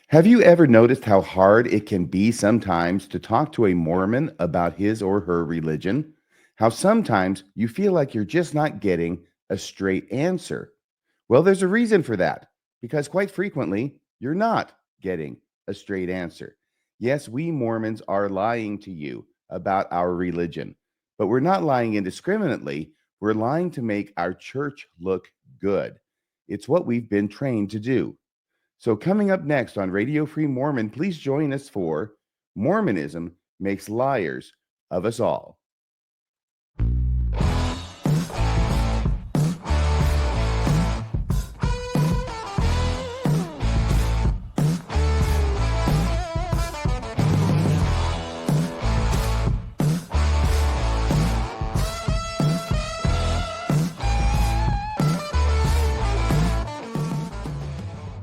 Have you ever noticed how hard it can be sometimes to talk to a Mormon about his or her religion? How sometimes you feel like you're just not getting a straight answer? Well, there's a reason for that, because quite frequently, you're not getting a straight answer. Yes, we Mormons are lying to you about our religion, but we're not lying indiscriminately. We're lying to make our church look good. It's what we've been trained to do. So, coming up next on Radio Free Mormon, please join us for Mormonism Makes Liars of Us All.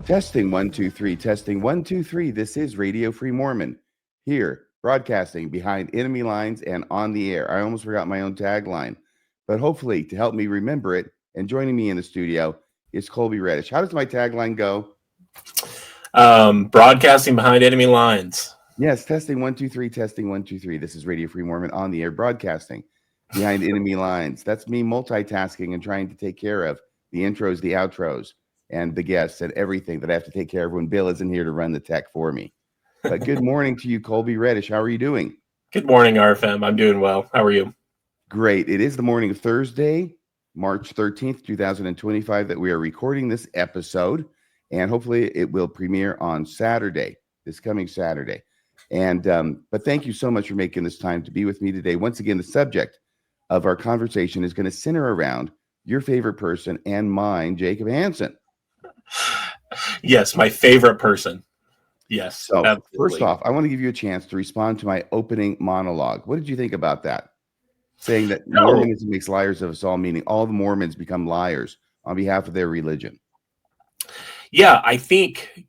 Testing 1 2 3, testing 1 2 3. This is Radio Free Mormon, here broadcasting behind enemy lines and on the air. I almost forgot my own tagline, but hopefully to help me remember it, and joining me in the studio is Colby Reddish. How does my tagline go? Broadcasting behind enemy lines. Yes, testing 1 2 3, testing 1 2 3. This is Radio Free Mormon on the air broadcasting behind enemy lines. That's me multitasking and trying to take care of the intros, the outros, and the guests and everything that I have to take care of when Bill isn't here to run the tech for me. But good morning to you, Colby Reddish. How are you doing? Good morning, RFM. I'm doing well. How are you? Great. It is the morning of Thursday, March 13th, 2025, that we are recording this episode, and hopefully it will premiere on Saturday, this coming Saturday. And but thank you so much for making this time to be with me today. Once again, the subject of our conversation is going to center around your favorite person and mine, Jacob Hansen. Yes, my favorite person. Yes. So absolutely. First off, I want to give you a chance to respond to my opening monologue. What did you think about that? Saying that Mormonism makes liars of us all, meaning all the Mormons become liars on behalf of their religion. Yeah, I think,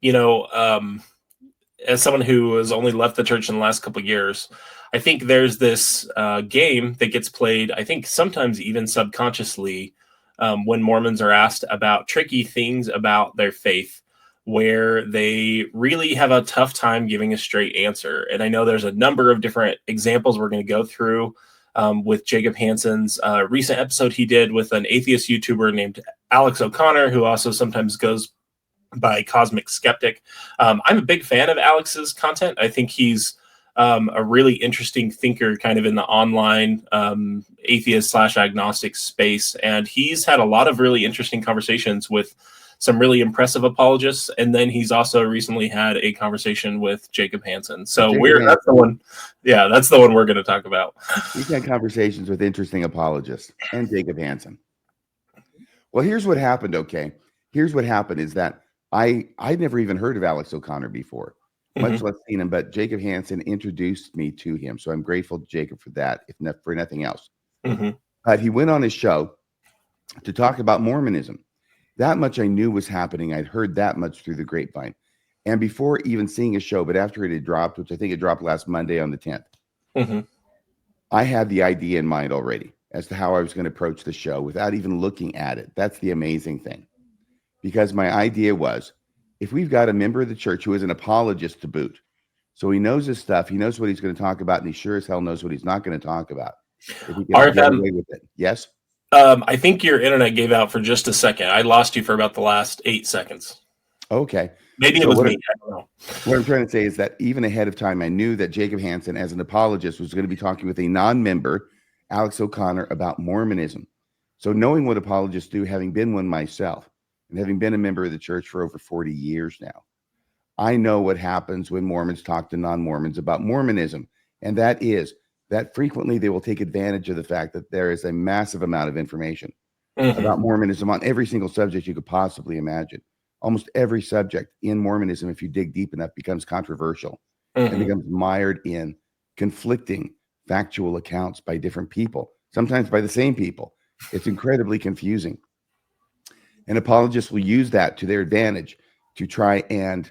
as someone who has only left the church in the last couple of years, I think there's this game that gets played, I think sometimes even subconsciously, when Mormons are asked about tricky things about their faith, where they really have a tough time giving a straight answer. And I know there's a number of different examples we're going to go through with Jacob Hansen's recent episode he did with an atheist YouTuber named Alex O'Connor, who also sometimes goes by Cosmic Skeptic. I'm a big fan of Alex's content. I think he's a really interesting thinker kind of in the online atheist/agnostic space. And he's had a lot of really interesting conversations with some really impressive apologists. And then he's also recently had a conversation with Jacob Hansen. So that's the one. Yeah, that's the one we're going to talk about. We've had conversations with interesting apologists and Jacob Hansen. Well, here's what happened. Okay. Here's what happened is that I'd never even heard of Alex O'Connor before. Much less seen him, but Jacob Hansen introduced me to him. So I'm grateful to Jacob for that, if not for nothing else. But he went on his show to talk about Mormonism. That much I knew was happening. I'd heard that much through the grapevine. And before even seeing his show, but after it had dropped, which I think it dropped last Monday on the 10th, I had the idea in mind already as to how I was going to approach the show without even looking at it. That's the amazing thing. Because my idea was, if we've got a member of the church who is an apologist to boot, so he knows his stuff, he knows what he's going to talk about, and he sure as hell knows what he's not going to talk about. If he can get away with it. Yes? I think your internet gave out for just a second. I lost you for about the last 8 seconds. Okay. Maybe it was me. I don't know. What I'm trying to say is that even ahead of time, I knew that Jacob Hansen, as an apologist, was going to be talking with a non-member, Alex O'Connor, about Mormonism. So knowing what apologists do, having been one myself, and having been a member of the church for over 40 years now, I know what happens when Mormons talk to non-Mormons about Mormonism. And that is that frequently they will take advantage of the fact that there is a massive amount of information about Mormonism on every single subject you could possibly imagine. Almost every subject in Mormonism, if you dig deep enough, becomes controversial and becomes mired in conflicting factual accounts by different people, sometimes by the same people. It's incredibly confusing. And apologists will use that to their advantage to try and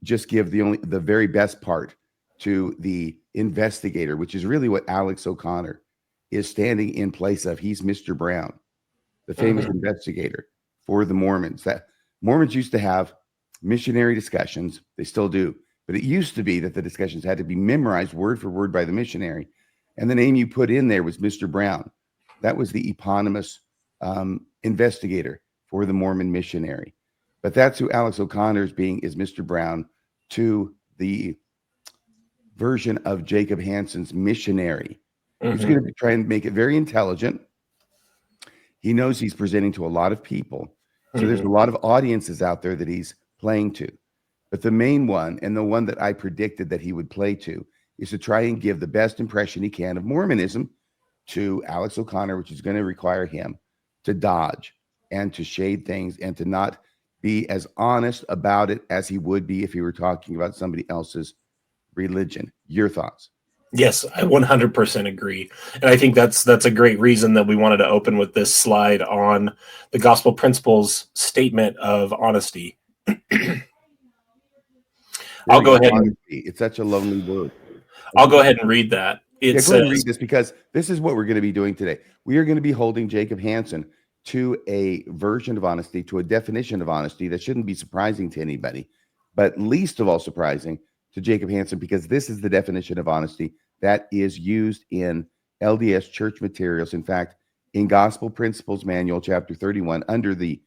just give the very best part to the investigator, which is really what Alex O'Connor is standing in place of. He's Mr. Brown, the famous investigator for the Mormons. That Mormons used to have missionary discussions. They still do. But it used to be that the discussions had to be memorized word for word by the missionary. And the name you put in there was Mr. Brown. That was the eponymous investigator for the Mormon missionary. But that's who Alex O'Connor is Mr. Brown to the version of Jacob Hansen's missionary. He's going to try and make it very intelligent. He knows he's presenting to a lot of people. So there's a lot of audiences out there that he's playing to. But the main one, and the one that I predicted that he would play to, is to try and give the best impression he can of Mormonism to Alex O'Connor, which is going to require him to dodge and to shade things and to not be as honest about it as he would be if he were talking about somebody else's religion. Your thoughts? Yes, I 100% agree. And I think that's a great reason that we wanted to open with this slide on the gospel principles statement of honesty. I'll go ahead and it's such a lonely word. I'll go ahead and read that. Go ahead and read this, because this is what we're going to be doing today. We are going to be holding Jacob Hansen to a version of honesty, to a definition of honesty that shouldn't be surprising to anybody, but least of all surprising to Jacob Hansen, because this is the definition of honesty that is used in LDS church materials. In fact, in Gospel Principles Manual, chapter 31, under the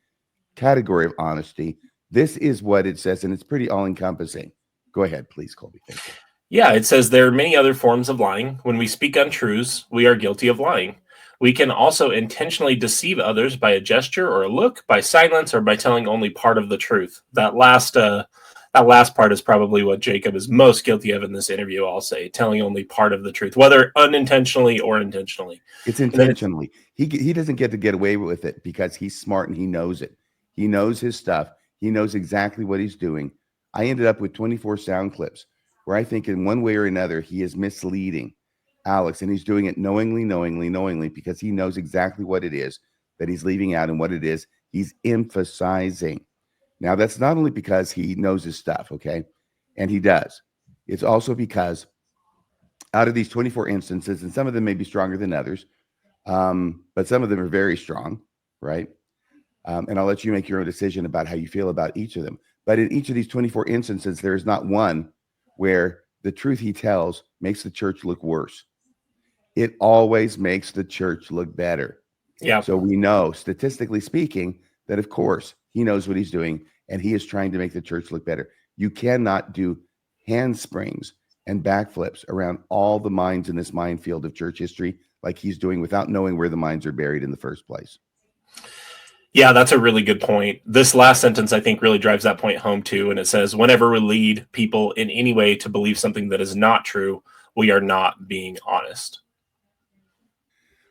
category of honesty, this is what it says, and it's pretty all-encompassing. Go ahead, please, Colby. Thank you. Yeah, it says there are many other forms of lying. When we speak untruths, we are guilty of lying. We can also intentionally deceive others by a gesture or a look, by silence, or by telling only part of the truth. That last part is probably what Jacob is most guilty of in this interview, I'll say, telling only part of the truth, whether unintentionally or intentionally. It's intentionally. He doesn't get away with it because he's smart and he knows it. He knows his stuff. He knows exactly what he's doing. I ended up with 24 sound clips where I think in one way or another he is misleading Alex, and he's doing it knowingly, because he knows exactly what it is that he's leaving out and what it is he's emphasizing. Now, that's not only because he knows his stuff, okay? And he does. It's also because out of these 24 instances, and some of them may be stronger than others, but some of them are very strong, right? And I'll let you make your own decision about how you feel about each of them. But in each of these 24 instances, there is not one where the truth he tells makes the church look worse. It always makes the church look better. Yeah. So we know, statistically speaking, that of course he knows what he's doing, and he is trying to make the church look better. You cannot do handsprings and backflips around all the mines in this minefield of church history like he's doing without knowing where the mines are buried in the first place. Yeah, that's a really good point. This last sentence, I think, really drives that point home too. And it says, whenever we lead people in any way to believe something that is not true, we are not being honest.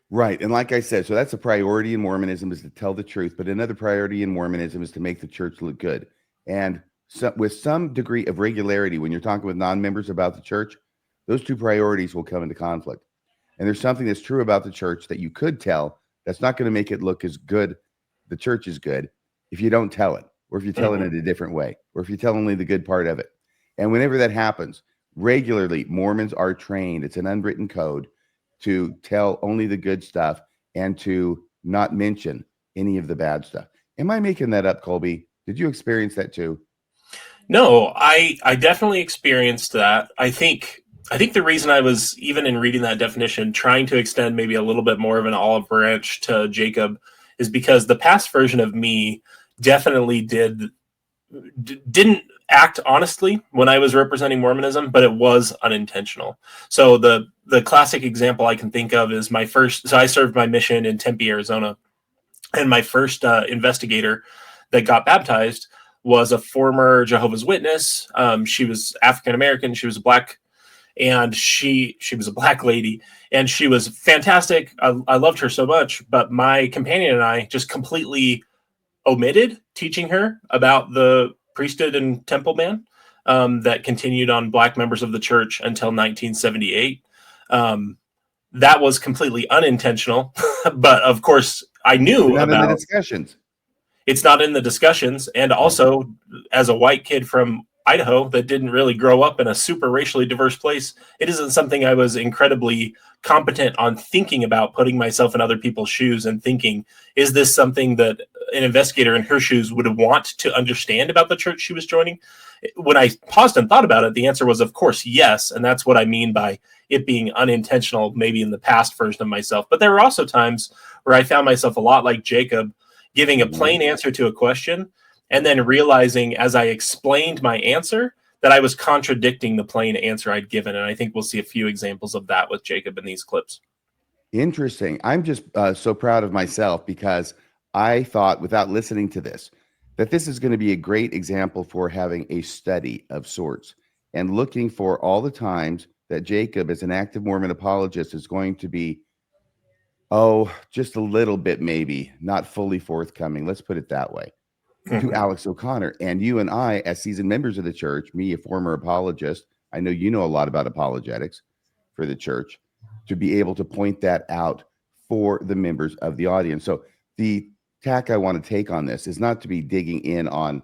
Right. And like I said, so that's a priority in Mormonism, is to tell the truth. But another priority in Mormonism is to make the church look good. And so, with some degree of regularity, when you're talking with non-members about the church, those two priorities will come into conflict. And there's something that's true about the church that you could tell that's not going to make it look as good. The church is good if you don't tell it, or if you tell it in a different way, or if you tell only the good part of it. And whenever that happens, regularly, Mormons are trained. It's an unwritten code to tell only the good stuff and to not mention any of the bad stuff. Am I making that up, Colby? Did you experience that too? No, I definitely experienced that. I think the reason I was, even in reading that definition, trying to extend maybe a little bit more of an olive branch to Jacob is because the past version of me definitely didn't act honestly when I was representing Mormonism, but it was unintentional. So the classic example I can think of is so I served my mission in Tempe, Arizona, and my first investigator that got baptized was a former Jehovah's Witness. She was African-American. She was black. And she was a black lady, and she was fantastic. I loved her so much, but my companion and I just completely omitted teaching her about the priesthood and temple ban that continued on black members of the church until 1978. That was completely unintentional, but of course I knew about in the discussions. It's not in the discussions, and also as a white kid from Idaho that didn't really grow up in a super racially diverse place, it isn't something I was incredibly competent on thinking about, putting myself in other people's shoes and thinking, is this something that an investigator in her shoes would want to understand about the church she was joining? When I paused and thought about it, the answer was, of course, yes. And that's what I mean by it being unintentional, maybe in the past version of myself. But there were also times where I found myself a lot like Jacob, giving a plain answer to a question, and then realizing as I explained my answer that I was contradicting the plain answer I'd given. And I think we'll see a few examples of that with Jacob in these clips. Interesting. I'm just so proud of myself because I thought, without listening to this, that this is going to be a great example for having a study of sorts and looking for all the times that Jacob, as an active Mormon apologist, is going to be, just a little bit, maybe not fully forthcoming. Let's put it that way. To Alex O'Connor. And you and I, as seasoned members of the church, me, a former apologist, I know you know a lot about apologetics for the church, to be able to point that out for the members of the audience. So the tack I want to take on this is not to be digging in on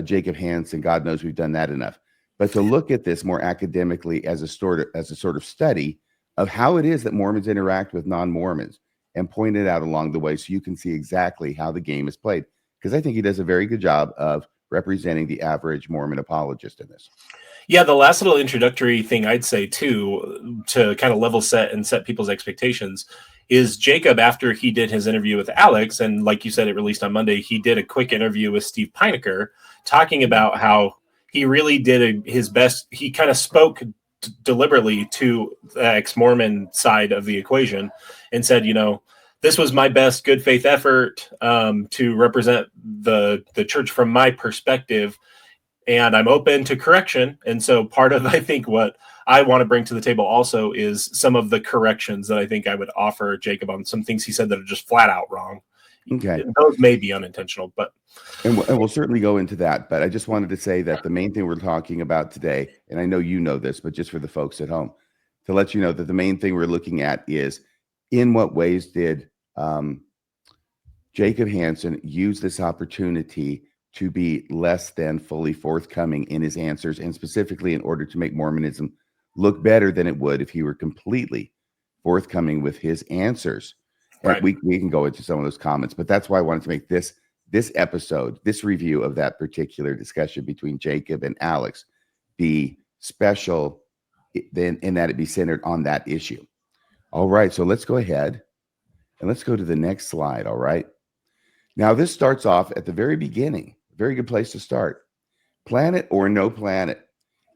Jacob Hansen. God knows we've done that enough, but to look at this more academically as a sort of study of how it is that Mormons interact with non-Mormons, and point it out along the way so you can see exactly how the game is played. Because I think he does a very good job of representing the average Mormon apologist in this. Yeah, the last little introductory thing I'd say, too, to kind of level set and set people's expectations, is Jacob, after he did his interview with Alex, and like you said, it released on Monday, he did a quick interview with Steve Pinecker, talking about how he really did his best. He kind of spoke deliberately to the ex-Mormon side of the equation and said, this was my best good faith effort to represent the church from my perspective, and I'm open to correction. And so part of, I think, what I want to bring to the table also is some of the corrections that I think I would offer Jacob on some things he said that are just flat out wrong. Okay. Those may be unintentional, but. And we'll certainly go into that. But I just wanted to say that the main thing we're talking about today, and I know you know this, but just for the folks at home, to let you know that the main thing we're looking at is, in what ways did Jacob Hansen use this opportunity to be less than fully forthcoming in his answers, and specifically in order to make Mormonism look better than it would if he were completely forthcoming with his answers. Right. And we can go into some of those comments, but that's why I wanted to make this episode, this review of that particular discussion between Jacob and Alex, be special in that it be centered on that issue. All right, so let's go ahead and let's go to the next slide. All right. Now, this starts off at the very beginning. Very good place to start. Planet or no planet.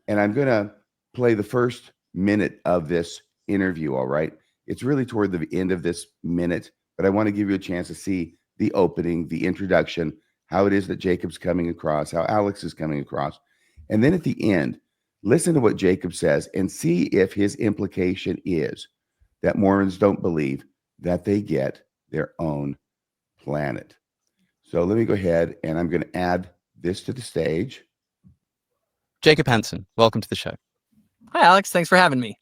And I'm going to play the first minute of this interview. All right. It's really toward the end of this minute, but I want to give you a chance to see the opening, the introduction, how it is that Jacob's coming across, how Alex is coming across. And then at the end, listen to what Jacob says and see if his implication is that Mormons don't believe that they get their own planet. So let me go ahead and I'm going to add this to the stage. Jacob Hansen, welcome to the show. Hi, Alex. Thanks for having me.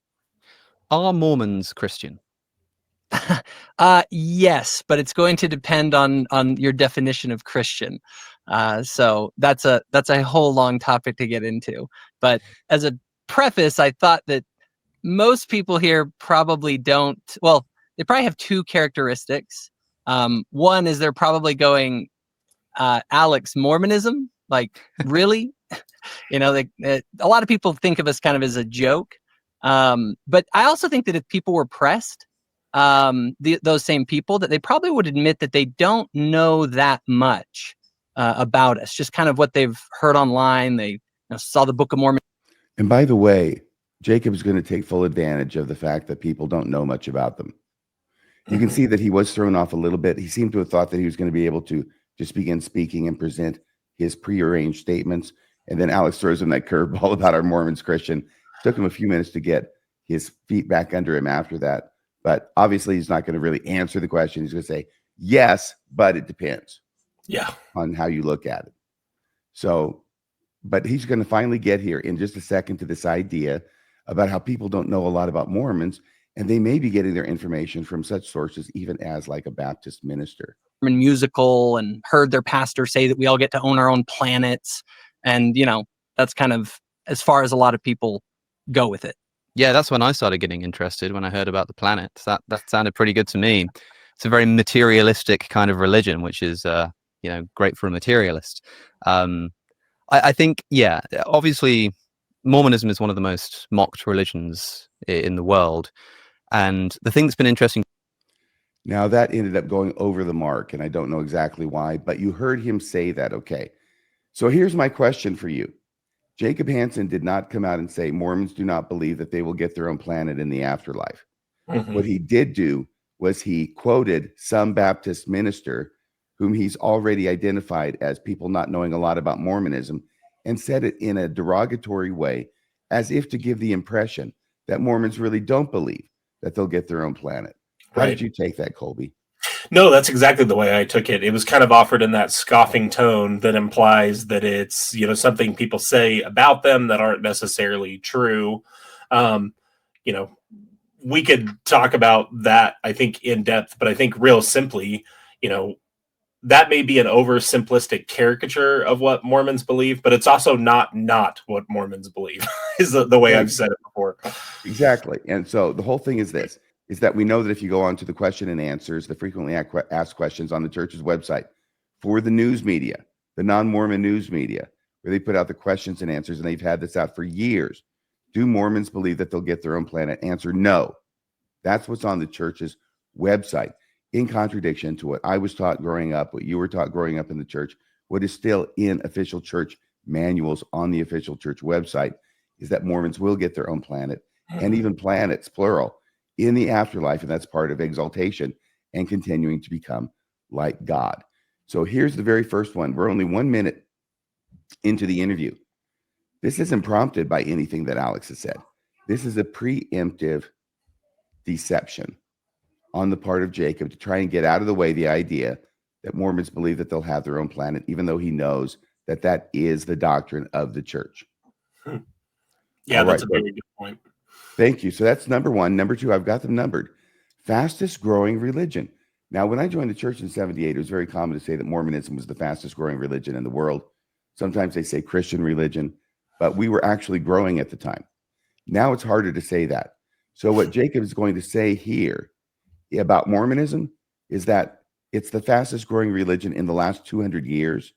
Are Mormons Christian? Yes, but it's going to depend on your definition of Christian. So that's a whole long topic to get into. But as a preface, I thought that most people here probably don't. Well, they probably have two characteristics. One is they're probably going, Alex, Mormonism? Like, really? A lot of people think of us kind of as a joke. But I also think that if people were pressed, those same people, that they probably would admit that they don't know that much about us, just kind of what they've heard online. They saw the Book of Mormon. And by the way, Jacob's going to take full advantage of the fact that people don't know much about them. You can see that he was thrown off a little bit. He seemed to have thought that he was going to be able to just begin speaking and present his prearranged statements. And then Alex throws him that curveball about our Mormons Christian. Took him a few minutes to get his feet back under him after that. But obviously, he's not going to really answer the question. He's going to say, yes, but it depends. Yeah. On how you look at it. So, but he's going to finally get here in just a second to this idea about how people don't know a lot about Mormons, and they may be getting their information from such sources, even as like a Baptist minister. Musical, and heard their pastor say that we all get to own our own planets. And, That's kind of as far as a lot of people go with it. Yeah, that's when I started getting interested, when I heard about the planets. That sounded pretty good to me. It's a very materialistic kind of religion, which is great for a materialist. I think, yeah, obviously Mormonism is one of the most mocked religions in the world. And the thing that's been interesting. Now that ended up going over the mark, and I don't know exactly why, but you heard him say that. Okay. So here's my question for you. Jacob Hansen did not come out and say Mormons do not believe that they will get their own planet in the afterlife. Mhm. What he did do was he quoted some Baptist minister whom he's already identified as people not knowing a lot about Mormonism, and said it in a derogatory way, as if to give the impression that Mormons really don't believe that they'll get their own planet. How did you take that, Colby? No, that's exactly the way I took it. It was kind of offered in that scoffing tone that implies that it's, something people say about them that aren't necessarily true. We could talk about that, I think, in depth, but I think real simply, that may be an oversimplistic caricature of what Mormons believe, but it's also not what Mormons believe is the way I've said it before. Exactly. And so the whole thing is this, is that we know that if you go on to the question and answers, the frequently asked questions on the church's website for the news media, the non-Mormon news media, where they put out the questions and answers, and they've had this out for years. Do Mormons believe that they'll get their own planet? Answer, no. That's what's on the church's website, in contradiction to what I was taught growing up, what you were taught growing up in the church, what is still in official church manuals on the official church website, is that Mormons will get their own planet, and even planets, plural, in the afterlife, and that's part of exaltation and continuing to become like God. So here's the very first one. We're only 1 minute into the interview. This isn't prompted by anything that Alex has said. This is a preemptive deception on the part of Jacob to try and get out of the way the idea that Mormons believe that they'll have their own planet, even though he knows that that is the doctrine of the church. Yeah, All that's right, a very good point. Thank you. So that's number one. Number two, I've got them numbered. Fastest growing religion. Now, when I joined the church in 78, it was very common to say that Mormonism was the fastest growing religion in the world. Sometimes they say Christian religion, but we were actually growing at the time. Now it's harder to say that. So what Jacob is going to say here about Mormonism is that it's the fastest growing religion in the last 200 years.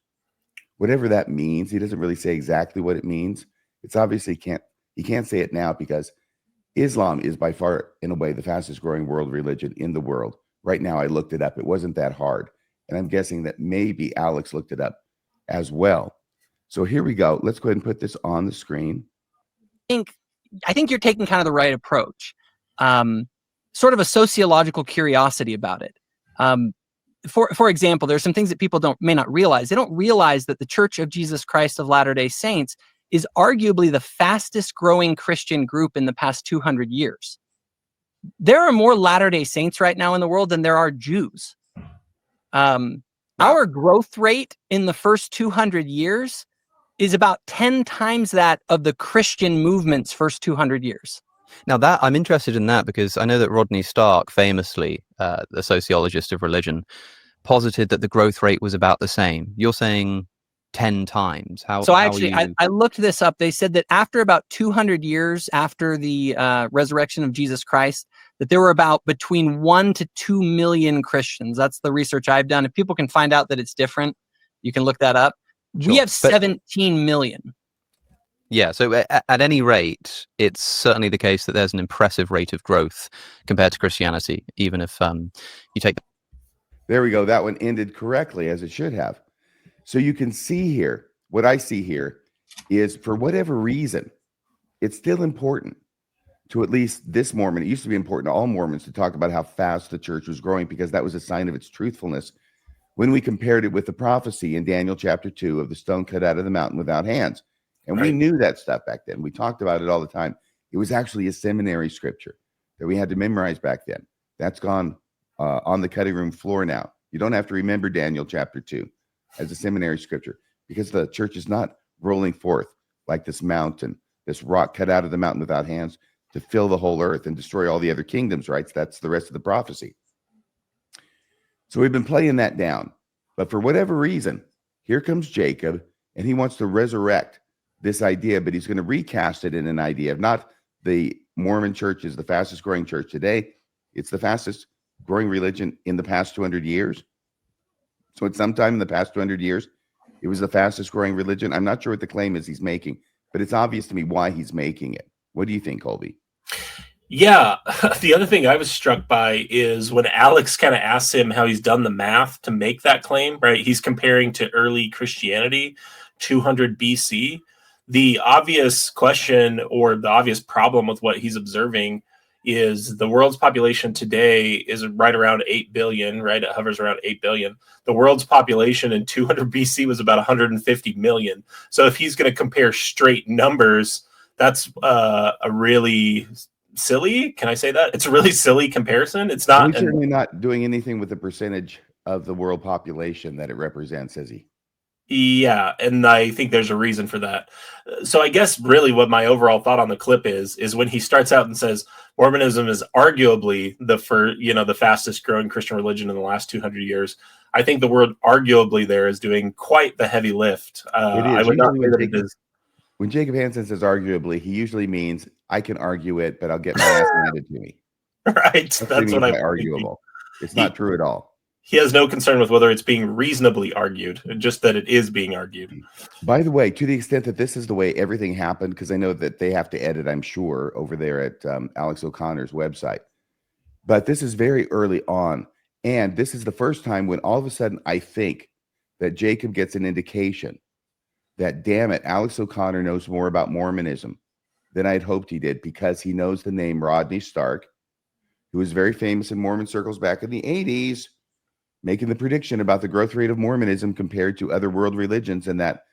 Whatever that means, he doesn't really say exactly what it means. It's obviously he can't say it now because Islam is by far, in a way, the fastest growing world religion in the world. Right now, I looked it up. It wasn't that hard. And I'm guessing that maybe Alex looked it up as well. So here we go. Let's go ahead and put this on the screen. I think you're taking kind of the right approach. Sort of a sociological curiosity about it. For example, there's some things that people may not realize. They don't realize that the Church of Jesus Christ of Latter-day Saints is arguably the fastest growing Christian group in the past 200 years. There are more Latter-day Saints right now in the world than there are Jews. Our growth rate in the first 200 years is about 10 times that of the Christian movement's first 200 years. Now that I'm interested in that because I know that Rodney Stark, famously, the sociologist of religion, posited that the growth rate was about the same. You're saying 10 times. I looked this up. They said that after about 200 years after the resurrection of Jesus Christ, that there were about between 1 to 2 million Christians. That's the research I've done. If people can find out that it's different, you can look that up. Sure. We have 17 million. Yeah, so at any rate, it's certainly the case that there's an impressive rate of growth compared to Christianity, even if you take... There we go. That one ended correctly, as it should have. So you can see here, what I see here is, for whatever reason, it's still important to at least this Mormon. It used to be important to all Mormons to talk about how fast the church was growing because that was a sign of its truthfulness when we compared it with the prophecy in Daniel chapter 2 of the stone cut out of the mountain without hands. And we knew that stuff back then. We talked about it all the time. It was actually a seminary scripture that we had to memorize back then. That's gone on the cutting room floor now. You don't have to remember Daniel chapter 2 as a seminary scripture because the church is not rolling forth like this mountain, this rock cut out of the mountain without hands to fill the whole earth and destroy all the other kingdoms, right? So that's the rest of the prophecy. So we've been playing that down. But for whatever reason, here comes Jacob, and he wants to resurrect this idea, but he's going to recast it in an idea of not the Mormon church is the fastest growing church today. It's the fastest growing religion in the past 200 years. So at some time in the past 200 years, it was the fastest growing religion. I'm not sure what the claim is he's making, but it's obvious to me why he's making it. What do you think, Colby? Yeah. The other thing I was struck by is when Alex kind of asks him how he's done the math to make that claim, right? He's comparing to early Christianity, 200 BC. The obvious question or the obvious problem with what he's observing is the world's population today is right around 8 billion, right? It hovers around 8 billion. The world's population in 200 BC was about 150 million. So if he's going to compare straight numbers, that's a really silly, can I say that? It's a really silly comparison. It's not. He's certainly not doing anything with the percentage of the world population that it represents, is he? Yeah, and I think there's a reason for that. So I guess really what my overall thought on the clip is when he starts out and says Mormonism is arguably the fastest growing Christian religion in the last 200 years. I think the word arguably there is doing quite the heavy lift. I would not say that it is. When Jacob Hansen says arguably, he usually means I can argue it, but I'll get my ass handed to me. Right. That's what I'm arguable. It's not true at all. He has no concern with whether it's being reasonably argued, just that it is being argued. By the way, to the extent that this is the way everything happened, because I know that they have to edit, I'm sure, over there at Alex O'Connor's website. But this is very early on. And this is the first time when all of a sudden I think that Jacob gets an indication that, damn it, Alex O'Connor knows more about Mormonism than I'd hoped he did, because he knows the name Rodney Stark, who was very famous in Mormon circles back in the 80s, making the prediction about the growth rate of Mormonism compared to other world religions, and that,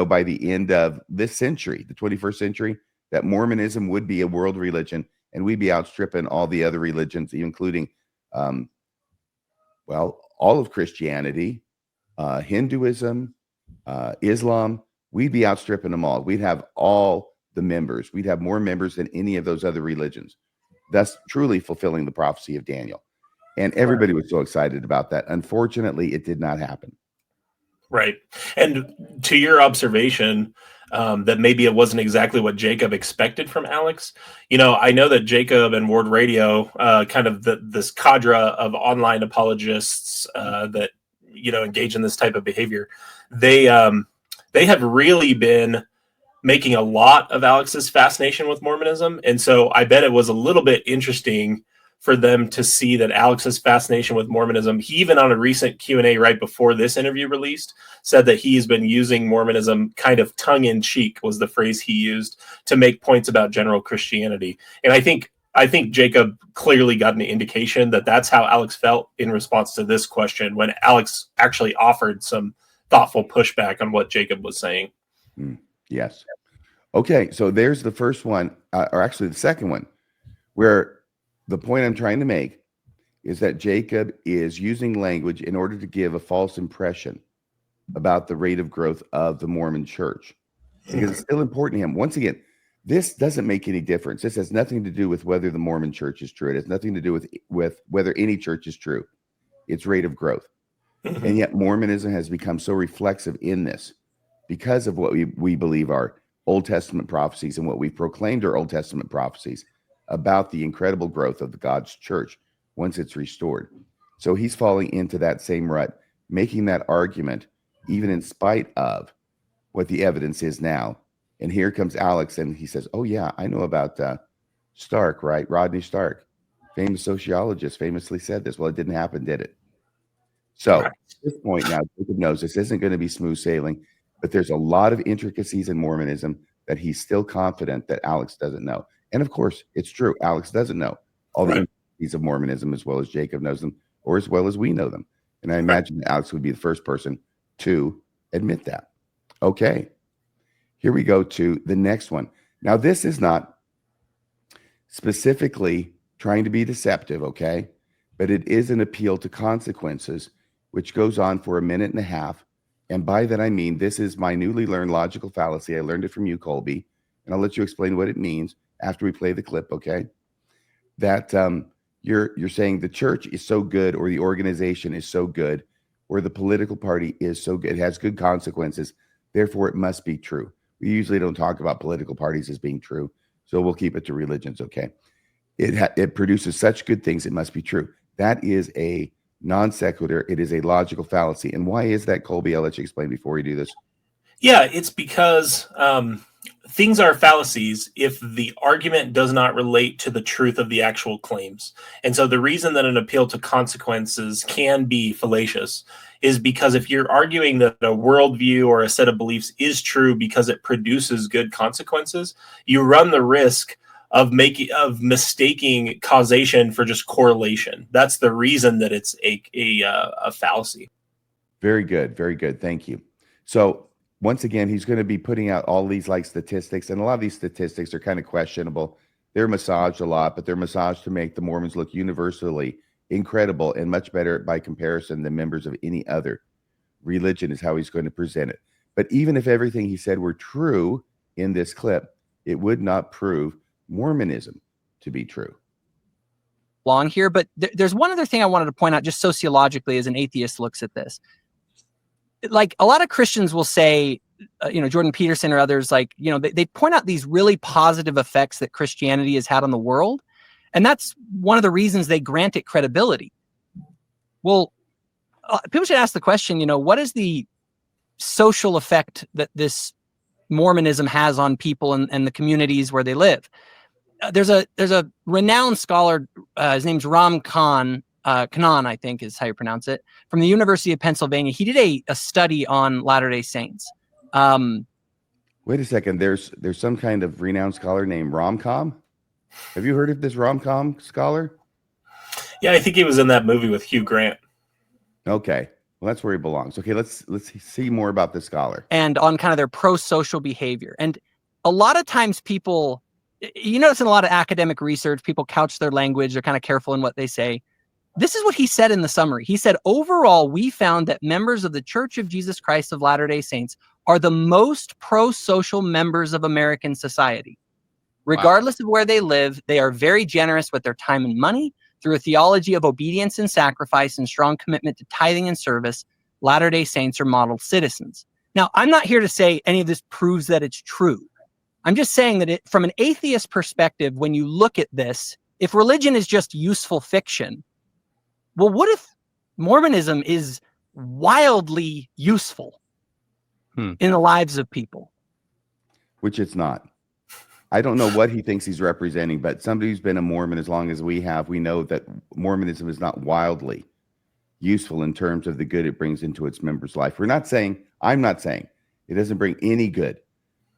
by the end of this century, the 21st century, that Mormonism would be a world religion, and we'd be outstripping all the other religions, including, all of Christianity, Hinduism, Islam. We'd be outstripping them all. We'd have all the members. We'd have more members than any of those other religions, thus truly fulfilling the prophecy of Daniel. And everybody was so excited about that. Unfortunately, it did not happen. Right. And to your observation, that maybe it wasn't exactly what Jacob expected from Alex. I know that Jacob and Ward Radio, kind of this cadre of online apologists that, engage in this type of behavior, they have really been making a lot of Alex's fascination with Mormonism. And so I bet it was a little bit interesting for them to see that Alex's fascination with Mormonism, he even on a recent Q&A right before this interview released, said that he's been using Mormonism kind of tongue-in-cheek, was the phrase he used, to make points about general Christianity. And I think Jacob clearly got an indication that that's how Alex felt in response to this question, when Alex actually offered some thoughtful pushback on what Jacob was saying. Yes. Okay, so there's the first one, or actually the second one, where the point I'm trying to make is that Jacob is using language in order to give a false impression about the rate of growth of the Mormon church, because it's still important to him. Once again, this doesn't make any difference. This has nothing to do with whether the Mormon church is true. It has nothing to do with whether any church is true. It's rate of growth. And yet Mormonism has become so reflexive in this because of what we believe are Old Testament prophecies and what we proclaimed are Old Testament prophecies about the incredible growth of the God's church once it's restored. So he's falling into that same rut, making that argument, even in spite of what the evidence is now. And here comes Alex, and he says, oh, yeah, I know about Stark, right? Rodney Stark, famous sociologist, famously said this. Well, it didn't happen, did it? So at this point now, Jacob knows this isn't going to be smooth sailing, but there's a lot of intricacies in Mormonism that he's still confident that Alex doesn't know. And of course, it's true. Alex doesn't know all the intricacies of Mormonism as well as Jacob knows them, or as well as we know them. And I imagine that Alex would be the first person to admit that. Okay, here we go to the next one. Now, this is not specifically trying to be deceptive, okay? But it is an appeal to consequences, which goes on for a minute and a half. And by that, I mean, this is my newly learned logical fallacy. I learned it from you, Colby, and I'll let you explain what it means after we play the clip, okay? That you're saying the church is so good, or the organization is so good, or the political party is so good, it has good consequences, therefore it must be true. We usually don't talk about political parties as being true, so we'll keep it to religions, okay? It produces such good things, it must be true. That is a non sequitur. It is a logical fallacy. And why is that, Colby? I'll let you explain before we do this. Yeah, it's because things are fallacies if the argument does not relate to the truth of the actual claims. And so the reason that an appeal to consequences can be fallacious is because if you're arguing that a worldview or a set of beliefs is true because it produces good consequences, you run the risk of mistaking causation for just correlation. That's the reason that it's a fallacy. Very good. Very good. Thank you. So once again, he's going to be putting out all these like statistics, and a lot of these statistics are kind of questionable. They're massaged a lot, but they're massaged to make the Mormons look universally incredible and much better by comparison than members of any other religion, is how he's going to present it. But even if everything he said were true in this clip, it would not prove Mormonism to be true. Long here, but there's one other thing I wanted to point out just sociologically as an atheist looks at this. Like a lot of Christians will say, Jordan Peterson or others, like, they point out these really positive effects that Christianity has had on the world. And that's one of the reasons they grant it credibility. Well, people should ask the question, what is the social effect that this Mormonism has on people and the communities where they live? There's a renowned scholar, his name's Ram Khan, Kanan, I think is how you pronounce it, from the University of Pennsylvania. He did a study on Latter-day Saints. Wait a second. There's some kind of renowned scholar named Rom-Com. Have you heard of this Rom-Com scholar? Yeah, I think he was in that movie with Hugh Grant. Okay. Well, that's where he belongs. Okay, let's see more about this scholar. And on kind of their pro-social behavior. And a lot of times people, you notice in a lot of academic research, people couch their language. They're kind of careful in what they say. This is what he said in the summary. He said, overall, we found that members of the Church of Jesus Christ of Latter-day Saints are the most pro-social members of American society. Regardless of where they live, they are very generous with their time and money. Through a theology of obedience and sacrifice and strong commitment to tithing and service, Latter-day Saints are model citizens. Now, I'm not here to say any of this proves that it's true. I'm just saying that from an atheist perspective, when you look at this, if religion is just useful fiction, well, what if Mormonism is wildly useful in the lives of people? Which it's not. I don't know what he thinks he's representing, but somebody who's been a Mormon as long as we have, we know that Mormonism is not wildly useful in terms of the good it brings into its members' life. I'm not saying it doesn't bring any good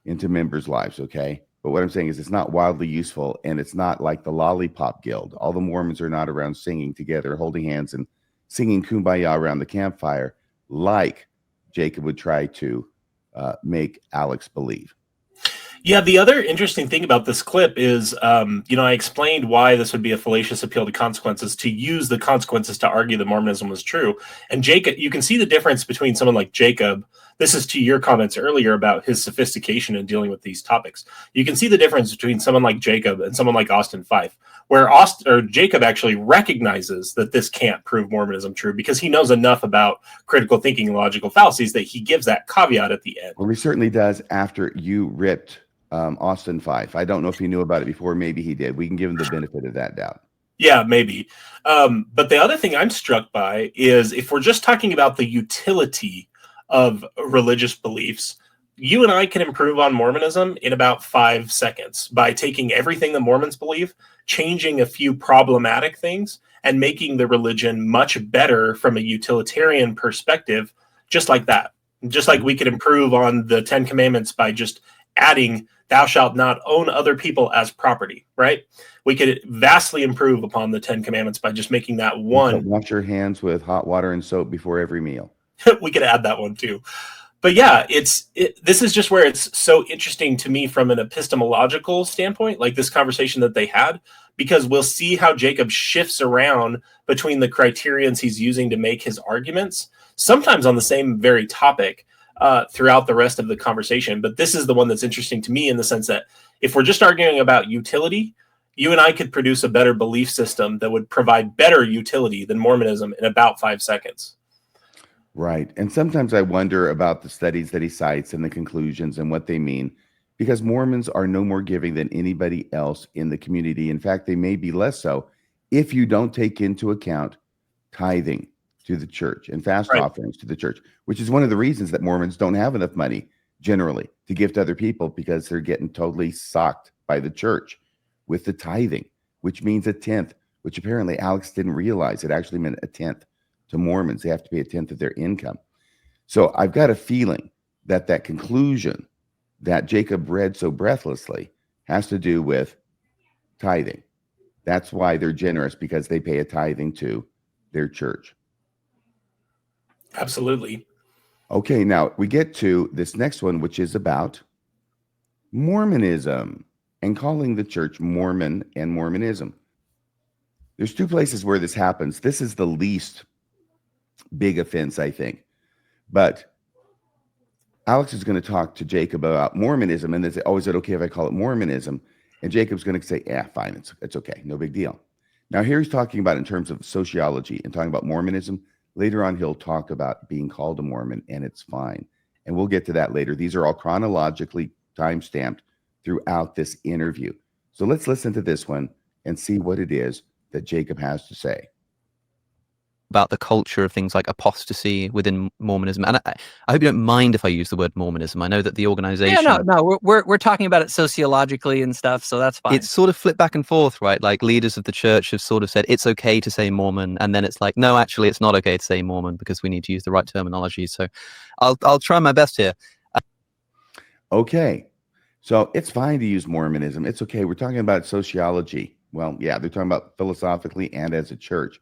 into members' lives, okay? But what I'm saying is it's not wildly useful, and it's not like the Lollipop Guild. All the Mormons are not around singing together, holding hands and singing Kumbaya around the campfire like Jacob would try to make Alex believe. Yeah, the other interesting thing about this clip is, I explained why this would be a fallacious appeal to consequences, to use the consequences to argue that Mormonism was true. And Jacob, you can see the difference between someone like Jacob. This is to your comments earlier about his sophistication in dealing with these topics. You can see the difference between someone like Jacob and someone like Austin Fife, where Jacob actually recognizes that this can't prove Mormonism true because he knows enough about critical thinking and logical fallacies that he gives that caveat at the end. Well, he certainly does after you ripped Austin Fife. I don't know if he knew about it before. Maybe he did. We can give him the benefit of that doubt. Yeah, maybe. But the other thing I'm struck by is if we're just talking about the utility of religious beliefs, you and I can improve on Mormonism in about 5 seconds by taking everything the Mormons believe, changing a few problematic things, and making the religion much better from a utilitarian perspective, just like that. Just like we could improve on the 10 Commandments by just adding "thou shalt not own other people as property," right? We could vastly improve upon the 10 Commandments by just making that one. Wash your hands with hot water and soap before every meal. We could add that one too. But yeah, this is just where it's so interesting to me from an epistemological standpoint, like this conversation that they had, because we'll see how Jacob shifts around between the criterions he's using to make his arguments, sometimes on the same very topic, throughout the rest of the conversation. But this is the one that's interesting to me in the sense that if we're just arguing about utility, you and I could produce a better belief system that would provide better utility than Mormonism in about 5 seconds. Right. And sometimes I wonder about the studies that he cites and the conclusions and what they mean, because Mormons are no more giving than anybody else in the community. In fact, they may be less so if you don't take into account tithing to the church and fast Right. offerings to the church, which is one of the reasons that Mormons don't have enough money generally to give to other people, because they're getting totally socked by the church with the tithing, which means a tenth, which apparently Alex didn't realize it actually meant a tenth. To Mormons, they have to pay a tenth of their income. So I've got a feeling that that conclusion that Jacob read so breathlessly has to do with tithing. That's why they're generous, because they pay a tithing to their church. Absolutely. Okay, now we get to this next one, which is about Mormonism and calling the church Mormon and Mormonism. There's two places where this happens. This is the least big offense, I think. But Alex is going to talk to Jacob about Mormonism, and they say, oh, is it okay if I call it Mormonism? And Jacob's going to say, yeah, fine, it's okay, no big deal. Now here he's talking about in terms of sociology and talking about Mormonism. Later on, he'll talk about being called a Mormon, and it's fine. And we'll get to that later. These are all chronologically time-stamped throughout this interview. So let's listen to this one and see what it is that Jacob has to say about the culture of things like apostasy within Mormonism. And I hope you don't mind if I use the word Mormonism. I know that the organization... Yeah, no, we're talking about it sociologically and stuff, so that's fine. It's sort of flipped back and forth, right? Like leaders of the church have sort of said it's okay to say Mormon, and then it's like, no, actually, it's not okay to say Mormon because we need to use the right terminology. So I'll try my best here. Okay. So it's fine to use Mormonism. It's okay. We're talking about sociology. Well, yeah, they're talking about philosophically and as a church.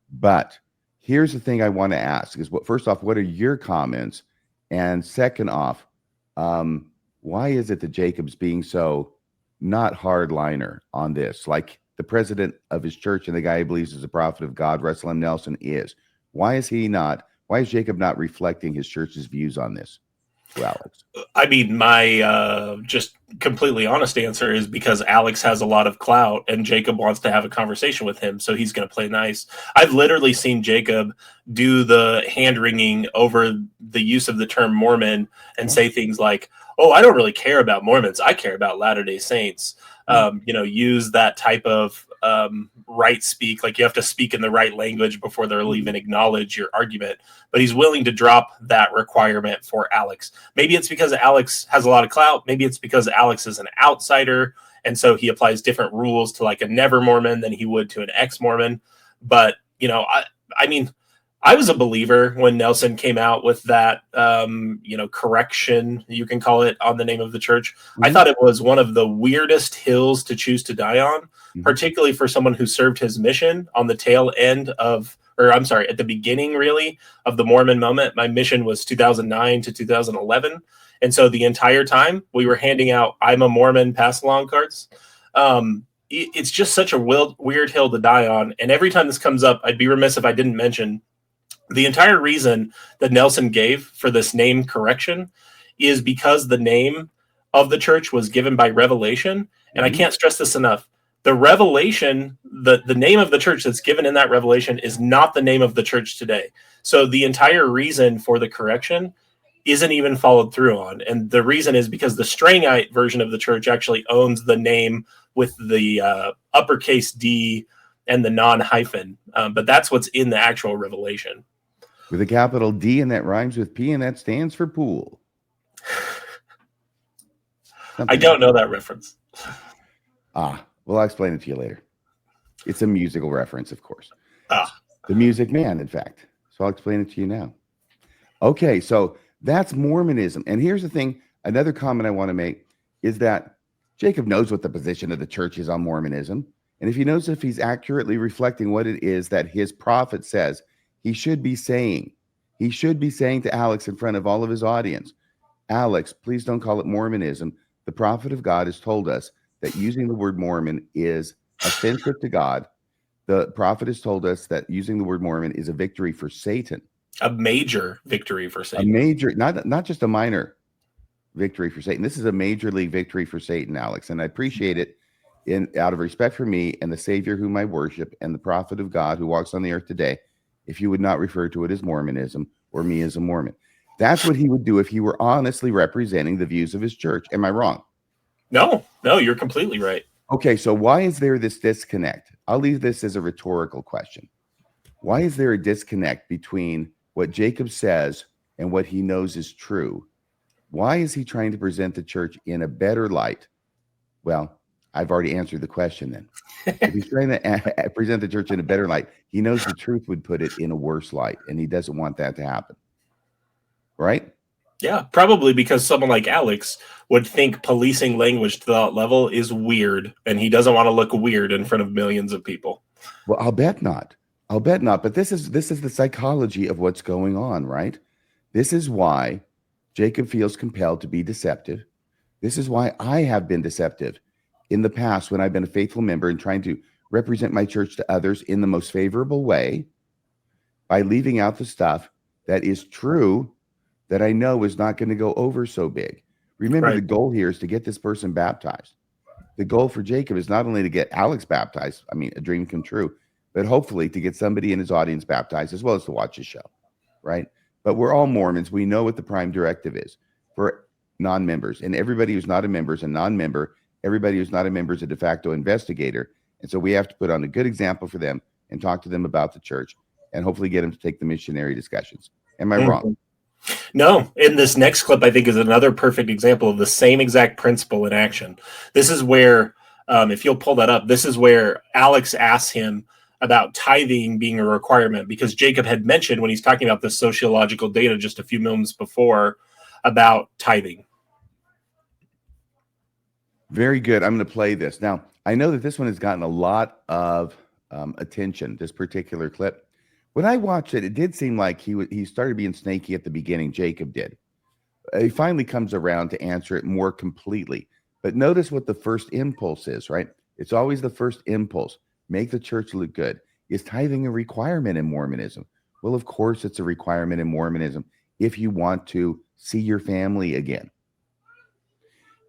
But here's the thing I want to ask is, first off, what are your comments? And second off, why is it that Jacob's being so not hardliner on this? Like the president of his church and the guy he believes is a prophet of God, Russell M. Nelson, is. Why is Jacob not reflecting his church's views on this to Alex? I mean, my just completely honest answer is because Alex has a lot of clout and Jacob wants to have a conversation with him, so he's going to play nice. I've literally seen Jacob do the hand-wringing over the use of the term Mormon and say things like, oh, I don't really care about Mormons. I care about Latter-day Saints. Use that type of right speak, like you have to speak in the right language before they'll even acknowledge your argument. But he's willing to drop that requirement for Alex. Maybe it's because Alex has a lot of clout. Maybe it's because Alex is an outsider, and so he applies different rules to like a never Mormon than he would to an ex-Mormon. But, I mean, I was a believer when Nelson came out with that, correction, you can call it, on the name of the church. Mm-hmm. I thought it was one of the weirdest hills to choose to die on, particularly for someone who served his mission on the tail end at the beginning, really, of the Mormon moment. My mission was 2009 to 2011. And so the entire time we were handing out I'm a Mormon pass-along cards. It's just such a weird hill to die on. And every time this comes up, I'd be remiss if I didn't mention the entire reason that Nelson gave for this name correction is because the name of the church was given by revelation. And I can't stress this enough. The revelation, the name of the church that's given in that revelation is not the name of the church today. So the entire reason for the correction isn't even followed through on. And the reason is because the Strangite version of the church actually owns the name with the uppercase D and the non-hyphen. But that's what's in the actual revelation. With a capital D, and that rhymes with P, and that stands for pool. I don't know that reference. Well, I'll explain it to you later. It's a musical reference, of course. Ah. The Music Man, in fact. So I'll explain it to you now. Okay, so that's Mormonism. And here's the thing, another comment I want to make is that Jacob knows what the position of the church is on Mormonism. And if he knows if he's accurately reflecting what it is that his prophet says, he should be saying to Alex in front of all of his audience, Alex, please don't call it Mormonism. The prophet of God has told us that using the word Mormon is offensive to God. The prophet has told us that using the word Mormon is a victory for Satan. A major victory for Satan. A major, not just a minor victory for Satan. This is a major league victory for Satan, Alex. And I appreciate it out of respect for me and the Savior whom I worship and the prophet of God who walks on the earth today. If you would not refer to it as Mormonism, or me as a Mormon. That's what he would do if he were honestly representing the views of his church. Am I wrong? No, you're completely right. Okay, so why is there this disconnect? I'll leave this as a rhetorical question. Why is there a disconnect between what Jacob says and what he knows is true? Why is he trying to present the church in a better light? Well, I've already answered the question then. If he's trying to present the church in a better light, he knows the truth would put it in a worse light, and he doesn't want that to happen. Right? Yeah, probably because someone like Alex would think policing language to that level is weird, and he doesn't want to look weird in front of millions of people. Well, I'll bet not. But this is the psychology of what's going on, right? This is why Jacob feels compelled to be deceptive. This is why I have been deceptive in the past when I've been a faithful member and trying to represent my church to others in the most favorable way by leaving out the stuff that is true that I know is not going to go over so big. Remember, Right. The goal here is to get this person baptized. The goal for Jacob is not only to get Alex baptized, I mean, a dream come true, but hopefully to get somebody in his audience baptized as well as to watch his show, right? But we're all Mormons. We know what the prime directive is for non-members. And everybody who's not a member is a non-member. Everybody who's not a member is a de facto investigator. And so we have to put on a good example for them and talk to them about the church and hopefully get them to take the missionary discussions. Am I wrong? No, in this next clip, I think is another perfect example of the same exact principle in action. This is where, if you'll pull that up, this is where Alex asks him about tithing being a requirement, because Jacob had mentioned when he's talking about the sociological data just a few moments before about tithing. Very good. I'm going to play this. Now, I know that this one has gotten a lot of attention, this particular clip. When I watched it, it did seem like he started being snaky at the beginning. Jacob did. He finally comes around to answer it more completely. But notice what the first impulse is, right? It's always the first impulse. Make the church look good. Is tithing a requirement in Mormonism? Well, of course it's a requirement in Mormonism if you want to see your family again.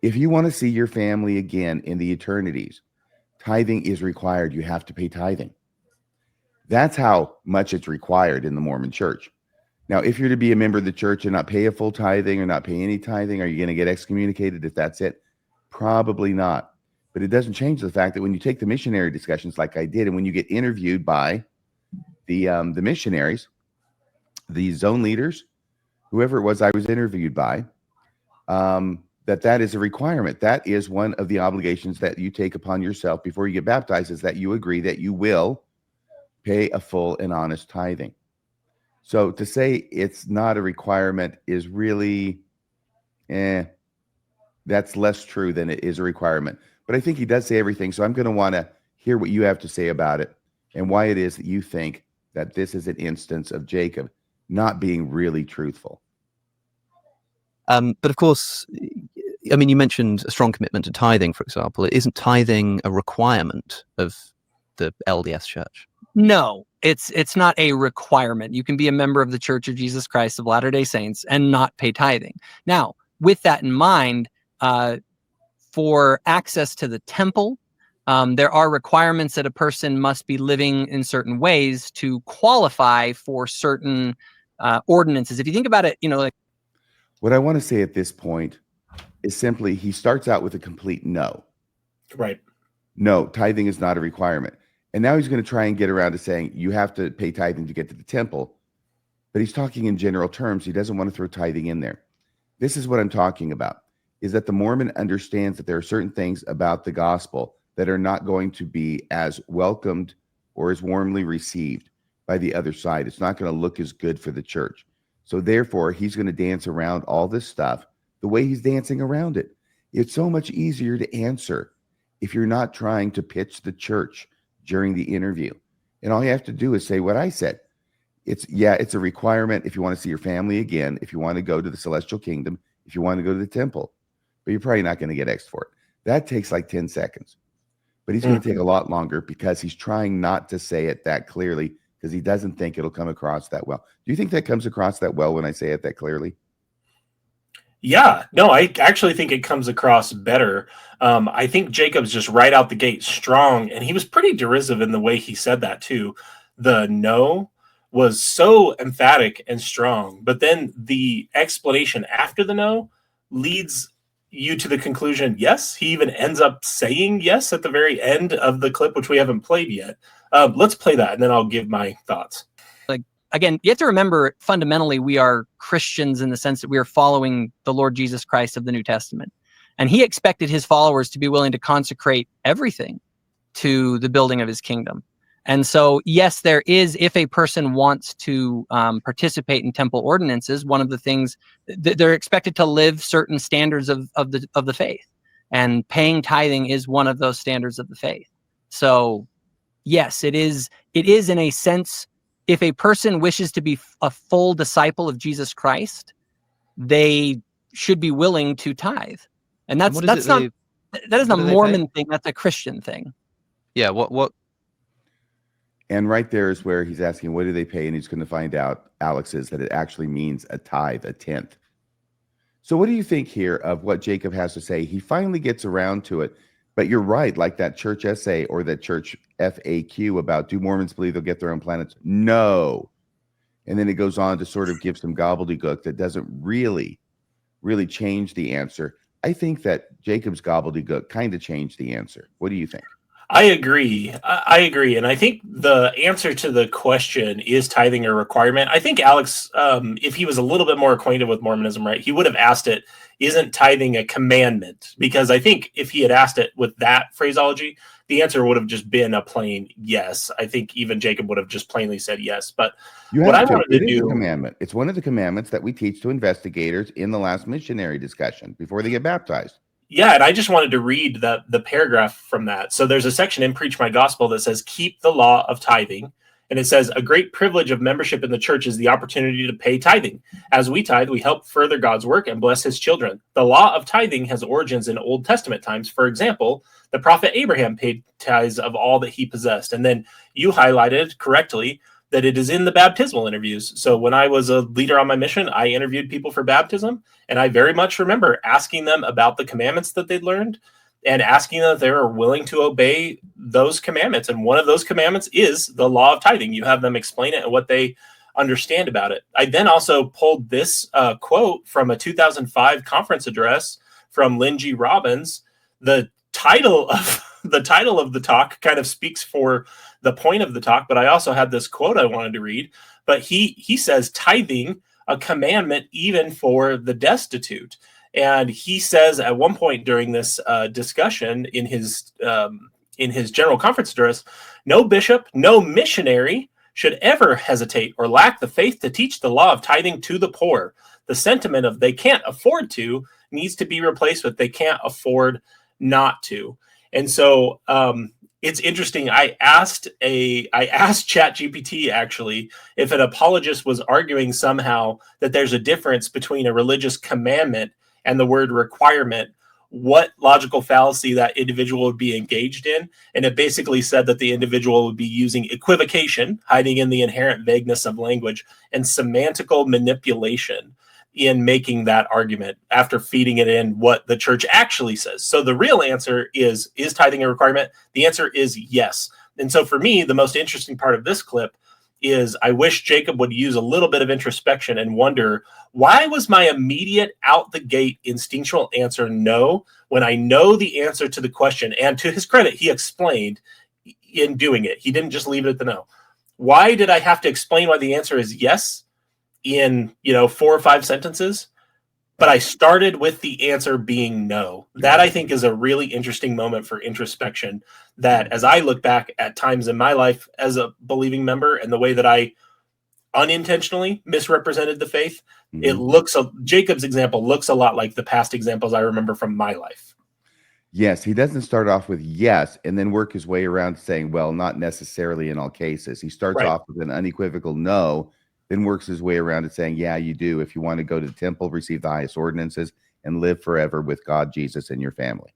If you want to see your family again in the eternities, tithing is required. You have to pay tithing. That's how much it's required in the Mormon church. Now, if you're to be a member of the church and not pay a full tithing or not pay any tithing, are you going to get excommunicated if that's it? Probably not. But it doesn't change the fact that when you take the missionary discussions like I did, and when you get interviewed by the missionaries, the zone leaders, whoever it was I was interviewed by, that is a requirement. That is one of the obligations that you take upon yourself before you get baptized, is that you agree that you will pay a full and honest tithing. So to say it's not a requirement is really, that's less true than it is a requirement. But I think he does say everything. So I'm going to want to hear what you have to say about it and why it is that you think that this is an instance of Jacob not being really truthful. But of course, I mean, you mentioned a strong commitment to tithing, for example. Isn't tithing a requirement of the LDS Church? No, it's not a requirement. You can be a member of the Church of Jesus Christ of Latter-day Saints and not pay tithing. Now, with that in mind, for access to the temple, there are requirements that a person must be living in certain ways to qualify for certain ordinances. If you think about it, like what I want to say at this point is simply he starts out with a complete no. Right. No, tithing is not a requirement. And now he's going to try and get around to saying you have to pay tithing to get to the temple. But he's talking in general terms. He doesn't want to throw tithing in there. This is what I'm talking about, is that the Mormon understands that there are certain things about the gospel that are not going to be as welcomed or as warmly received by the other side. It's not going to look as good for the church. So therefore, he's going to dance around all this stuff the way he's dancing around it. It's so much easier to answer if you're not trying to pitch the church during the interview. And all you have to do is say what I said. It's a requirement if you want to see your family again, if you want to go to the celestial kingdom, if you want to go to the temple. But you're probably not going to get X for it. That takes like 10 seconds. But he's going to take a lot longer because he's trying not to say it that clearly because he doesn't think it'll come across that well. Do you think that comes across that well when I say it that clearly? Yeah, no, I actually think it comes across better. I think Jacob's just right out the gate strong, and he was pretty derisive in the way he said that too. The no was so emphatic and strong, but then the explanation after the no leads you to the conclusion, yes. He even ends up saying yes at the very end of the clip, which we haven't played yet. Let's play that, and then I'll give my thoughts. Again, you have to remember, fundamentally, we are Christians in the sense that we are following the Lord Jesus Christ of the New Testament. And he expected his followers to be willing to consecrate everything to the building of his kingdom. And so, yes, there is, if a person wants to participate in temple ordinances, one of the things they're expected to live certain standards of the faith, and paying tithing is one of those standards of the faith. So, yes, it is in a sense, if a person wishes to be a full disciple of Jesus Christ, they should be willing to tithe, and that is a Mormon thing. That's a Christian thing. Yeah. What? And right there is where he's asking, what do they pay? And he's going to find out, Alex, is that it actually means a tithe, a tenth. So what do you think here of what Jacob has to say? He finally gets around to it, but you're right, like that church essay or that church FAQ about, do Mormons believe they'll get their own planets? No. And then it goes on to sort of give some gobbledygook that doesn't really change the answer. I think that Jacob's gobbledygook kind of changed the answer. What do you think? I agree. I agree. And I think the answer to the question, is tithing a requirement? I think Alex, if he was a little bit more acquainted with Mormonism, right, he would have asked it, isn't tithing a commandment? Because I think if he had asked it with that phraseology, the answer would have just been a plain yes. I think even Jacob would have just plainly said yes. But what I wanted to do... It is a commandment. It's one of the commandments that we teach to investigators in the last missionary discussion before they get baptized. Yeah, and I just wanted to read the paragraph from that. So there's a section in Preach My Gospel that says, keep the law of tithing. And it says, a great privilege of membership in the church is the opportunity to pay tithing. As we tithe, we help further God's work and bless his children. The law of tithing has origins in Old Testament times. For example, the prophet Abraham paid tithes of all that he possessed. And then you highlighted correctly that it is in the baptismal interviews. So when I was a leader on my mission, I interviewed people for baptism, and I very much remember asking them about the commandments that they'd learned and asking them if they were willing to obey those commandments. And one of those commandments is the law of tithing. You have them explain it and what they understand about it. I then also pulled this quote from a 2005 conference address from Lynn G. Robbins. The title of the talk kind of speaks for the point of the talk, but I also had this quote I wanted to read. But he says, tithing, a commandment even for the destitute. And he says at one point during this discussion in his general conference address, no bishop, no missionary should ever hesitate or lack the faith to teach the law of tithing to the poor. The sentiment of they can't afford to needs to be replaced with they can't afford not to. And so it's interesting. I asked ChatGPT actually if an apologist was arguing somehow that there's a difference between a religious commandment and the word requirement, what logical fallacy that individual would be engaged in. And it basically said that the individual would be using equivocation, hiding in the inherent vagueness of language, and semantical manipulation in making that argument after feeding it in what the church actually says. So the real answer is tithing a requirement? The answer is yes. And so for me, the most interesting part of this clip is I wish Jacob would use a little bit of introspection and wonder, why was my immediate out the gate instinctual answer no, when I know the answer to the question? And to his credit, he explained in doing it. He didn't just leave it at the no. Why did I have to explain why the answer is yes in 4 or 5 sentences? But I started with the answer being no. That I think is a really interesting moment for introspection, that as I look back at times in my life as a believing member and the way that I unintentionally misrepresented the faith, Jacob's example looks a lot like the past examples I remember from my life. Yes, he doesn't start off with yes and then work his way around saying, well, not necessarily in all cases. He starts off with an unequivocal no, then works his way around to saying, yeah, you do. If you want to go to the temple, receive the highest ordinances, and live forever with God, Jesus, and your family.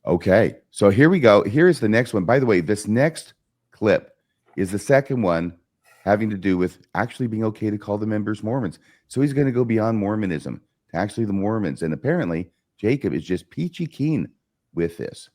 Okay, so here we go. Here's the next one. By the way, this next clip is the second one having to do with actually being okay to call the members Mormons. So he's going to go beyond Mormonism to actually the Mormons. And apparently, Jacob is just peachy keen with this.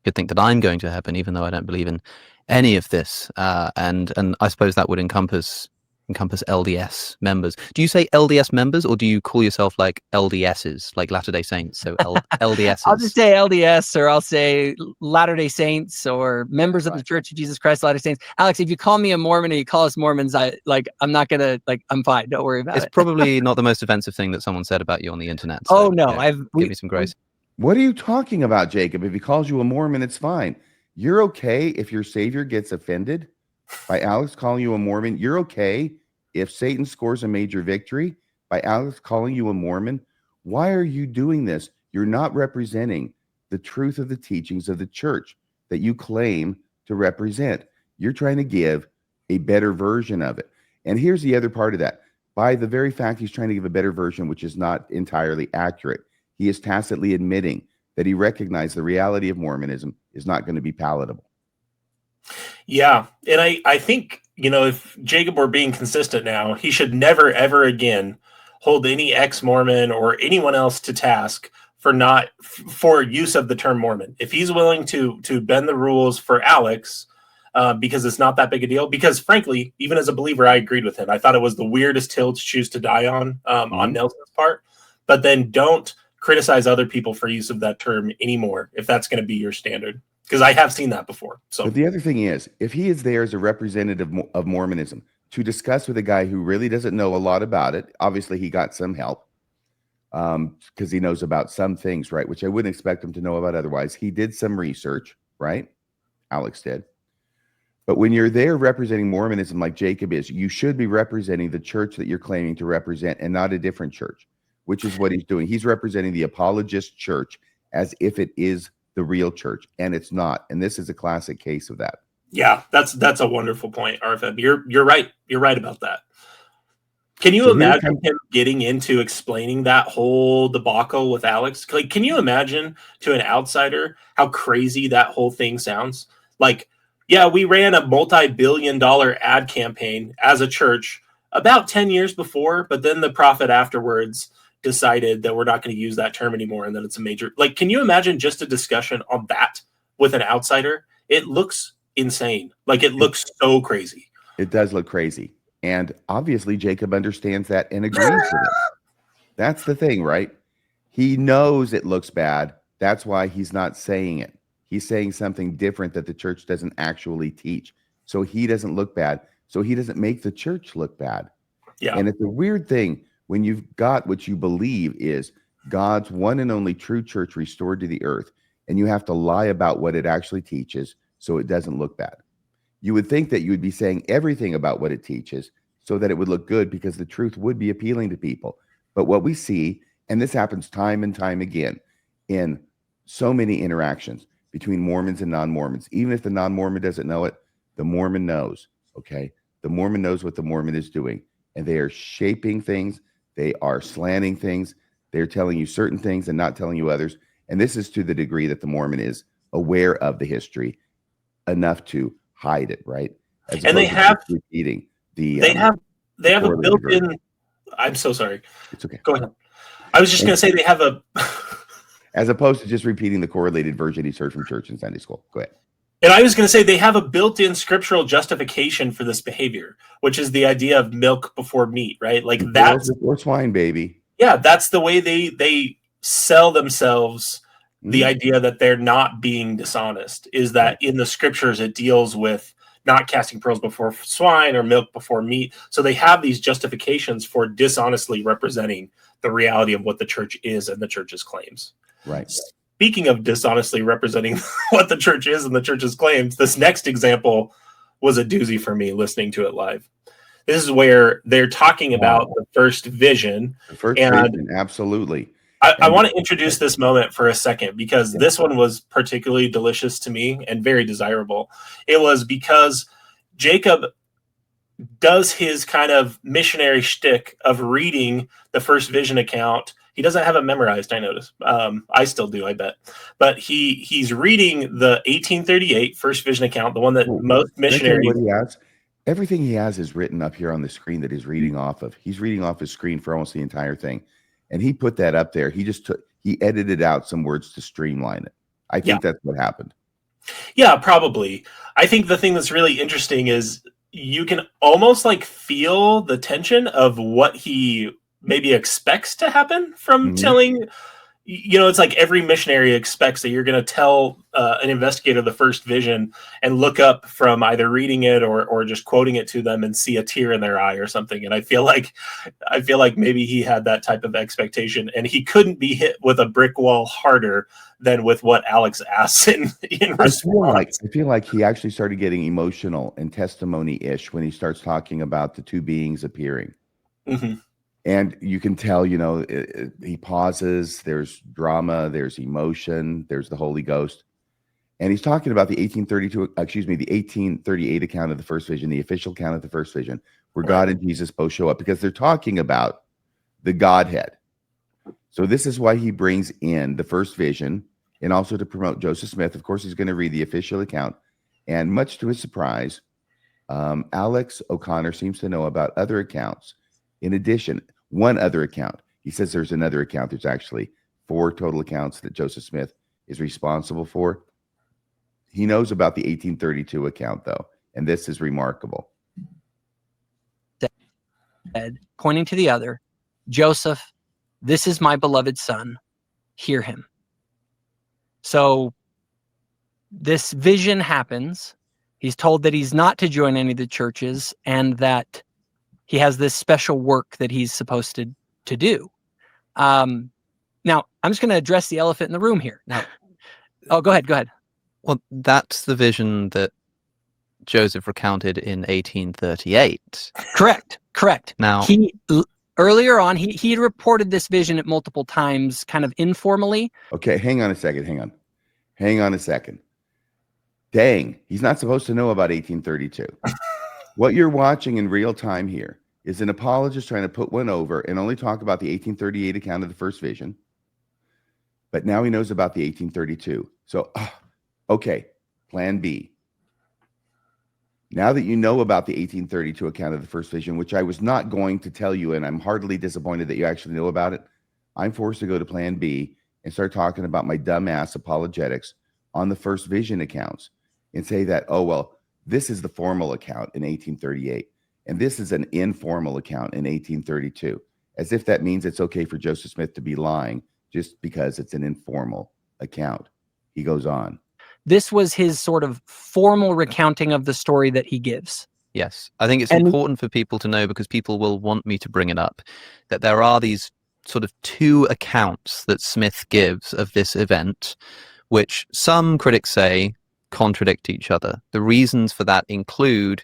Could think that I'm going to happen, even though I don't believe in any of this, and I suppose that would encompass LDS members. Do you say LDS members, or do you call yourself like LDSs, like Latter-day Saints? So LDSs. I'll just say LDS, or I'll say Latter-day Saints, or members of the Church of Jesus Christ, Latter-day Saints. Alex, if you call me a Mormon or you call us Mormons, I'm not gonna I'm fine. Don't worry about it. It's probably not the most offensive thing that someone said about you on the internet. So, oh no, yeah, give me some grace. What are you talking about, Jacob? If he calls you a Mormon, it's fine. You're okay if your Savior gets offended by Alex calling you a Mormon. You're okay if Satan scores a major victory by Alex calling you a Mormon. Why are you doing this? You're not representing the truth of the teachings of the church that you claim to represent. You're trying to give a better version of it. And here's the other part of that. By the very fact he's trying to give a better version, which is not entirely accurate, he is tacitly admitting that he recognized the reality of Mormonism is not going to be palatable. Yeah. And I think, if Jacob were being consistent now, he should never, ever again hold any ex-Mormon or anyone else to task for use of the term Mormon. If he's willing to bend the rules for Alex, because it's not that big a deal, because frankly, even as a believer, I agreed with him. I thought it was the weirdest hill to choose to die on Nelson's part, but then don't criticize other people for use of that term anymore if that's going to be your standard, because I have seen that before. So, but the other thing is, if he is there as a representative of Mormonism to discuss with a guy who really doesn't know a lot about it, obviously he got some help because he knows about some things, right? Which I wouldn't expect him to know about otherwise. He did some research, right? Alex did. But when you're there representing Mormonism like Jacob is, you should be representing the church that you're claiming to represent and not a different church, which is what he's doing. He's representing the apologist church as if it is the real church, and it's not. And this is a classic case of that. Yeah, that's a wonderful point, RFM. You're right. You're right about that. Can you imagine him getting into explaining that whole debacle with Alex? Like, can you imagine to an outsider how crazy that whole thing sounds? Like, yeah, we ran a multi-billion-dollar ad campaign as a church about 10 years before, but then the prophet afterwards decided that we're not going to use that term anymore, and that it's a major. Like, can you imagine just a discussion on that with an outsider? It looks insane. Like, it looks so crazy. It does look crazy. And obviously Jacob understands that and agrees with it. That's the thing, right? He knows it looks bad. That's why he's not saying it. He's saying something different that the church doesn't actually teach. So he doesn't look bad. So he doesn't make the church look bad. Yeah. And it's a weird thing when you've got what you believe is God's one and only true church restored to the earth, and you have to lie about what it actually teaches so it doesn't look bad. You would think that you would be saying everything about what it teaches so that it would look good because the truth would be appealing to people. But what we see, and this happens time and time again in so many interactions between Mormons and non-Mormons, even if the non-Mormon doesn't know it, the Mormon knows, okay? The Mormon knows what the Mormon is doing, and they are shaping things. They are slanting things. They're telling you certain things and not telling you others. And this is to the degree that the Mormon is aware of the history enough to hide it, right? And they have repeating the they have a built-in. I'm so sorry. It's okay. Go ahead. I was just going to say they have a. As opposed to just repeating the correlated version he's heard from church and Sunday school. Go ahead. And I was going to say they have a built-in scriptural justification for this behavior, which is the idea of milk before meat, right? Like that's before swine, baby. Yeah, that's the way they sell themselves. The idea that they're not being dishonest is that in the scriptures it deals with not casting pearls before swine or milk before meat. So they have these justifications for dishonestly representing the reality of what the church is and the church's claims. Right. Speaking of dishonestly representing what the church is and the church's claims, this next example was a doozy for me listening to it live. This is where they're talking about the first vision. The first vision, absolutely. I want to introduce this moment for a second because this one was particularly delicious to me and very desirable. It was because Jacob does his kind of missionary shtick of reading the first vision account. He doesn't have it memorized, I notice. I still do, I bet. But he's reading the 1838 first vision account, the one that most missionaries... Everything he has is written up here on the screen that he's reading off of. He's reading off his screen for almost the entire thing. And he put that up there. He edited out some words to streamline it. I think that's what happened. Yeah, probably. I think the thing that's really interesting is you can almost like feel the tension of what he maybe expects to happen from Mhm. telling. It's like every missionary expects that you're going to tell an investigator the first vision and look up from either reading it or just quoting it to them and see a tear in their eye or something. And I feel like maybe he had that type of expectation, and he couldn't be hit with a brick wall harder than with what Alex asks in response. I feel like he actually started getting emotional and testimony-ish when he starts talking about the two beings appearing. Mhm. And you can tell, he pauses, there's drama, there's emotion, there's the Holy Ghost. And he's talking about the 1838 account of the first vision, the official account of the first vision, where Right. God and Jesus both show up, because they're talking about the Godhead. So this is why he brings in the first vision, and also to promote Joseph Smith. Of course, he's going to read the official account. And much to his surprise, Alex O'Connor seems to know about other accounts. In addition, one other account. He says there's another account. There's actually 4 total accounts that Joseph Smith is responsible for. He knows about the 1832 account, though, and this is remarkable. Said, pointing to the other, Joseph, this is my beloved son, hear him. So this vision happens. He's told that he's not to join any of the churches, and that he has this special work that he's supposed to do. Now, I'm just going to address the elephant in the room here. Now, go ahead. Well, that's the vision that Joseph recounted in 1838. Correct. Now, earlier on, he had reported this vision at multiple times, kind of informally. Okay, hang on a second. Dang, he's not supposed to know about 1832. What you're watching in real time here is an apologist trying to put one over and only talk about the 1838 account of the first vision. But now he knows about the 1832. So, okay, plan B. Now that you know about the 1832 account of the first vision, which I was not going to tell you, and I'm heartily disappointed that you actually know about it, I'm forced to go to plan B and start talking about my dumbass apologetics on the first vision accounts and say that, oh, well, this is the formal account in 1838, and this is an informal account in 1832, as if that means it's okay for Joseph Smith to be lying just because it's an informal account. He goes on. This was his sort of formal recounting of the story that he gives. yes, I think it's important for people to know, because people will want me to bring it up, that there are these sort of 2 accounts that Smith gives of this event, which some critics say contradict each other. The reasons for that include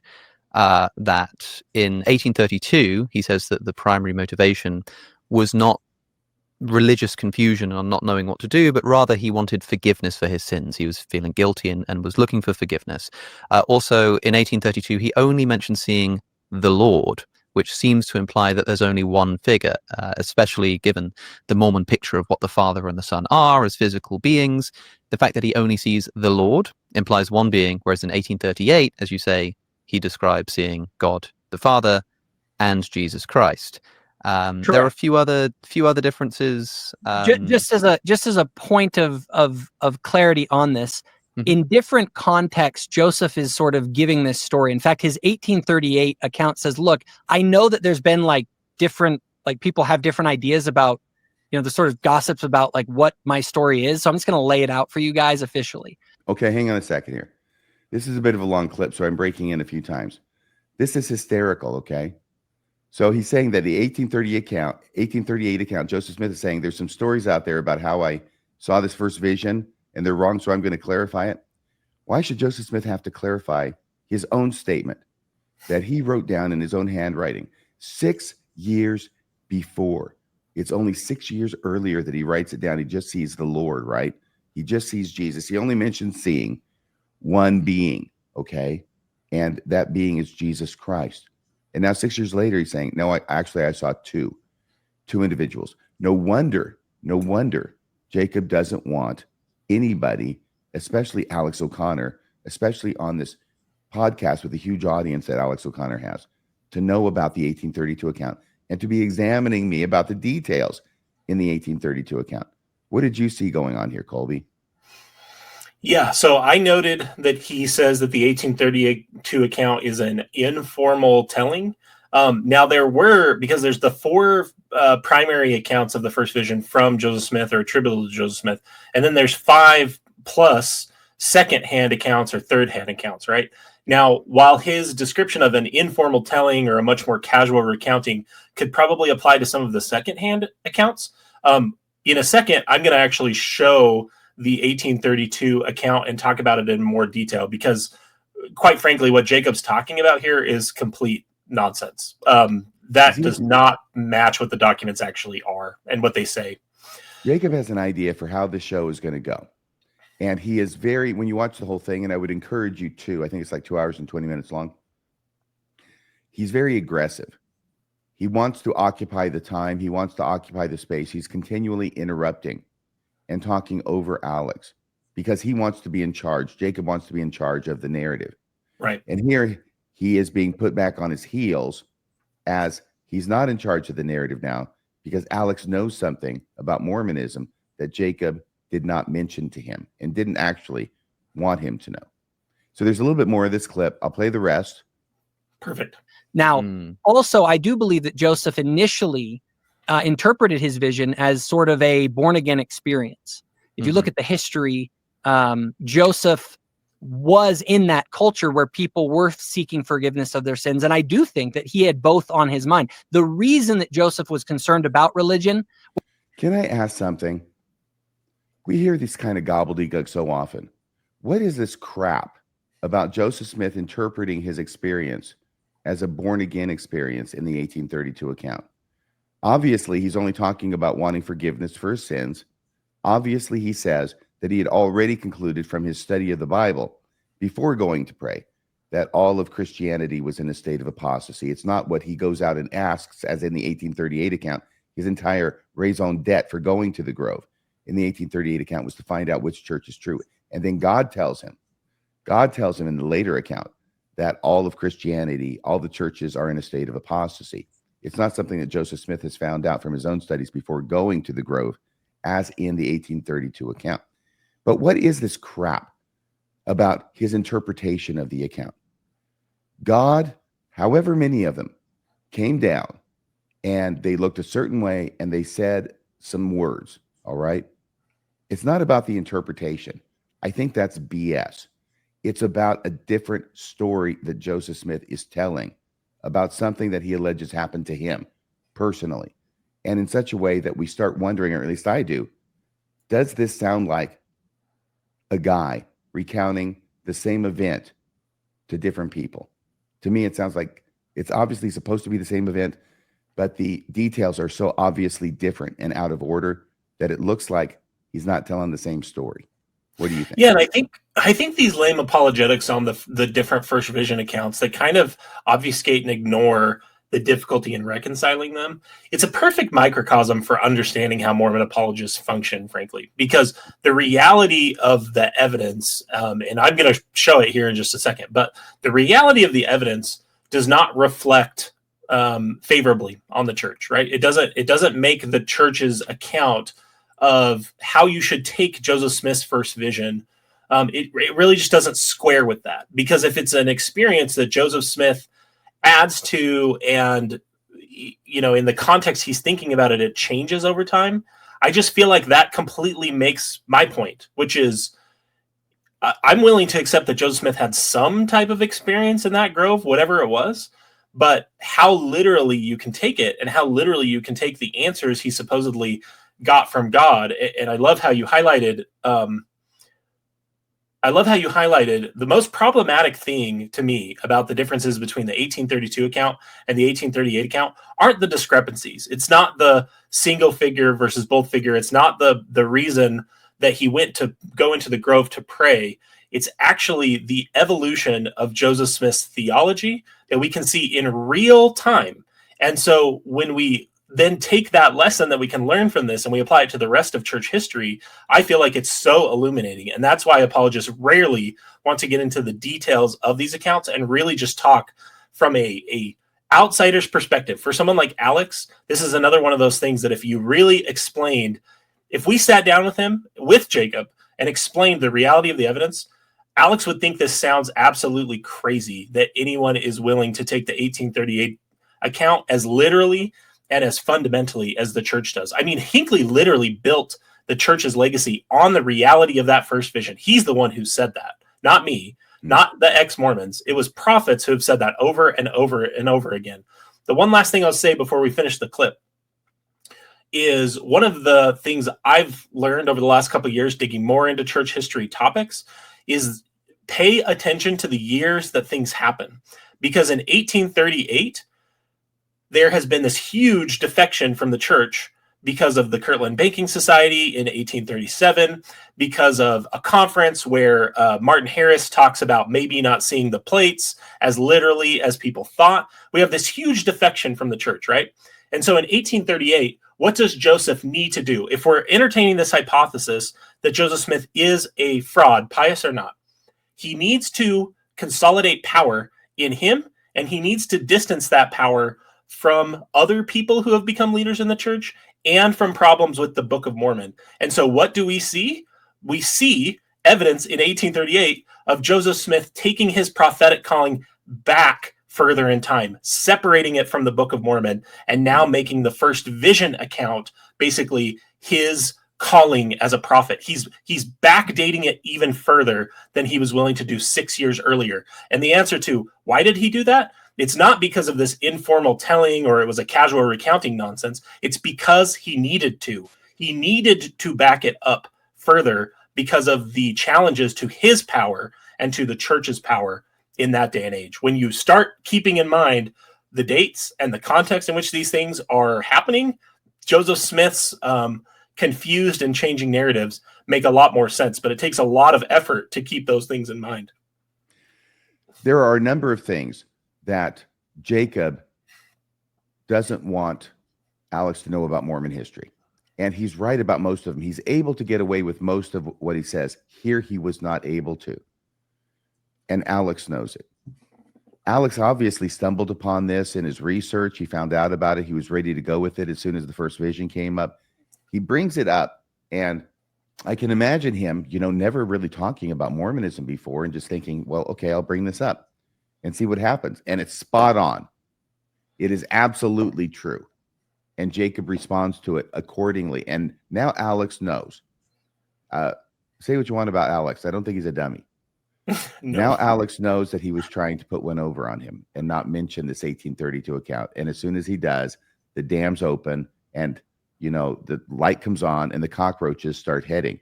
that in 1832, he says that the primary motivation was not religious confusion or not knowing what to do, but rather he wanted forgiveness for his sins. He was feeling guilty and was looking for forgiveness. Also, in 1832, he only mentioned seeing the Lord, which seems to imply that there's only one figure, especially given the Mormon picture of what the Father and the Son are as physical beings. The fact that he only sees the Lord implies one being, whereas in 1838, as you say, he describes seeing God the Father and Jesus Christ. There are a few other differences. Just as a point of clarity on this, in different contexts, Joseph is sort of giving this story. In fact, his 1838 account says, "Look, I know that there's been different people have different ideas about, the sort of gossips about what my story is. So I'm just going to lay it out for you guys officially." Okay, hang on a second here. This is a bit of a long clip, so I'm breaking in a few times. This is hysterical, okay? So he's saying that the 1838 account, Joseph Smith is saying there's some stories out there about how I saw this first vision and they're wrong, so I'm going to clarify it. Why should Joseph Smith have to clarify his own statement that he wrote down in his own handwriting 6 years before? It's only 6 years earlier that he writes it down. He just sees the Lord, right? He just sees Jesus. He only mentions seeing one being, okay? And that being is Jesus Christ. And now 6 years later, he's saying, no, I saw two individuals. No wonder Jacob doesn't want anybody, especially Alex O'Connor, especially on this podcast with a huge audience that Alex O'Connor has, to know about the 1832 account and to be examining me about the details in the 1832 account. What did you see going on here, Colby? Yeah, so I noted that he says that the 1832 account is an informal telling. Now because there's the four primary accounts of the first vision from Joseph Smith or attributable to Joseph Smith, and then there's 5 plus second-hand accounts or third-hand accounts, right? Now, while his description of an informal telling or a much more casual recounting could probably apply to some of the second-hand accounts, in a second, I'm going to actually show the 1832 account and talk about it in more detail, because quite frankly, what Jacob's talking about here is complete nonsense. That does not match what the documents actually are and what they say. Jacob has an idea for how the show is going to go. And he is when you watch the whole thing, and I would encourage you to, I think it's like 2 hours and 20 minutes long. He's very aggressive. He wants to occupy the time. He wants to occupy the space. He's continually interrupting and talking over Alex because he wants to be in charge. Jacob wants to be in charge of the narrative. Right. And here he is being put back on his heels as he's not in charge of the narrative now because Alex knows something about Mormonism that Jacob did not mention to him and didn't actually want him to know. So there's a little bit more of this clip. I'll play the rest. Perfect. Now, also, I do believe that Joseph initially interpreted his vision as sort of a born-again experience. If you look at the history, Joseph was in that culture where people were seeking forgiveness of their sins. And I do think that he had both on his mind. The reason that Joseph was concerned about religion. Can I ask something? We hear this kind of gobbledygook so often. What is this crap about Joseph Smith interpreting his experience as a born-again experience in the 1832 account? Obviously, he's only talking about wanting forgiveness for his sins. Obviously, he says that he had already concluded from his study of the Bible before going to pray that all of Christianity was in a state of apostasy. It's not what he goes out and asks, as in the 1838 account. His entire raison d'etre for going to the Grove in the 1838 account was to find out which church is true. And then God tells him in the later account that all of Christianity, all the churches are in a state of apostasy. It's not something that Joseph Smith has found out from his own studies before going to the Grove, as in the 1832 account. But what is this crap about his interpretation of the account? God, however many of them, came down and they looked a certain way and they said some words, all right? It's not about the interpretation. I think that's BS. It's about a different story that Joseph Smith is telling about something that he alleges happened to him personally, and in such a way that we start wondering, or at least I do, does this sound like a guy recounting the same event to different people? To me, it sounds like it's obviously supposed to be the same event, but the details are so obviously different and out of order that it looks like he's not telling the same story. What do you think? Yeah, and I think these lame apologetics on the different first vision accounts, they kind of obfuscate and ignore the difficulty in reconciling them. It's a perfect microcosm for understanding how Mormon apologists function, frankly, because the reality of the evidence, and I'm going to show it here in just a second, but the reality of the evidence does not reflect favorably on the church, right? It doesn't make the church's account of how you should take Joseph Smith's first vision. It really just doesn't square with that, because if it's an experience that Joseph Smith adds to, and in the context he's thinking about it, it changes over time. I just feel like that completely makes my point, which is I'm willing to accept that Joseph Smith had some type of experience in that grove, whatever it was, but how literally you can take it and how literally you can take the answers he supposedly got from God. And I love how you highlighted the most problematic thing to me about the differences between the 1832 account and the 1838 account aren't the discrepancies. It's not the single figure versus both figure. It's not the reason that he went to go into the grove to pray. It's actually the evolution of Joseph Smith's theology that we can see in real time. And so when we then take that lesson that we can learn from this and we apply it to the rest of church history, I feel like it's so illuminating. And that's why apologists rarely want to get into the details of these accounts and really just talk from a outsider's perspective. For someone like Alex, this is another one of those things that if you really explained, if we sat down with him, with Jacob, and explained the reality of the evidence, Alex would think this sounds absolutely crazy that anyone is willing to take the 1838 account as literally and as fundamentally as the church does. I mean, Hinckley literally built the church's legacy on the reality of that first vision. He's the one who said that, not me, not the ex-Mormons. It was prophets who have said that over and over and over again. The one last thing I'll say before we finish the clip is one of the things I've learned over the last couple of years, digging more into church history topics, is pay attention to the years that things happen. Because in 1838, there has been this huge defection from the church because of the Kirtland Banking Society in 1837, because of a conference where Martin Harris talks about maybe not seeing the plates as literally as people thought. We have this huge defection from the church, right? And so in 1838, what does Joseph need to do? If we're entertaining this hypothesis that Joseph Smith is a fraud, pious or not, he needs to consolidate power in him, and he needs to distance that power from other people who have become leaders in the church and from problems with the Book of Mormon. And so what do we see? We see evidence in 1838 of Joseph Smith taking his prophetic calling back further in time, separating it from the Book of Mormon, and now making the first vision account basically his calling as a prophet. He's backdating it even further than he was willing to do 6 years earlier. And the answer to why did he do that? It's not because of this informal telling or it was a casual recounting nonsense. It's because he needed to. He needed to back it up further because of the challenges to his power and to the church's power in that day and age. When you start keeping in mind the dates and the context in which these things are happening, Joseph Smith's confused and changing narratives make a lot more sense, but it takes a lot of effort to keep those things in mind. There are a number of things that Jacob doesn't want Alex to know about Mormon history. And he's right about most of them. He's able to get away with most of what he says. Here he was not able to. And Alex knows it. Alex obviously stumbled upon this in his research. He found out about it. He was ready to go with it as soon as the first vision came up. He brings it up, and I can imagine him, never really talking about Mormonism before and just thinking, well, okay, I'll bring this up and see what happens. And it's spot on. It is absolutely true. And Jacob responds to it accordingly. And now Alex knows. Say what you want about Alex. I don't think he's a dummy. No. Now Alex knows that he was trying to put one over on him and not mention this 1832 account. And as soon as he does, the dam's open and, the light comes on and the cockroaches start heading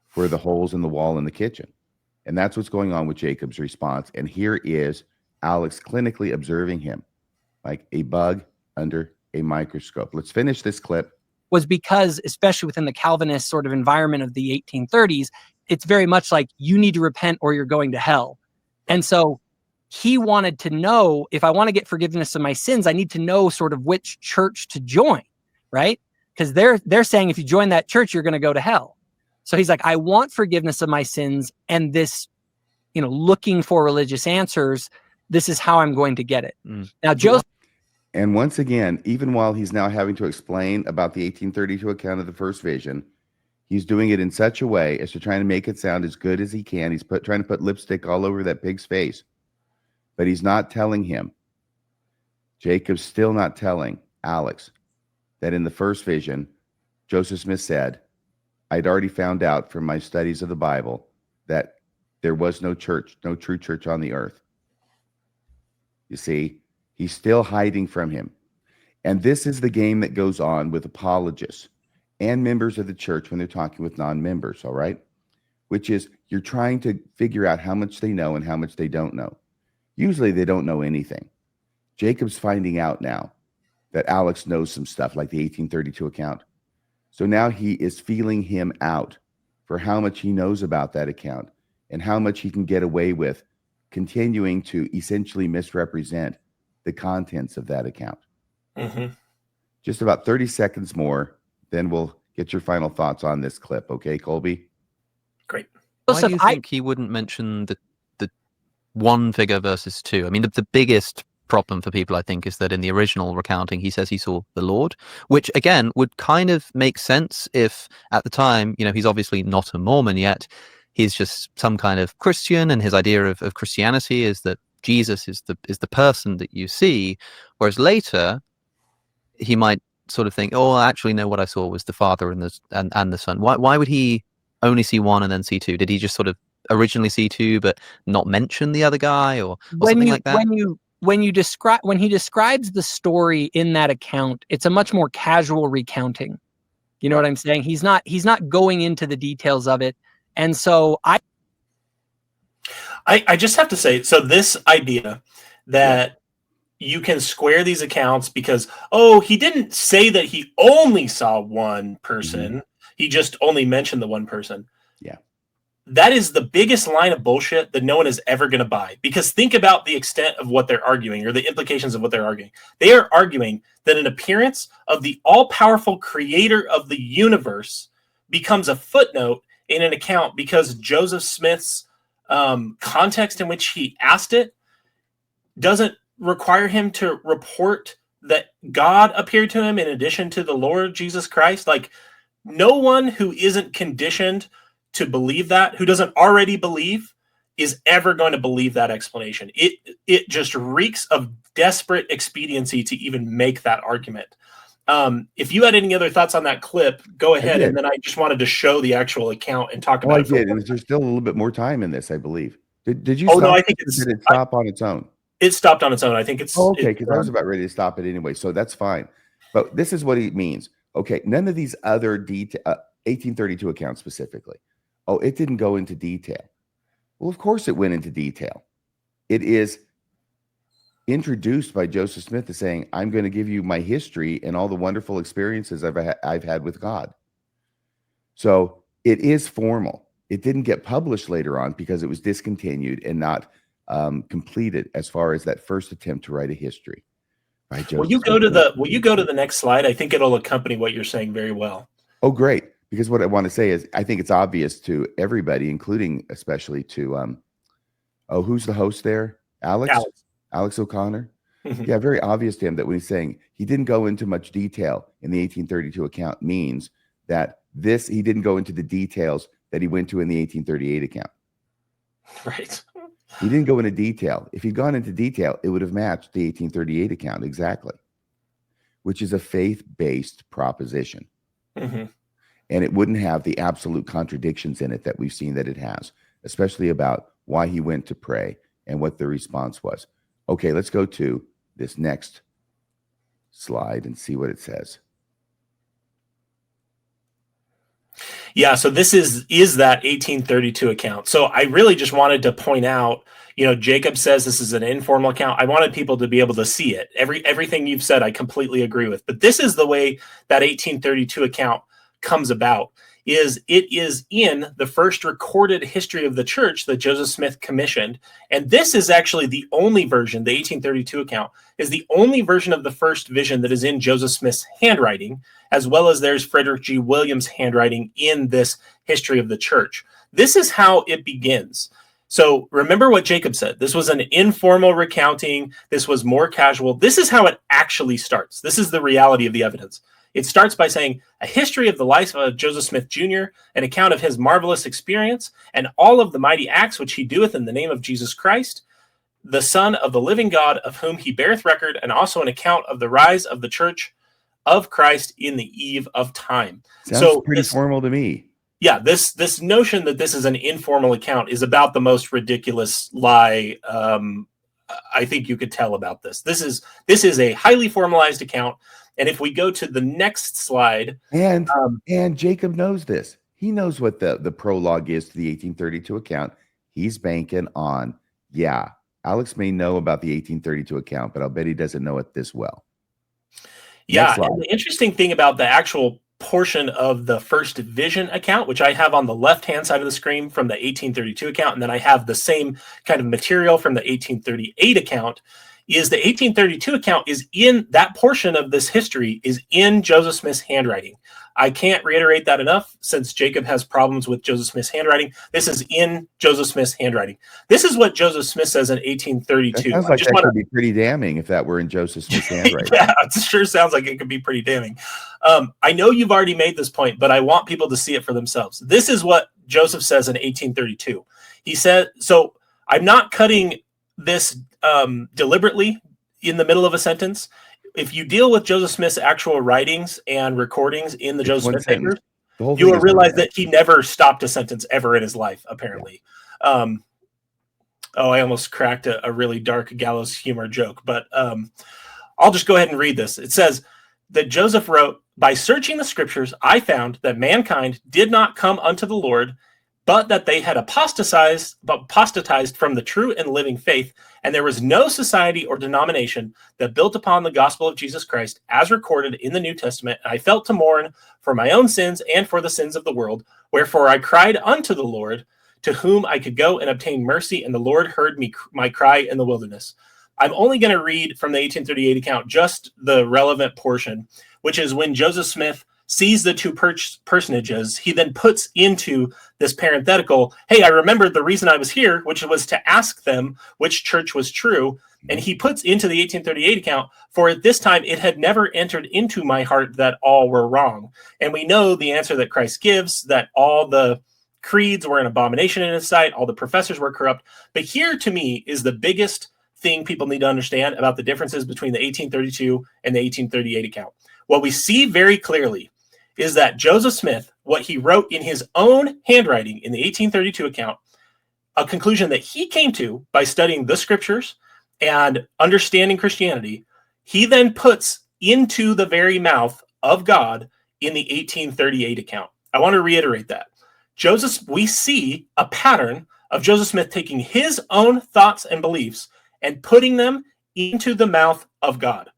for the holes in the wall in the kitchen. And that's what's going on with Jacob's response. And here is Alex clinically observing him like a bug under a microscope. Let's finish this clip. Was because, especially within the Calvinist sort of environment of the 1830s, it's very much like you need to repent or you're going to hell. And so he wanted to know, if I want to get forgiveness of my sins, I need to know sort of which church to join, right? Because they're saying if you join that church, you're going to go to hell. So he's like, I want forgiveness of my sins, and this, looking for religious answers, this is how I'm going to get it. Now, Joseph. And once again, even while he's now having to explain about the 1832 account of the first vision, he's doing it in such a way as to try to make it sound as good as he can. He's trying to put lipstick all over that pig's face, but he's not telling him. Jacob's still not telling Alex that in the first vision, Joseph Smith said, I'd already found out from my studies of the Bible that there was no church, no true church on the earth. You see, he's still hiding from him. And this is the game that goes on with apologists and members of the church when they're talking with non-members, all right? Which is you're trying to figure out how much they know and how much they don't know. Usually they don't know anything. Jacob's finding out now that Alex knows some stuff like the 1832 account. So now he is feeling him out for how much he knows about that account and how much he can get away with continuing to essentially misrepresent the contents of that account. Mm-hmm. Just about 30 seconds more, then we'll get your final thoughts on this clip. Okay, Colby? Great. Why do you think he wouldn't mention the one figure versus two? I mean, the biggest problem for people, I think, is that in the original recounting, he says he saw the Lord, which again would kind of make sense if at the time, he's obviously not a Mormon yet. He's just some kind of Christian, and his idea of Christianity is that Jesus is the person that you see, whereas later he might sort of think, oh, actually, no, what I saw was the Father and the Son. Why would he only see one and then see two? Did he just sort of originally see two but not mention the other guy, or something like that? When he describes the story in that account, it's a much more casual recounting. You know what I'm saying? He's not going into the details of it. And so I just have to say, so this idea that you can square these accounts because, he didn't say that he only saw one person. Mm-hmm. He just only mentioned the one person. Yeah. That is the biggest line of bullshit that no one is ever going to buy. Because think about the extent of what they're arguing, or the implications of what they're arguing. They are arguing that an appearance of the all-powerful creator of the universe becomes a footnote in an account because Joseph Smith's context in which he asked it doesn't require him to report that God appeared to him in addition to the Lord Jesus Christ. Like, no one who isn't conditioned to believe that, who doesn't already believe, is ever going to believe that explanation. It just reeks of desperate expediency to even make that argument. If you had any other thoughts on that clip, go ahead. And then I just wanted to show the actual account and talk about it. I did. And there's still a little bit more time in this, I believe. Did you? Oh, no, I think did it stop on its own? It stopped on its own. I think it's okay, because I was about ready to stop it anyway, so that's fine. But this is what it means. Okay, none of these other 1832 accounts specifically. Oh, it didn't go into detail. Well, of course it went into detail. It is introduced by Joseph Smith as saying, I'm going to give you my history and all the wonderful experiences I've had with God. So it is formal. It didn't get published later on because it was discontinued and not completed as far as that first attempt to write a history. By Joseph Will you go to the next slide? I think it'll accompany what you're saying very well. Oh, great. Because what I want to say is I think it's obvious to everybody, including especially to, who's the host there? Alex O'Connor. Mm-hmm. Yeah, very obvious to him that when he's saying he didn't go into much detail in the 1832 account means that he didn't go into the details that he went to in the 1838 account. Right. He didn't go into detail. If he'd gone into detail, it would have matched the 1838 account exactly, which is a faith-based proposition. Mm-hmm. And it wouldn't have the absolute contradictions in it that we've seen that it has, especially about why he went to pray and what the response was. Okay, let's go to this next slide and see what it says. Yeah, so this is that 1832 account. So I really just wanted to point out, Jacob says this is an informal account. I wanted people to be able to see it. Everything you've said, I completely agree with. But this is the way that 1832 account comes about. It is in the first recorded history of the church that Joseph Smith commissioned. And this is actually the only version, the 1832 account, is the only version of the first vision that is in Joseph Smith's handwriting, as well as there's Frederick G. Williams' handwriting in this history of the church. This is how it begins. So remember what Jacob said. This was an informal recounting. This was more casual. This is how it actually starts. This is the reality of the evidence. It starts by saying, a history of the life of Joseph Smith Jr., an account of his marvelous experience, and all of the mighty acts which he doeth in the name of Jesus Christ, the Son of the living God, of whom he beareth record, and also an account of the rise of the church of Christ in the eve of time. Sounds pretty formal to me. Yeah, this notion that this is an informal account is about the most ridiculous lie I think you could tell about this. This is a highly formalized account. And if we go to the next slide, and Jacob knows this. He knows what the prologue is to the 1832 account. He's banking on, Alex may know about the 1832 account, but I'll bet he doesn't know it this well. Yeah, and the interesting thing about the actual portion of the first vision account, which I have on the left-hand side of the screen from the 1832 account, and then I have the same kind of material from the 1838 account, is the 1832 account is in that portion of this history is in Joseph Smith's handwriting. I can't reiterate that enough, since Jacob has problems with Joseph Smith's handwriting. This is in Joseph Smith's handwriting. This is what Joseph Smith says in 1832. That sounds like that could be pretty damning if that were in Joseph Smith's handwriting. Yeah, it sure sounds like it could be pretty damning. I know you've already made this point, but I want people to see it for themselves. This is what Joseph says in 1832. He said, so I'm not cutting this deliberately in the middle of a sentence. If you deal with Joseph Smith's actual writings and recordings in the Joseph Smith papers, you will realize that he never stopped a sentence ever in his life, apparently. Yeah. I almost cracked a really dark gallows humor joke, but I'll just go ahead and read this. It says that Joseph wrote, "By searching the scriptures, I found that mankind did not come unto the Lord, but that they had apostatized from the true and living faith, and there was no society or denomination that built upon the gospel of Jesus Christ, as recorded in the New Testament. I felt to mourn for my own sins and for the sins of the world. Wherefore I cried unto the Lord, to whom I could go and obtain mercy, and the Lord heard me my cry in the wilderness." I'm only going to read from the 1838 account just the relevant portion, which is when Joseph Smith sees the two personages, he then puts into this parenthetical, "Hey, I remembered the reason I was here, which was to ask them which church was true." And he puts into the 1838 account, "For at this time it had never entered into my heart that all were wrong." And we know the answer that Christ gives, that all the creeds were an abomination in his sight, all the professors were corrupt. But here, to me, is the biggest thing people need to understand about the differences between the 1832 and the 1838 account. What we see very clearly is that Joseph Smith, what he wrote in his own handwriting in the 1832 account, a conclusion that he came to by studying the scriptures and understanding Christianity, he then puts into the very mouth of God in the 1838 account. I want to reiterate that. We see a pattern of Joseph Smith taking his own thoughts and beliefs and putting them into the mouth of God.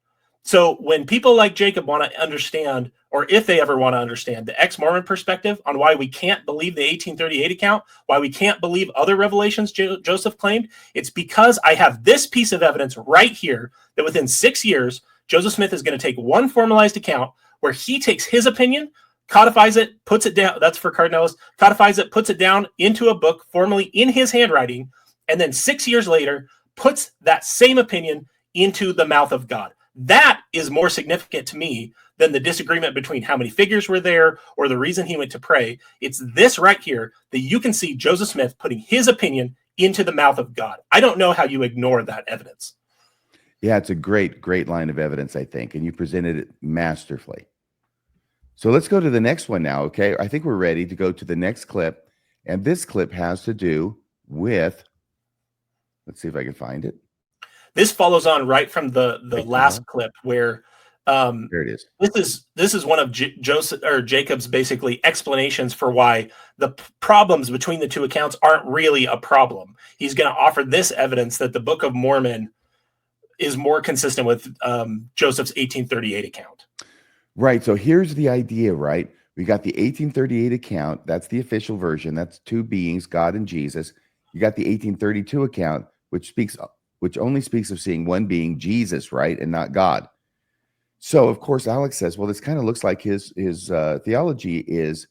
So when people like Jacob want to understand, or if they ever want to understand, the ex-Mormon perspective on why we can't believe the 1838 account, why we can't believe other revelations Joseph claimed, it's because I have this piece of evidence right here that within 6 years, Joseph Smith is going to take one formalized account where he takes his opinion, codifies it, puts it down, that's for Cardinals, codifies it, puts it down into a book formally in his handwriting, and then 6 years later, puts that same opinion into the mouth of God. That is more significant to me than the disagreement between how many figures were there or the reason he went to pray. It's this right here that you can see Joseph Smith putting his opinion into the mouth of God. I don't know how you ignore that evidence. Yeah, it's a great line of evidence, I think, and you presented it masterfully. So let's go to the next one now, okay? I think we're ready to go to the next clip, and this clip has to do with, let's see if I can find it. This follows on right from the last clip where there it is. This is one of Jacob's basically explanations for why the problems between the two accounts aren't really a problem. He's going to offer this evidence that the Book of Mormon is more consistent with Joseph's 1838 account. Right. So here's the idea, right? We got the 1838 account. That's the official version. That's two beings, God and Jesus. You got the 1832 account, which only speaks of seeing one being, Jesus, right, and not God. So, of course, Alex says, well, this kind of looks like his theology is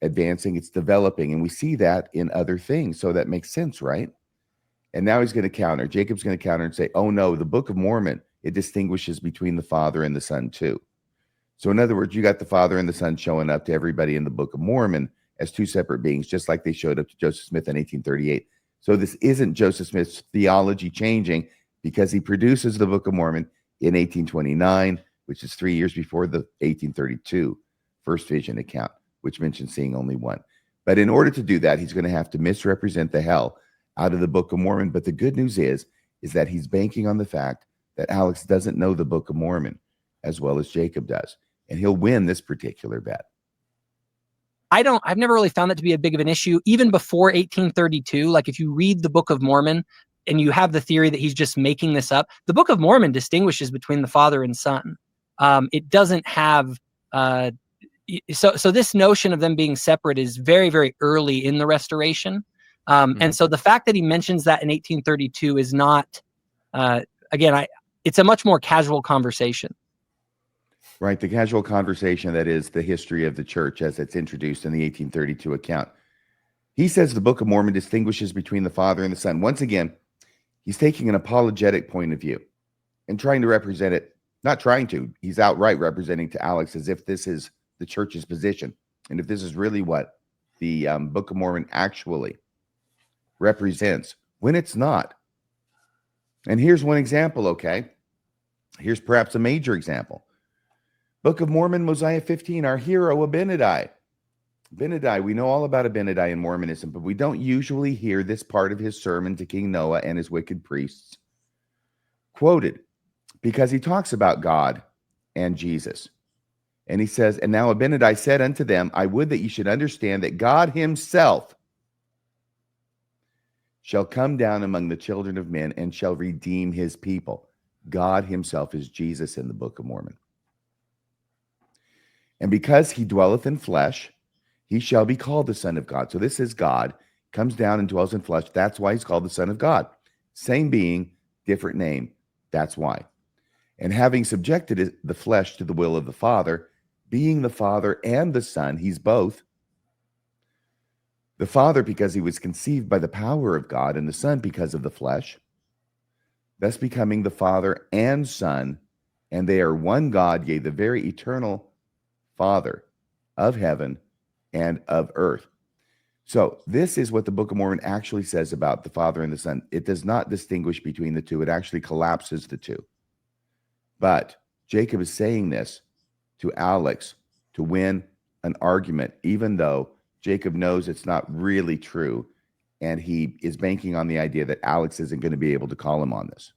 advancing, it's developing, and we see that in other things. So that makes sense, right? And now he's going to counter. Jacob's going to counter and say, oh, no, the Book of Mormon, it distinguishes between the Father and the Son, too. So, in other words, you got the Father and the Son showing up to everybody in the Book of Mormon as two separate beings, just like they showed up to Joseph Smith in 1838. So this isn't Joseph Smith's theology changing because he produces the Book of Mormon in 1829, which is 3 years before the 1832 first vision account, which mentions seeing only one. But in order to do that, he's going to have to misrepresent the hell out of the Book of Mormon. But the good news is that he's banking on the fact that Alex doesn't know the Book of Mormon as well as Jacob does. And he'll win this particular bet. I've never really found that to be a big of an issue, even before 1832. Like if you read the Book of Mormon and you have the theory that he's just making this up, the Book of Mormon distinguishes between the Father and Son. It doesn't have, so this notion of them being separate is very, very early in the Restoration. And so the fact that he mentions that in 1832 is not, again, it's a much more casual conversation. Right. The casual conversation that is the history of the church as it's introduced in the 1832 account. He says the Book of Mormon distinguishes between the Father and the Son. Once again, he's taking an apologetic point of view and trying to represent it. Not trying to. He's outright representing to Alex as if this is the church's position. And if this is really what the Book of Mormon actually represents, when it's not. And here's one example, okay? Here's perhaps a major example. Book of Mormon, Mosiah 15, our hero, Abinadi. Abinadi, we know all about Abinadi in Mormonism, but we don't usually hear this part of his sermon to King Noah and his wicked priests quoted, because he talks about God and Jesus. And he says, and now Abinadi said unto them, I would that you should understand that God himself shall come down among the children of men and shall redeem his people. God himself is Jesus in the Book of Mormon. And because he dwelleth in flesh, he shall be called the Son of God. So this is God, comes down and dwells in flesh. That's why he's called the Son of God. Same being, different name. That's why. And having subjected the flesh to the will of the Father, being the Father and the Son, he's both. The Father because he was conceived by the power of God, and the Son because of the flesh, thus becoming the Father and Son, and they are one God, yea, the very eternal Father of heaven and of earth. So this is what the Book of Mormon actually says about the Father and the Son. It does not distinguish between the two. It actually collapses the two. But Jacob is saying this to Alex to win an argument, even though Jacob knows it's not really true. And he is banking on the idea that Alex isn't going to be able to call him on this.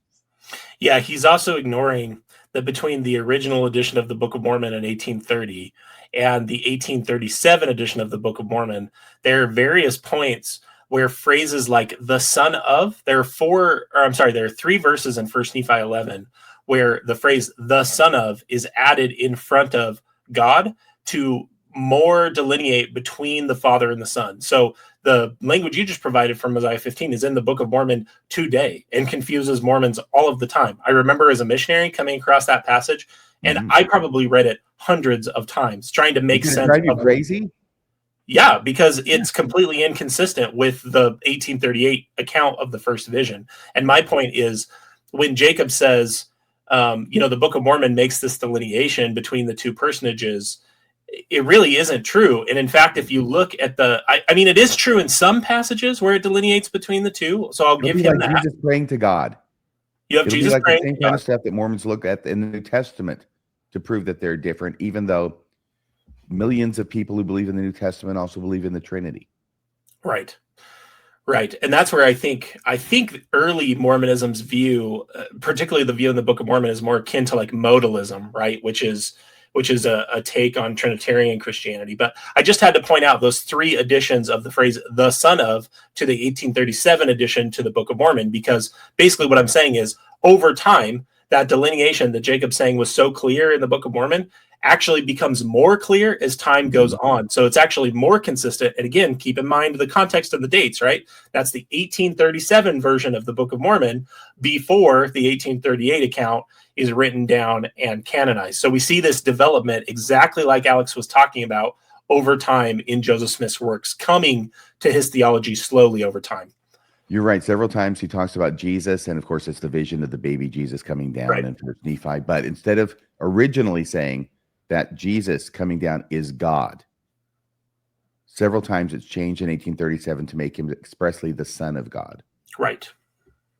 Yeah, he's also ignoring that between the original edition of the Book of Mormon in 1830 and the 1837 edition of the Book of Mormon, there are various points where phrases like the son of, there are 3 verses in 1 Nephi 11 where the phrase the son of is added in front of God to more delineate between the Father and the Son. So the language you just provided from Mosiah 15 is in the Book of Mormon today and confuses Mormons all of the time. I remember as a missionary coming across that passage, and I probably read it hundreds of times, trying to make sense. Drive you crazy? Yeah, because it's completely inconsistent with the 1838 account of the first vision. And my point is, when Jacob says, the Book of Mormon makes this delineation between the two personages, it really isn't true. And in fact, if you look at it is true in some passages where it delineates between the two. So I'll give him that. Jesus praying to God. You have Jesus like praying the same kind of stuff that Mormons look at in the New Testament to prove that they're different, even though millions of people who believe in the New Testament also believe in the Trinity. Right. And that's where I think early Mormonism's view, particularly the view in the Book of Mormon, is more akin to like modalism, right? Which is a take on Trinitarian Christianity. But I just had to point out those 3 additions of the phrase the son of to the 1837 edition to the Book of Mormon, because basically what I'm saying is over time, that delineation that Jacob's saying was so clear in the Book of Mormon actually becomes more clear as time goes on. So it's actually more consistent. And again, keep in mind the context of the dates, right? That's the 1837 version of the Book of Mormon before the 1838 account is written down and canonized. So we see this development exactly like Alex was talking about over time in Joseph Smith's works, coming to his theology slowly over time. You're right. Several times he talks about Jesus, and of course it's the vision of the baby Jesus coming down in First Nephi. But instead of originally saying that Jesus coming down is God, several times it's changed in 1837 to make him expressly the Son of God. Right.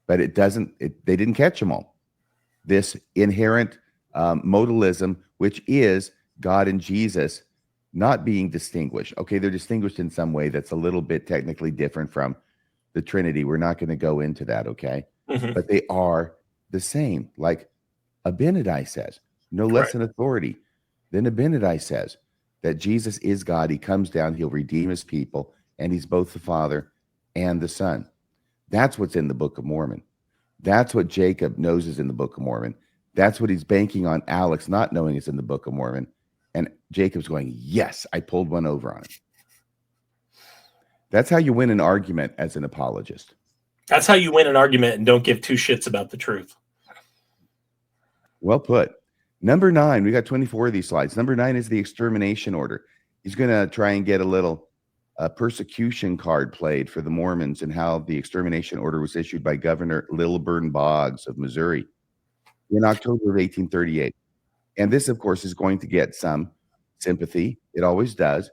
But they didn't catch them all. This inherent modalism, which is God and Jesus not being distinguished. Okay, they're distinguished in some way that's a little bit technically different from the Trinity. We're not going to go into that, okay? Mm-hmm. But they are the same. Like Abinadi says, no less an authority than Abinadi says that Jesus is God. He comes down, he'll redeem his people, and he's both the Father and the Son. That's what's in the Book of Mormon. That's what Jacob knows is in the Book of Mormon. That's what he's banking on Alex not knowing is in the Book of Mormon. And Jacob's going, yes, I pulled one over on him. That's how you win an argument as an apologist. That's how you win an argument and don't give 2 shits about the truth. Well put. Number 9, we got 24 of these slides. Number 9 is the extermination order. He's going to try and get a little persecution card played for the Mormons and how the extermination order was issued by Governor Lilburn Boggs of Missouri in October of 1838. And this, of course, is going to get some sympathy. It always does.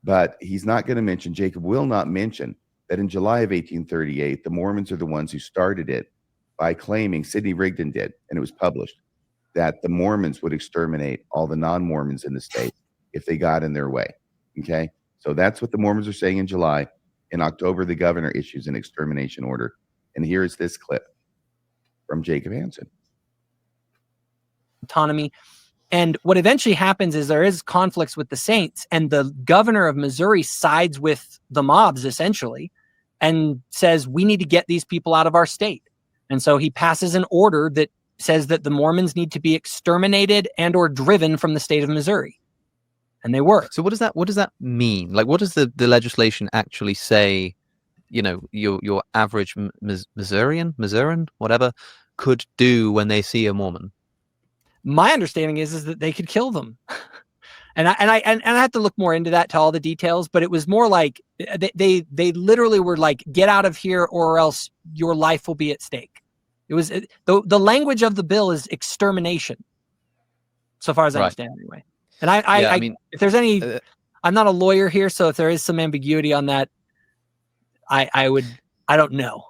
But he's not going to mention, Jacob will not mention, that in July of 1838, the Mormons are the ones who started it by claiming, Sidney Rigdon did, and it was published, that the Mormons would exterminate all the non-Mormons in the state if they got in their way. Okay? So that's what the Mormons are saying in July. In October, the governor issues an extermination order. And here is this clip from Jacob Hansen. Autonomy. And what eventually happens is there is conflicts with the saints, and the governor of Missouri sides with the mobs essentially and says, we need to get these people out of our state. And so he passes an order that says that the Mormons need to be exterminated and or driven from the state of Missouri. And they were. So what does that mean? Like, what does the legislation actually say, you know, your average Missourian, whatever, could do when they see a Mormon? My understanding is that they could kill them. And I have to look more into that, to all the details, but it was more like they literally were like, get out of here or else your life will be at stake. It was the language of the bill is extermination, so far as I understand anyway. And I mean, if there's any, I'm not a lawyer here, so if there is some ambiguity on that, I don't know.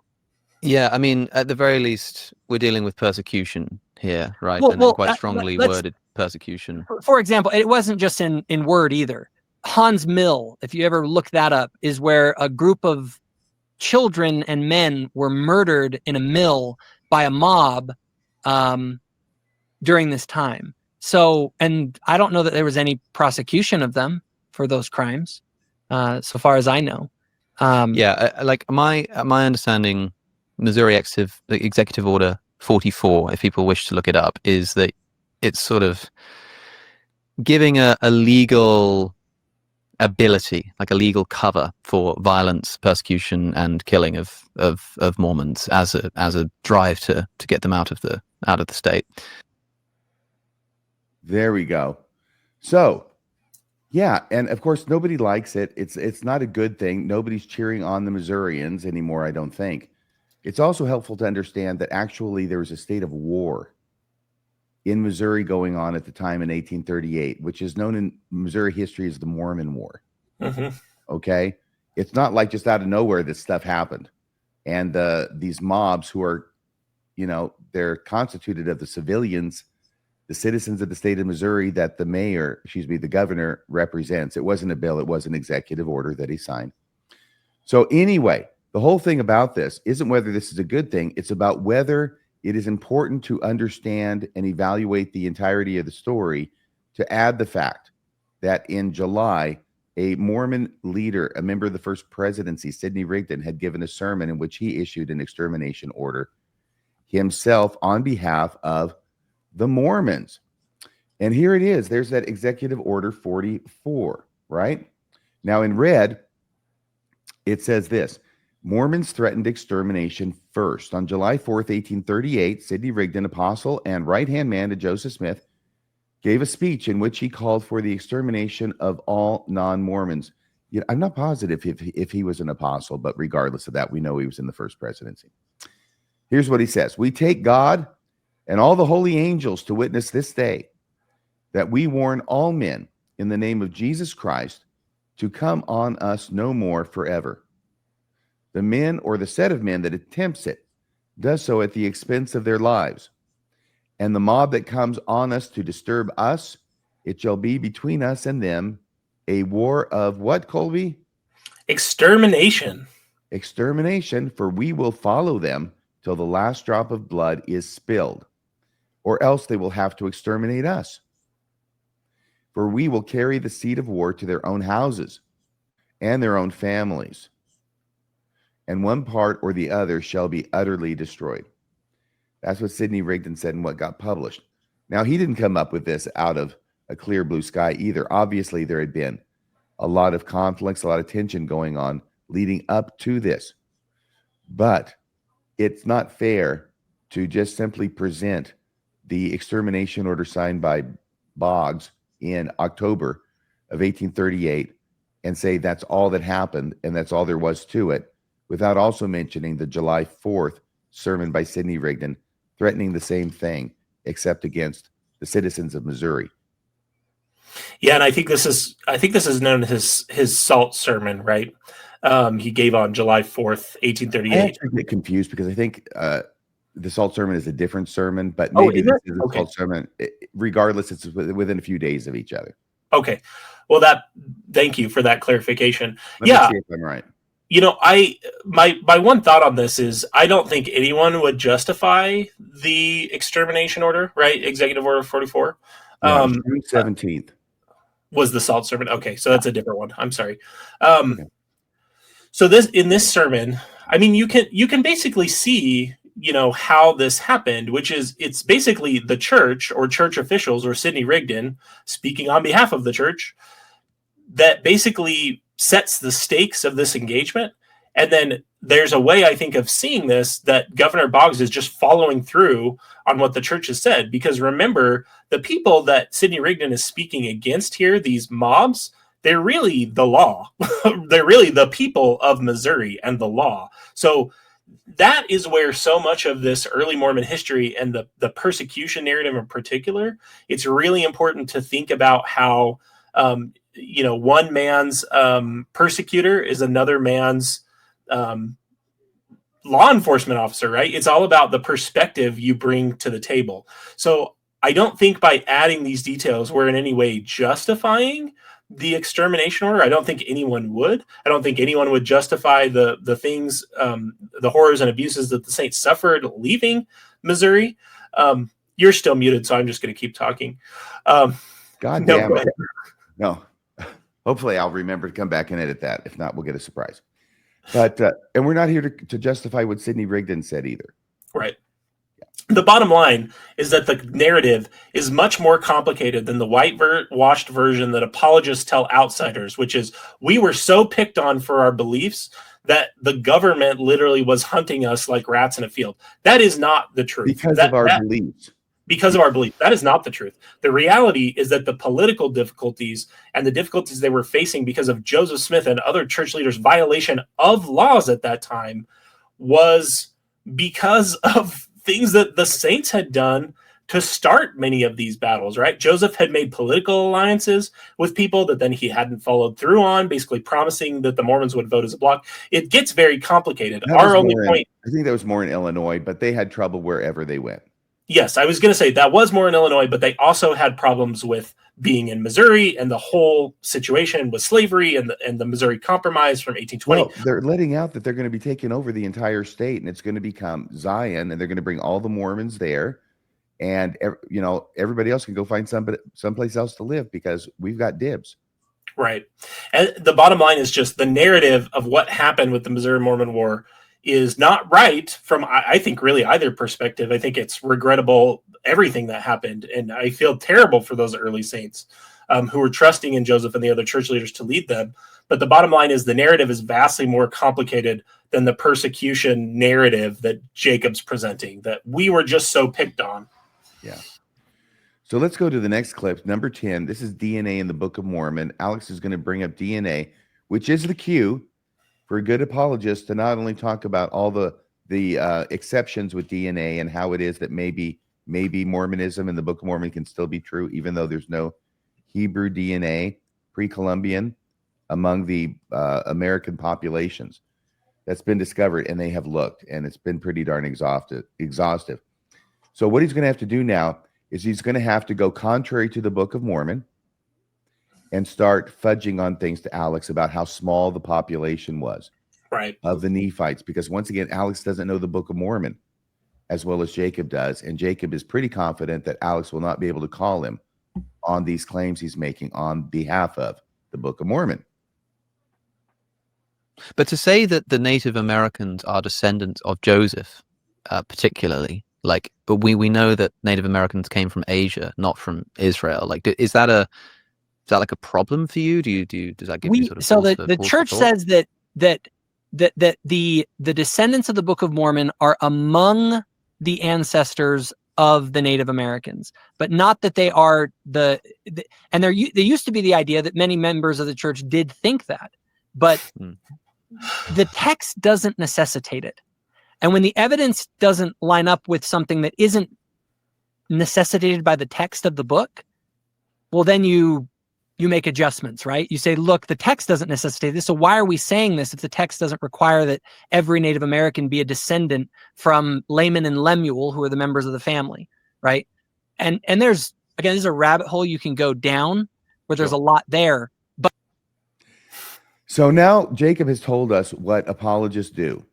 Yeah, I mean, at the very least, we're dealing with persecution here, right? And quite strongly worded persecution. For example, it wasn't just in word either. Hans Mill, if you ever look that up, is where a group of children and men were murdered in a mill by a mob during this time. So, and I don't know that there was any prosecution of them for those crimes, so far as I know. Like my understanding, Missouri Executive Order 44, if people wish to look it up, is that it's sort of giving a legal ability, like a legal cover for violence, persecution, and killing of Mormons as a drive to get them out of the state. There we go. So, yeah, and of course nobody likes it. It's not a good thing. Nobody's cheering on the Missourians anymore, I don't think. It's also helpful to understand that actually there was a state of war in Missouri going on at the time in 1838, which is known in Missouri history as the Mormon War. Mm-hmm. Okay? It's not like just out of nowhere this stuff happened. And these mobs who are, you know, they're constituted of the civilians, the citizens of the state of Missouri that the governor represents. It wasn't a bill. It was an executive order that he signed. So anyway, the whole thing about this isn't whether this is a good thing. It's about whether it is important to understand and evaluate the entirety of the story, to add the fact that in July, a Mormon leader, a member of the first presidency, Sidney Rigdon, had given a sermon in which he issued an extermination order himself on behalf of the Mormons. And here it is. There's that Executive Order 44, right? Now in red, it says this: Mormons threatened extermination first. On July 4th, 1838, Sidney Rigdon, apostle and right-hand man to Joseph Smith, gave a speech in which he called for the extermination of all non-Mormons. You know, I'm not positive if he was an apostle, but regardless of that, we know he was in the first presidency. Here's what he says: we take God and all the holy angels to witness this day that we warn all men in the name of Jesus Christ to come on us no more forever. The men or the set of men that attempts it does so at the expense of their lives. And the mob that comes on us to disturb us, it shall be between us and them a war of what, Colby? Extermination. Extermination, for we will follow them till the last drop of blood is spilled, or else they will have to exterminate us. For we will carry the seed of war to their own houses and their own families, and one part or the other shall be utterly destroyed. That's what Sidney Rigdon said and what got published. Now, he didn't come up with this out of a clear blue sky either. Obviously, there had been a lot of conflicts, a lot of tension going on leading up to this. But it's not fair to just simply present the extermination order signed by Boggs in October of 1838 and say that's all that happened and that's all there was to it, without also mentioning the July 4th sermon by Sidney Rigdon threatening the same thing, except against the citizens of Missouri. Yeah, and I think this is known as his salt sermon, right? He gave on July 4th, 1838. I actually get confused because I think the salt sermon is a different sermon, but maybe this is a salt sermon. Regardless, it's within a few days of each other. Okay. Well, thank you for that clarification. Let me see if I'm right. You know, my one thought on this is I don't think anyone would justify the extermination order, right? Executive Order 44. June 17th was the salt sermon. Okay, so that's a different one. I'm sorry. So in this sermon, I mean, you can basically see, you know, how this happened, which is it's basically the church or church officials or Sidney Rigdon speaking on behalf of the church that basically sets the stakes of this engagement. And then there's a way, I think, of seeing this that Governor Boggs is just following through on what the church has said. Because remember, the people that Sidney Rigdon is speaking against here, these mobs, they're really the law. They're really the people of Missouri and the law. So that is where so much of this early Mormon history and the persecution narrative in particular, it's really important to think about how, you know, one man's persecutor is another man's law enforcement officer, right? It's all about the perspective you bring to the table. So I don't think by adding these details, we're in any way justifying the extermination order. I don't think anyone would. I don't think anyone would justify the things, the horrors and abuses that the saints suffered leaving Missouri. You're still muted, so I'm just going to keep talking. God damn it. No. Hopefully I'll remember to come back and edit that. If not, we'll get a surprise. But and we're not here to justify what Sidney Rigdon said either. Right. The bottom line is that the narrative is much more complicated than the whitewashed version that apologists tell outsiders, which is we were so picked on for our beliefs that the government literally was hunting us like rats in a field. That is not the truth. Because of our beliefs. Because of our belief. That is not the truth. The reality is that the political difficulties and the difficulties they were facing because of Joseph Smith and other church leaders' violation of laws at that time was because of things that the saints had done to start many of these battles, right? Joseph had made political alliances with people that then he hadn't followed through on, basically promising that the Mormons would vote as a bloc. It gets very complicated. Our only point... I think that was more in Illinois, but they had trouble wherever they went. Yes, I was going to say that was more in Illinois, but they also had problems with being in Missouri and the whole situation with slavery and the Missouri Compromise from 1820. Well, they're letting out that they're going to be taking over the entire state, and it's going to become Zion, and they're going to bring all the Mormons there, and you know, everybody else can go find someplace else to live because we've got dibs. Right, and the bottom line is just the narrative of what happened with the Missouri Mormon War is not right from, I think, really either perspective. I think it's regrettable, everything that happened. And I feel terrible for those early saints who were trusting in Joseph and the other church leaders to lead them. But the bottom line is the narrative is vastly more complicated than the persecution narrative that Jacob's presenting, that we were just so picked on. Yeah. So let's go to the next clip, number 10. This is DNA in the Book of Mormon. Alex is going to bring up DNA, which is the cue for a good apologist to not only talk about all the exceptions with DNA and how it is that maybe Mormonism and the Book of Mormon can still be true, even though there's no Hebrew DNA, pre-Columbian, among the American populations that's been discovered, and they have looked, and it's been pretty darn exhaustive. So what he's going to have to do now is he's going to have to go contrary to the Book of Mormon and start fudging on things to Alex about how small the population was, right, of the Nephites, because once again, Alex doesn't know the Book of Mormon as well as Jacob does, and Jacob is pretty confident that Alex will not be able to call him on these claims he's making on behalf of the Book of Mormon. But to say that the Native Americans are descendants of Joseph, particularly, like, but we know that Native Americans came from Asia, not from Israel. Like, is that like a problem for you? Does that give you sort of so the church says that the descendants of the Book of Mormon are among the ancestors of the Native Americans, but not that they are and there used to be the idea that many members of the church did think that, but the text doesn't necessitate it. And when the evidence doesn't line up with something that isn't necessitated by the text of the book, well, then you make adjustments, right? You say, look, the text doesn't necessitate this, so why are we saying this if the text doesn't require that every Native American be a descendant from Laman and Lemuel, who are the members of the family, right? And there's a rabbit hole you can go down where there's a lot there. But so now Jacob has told us what apologists do.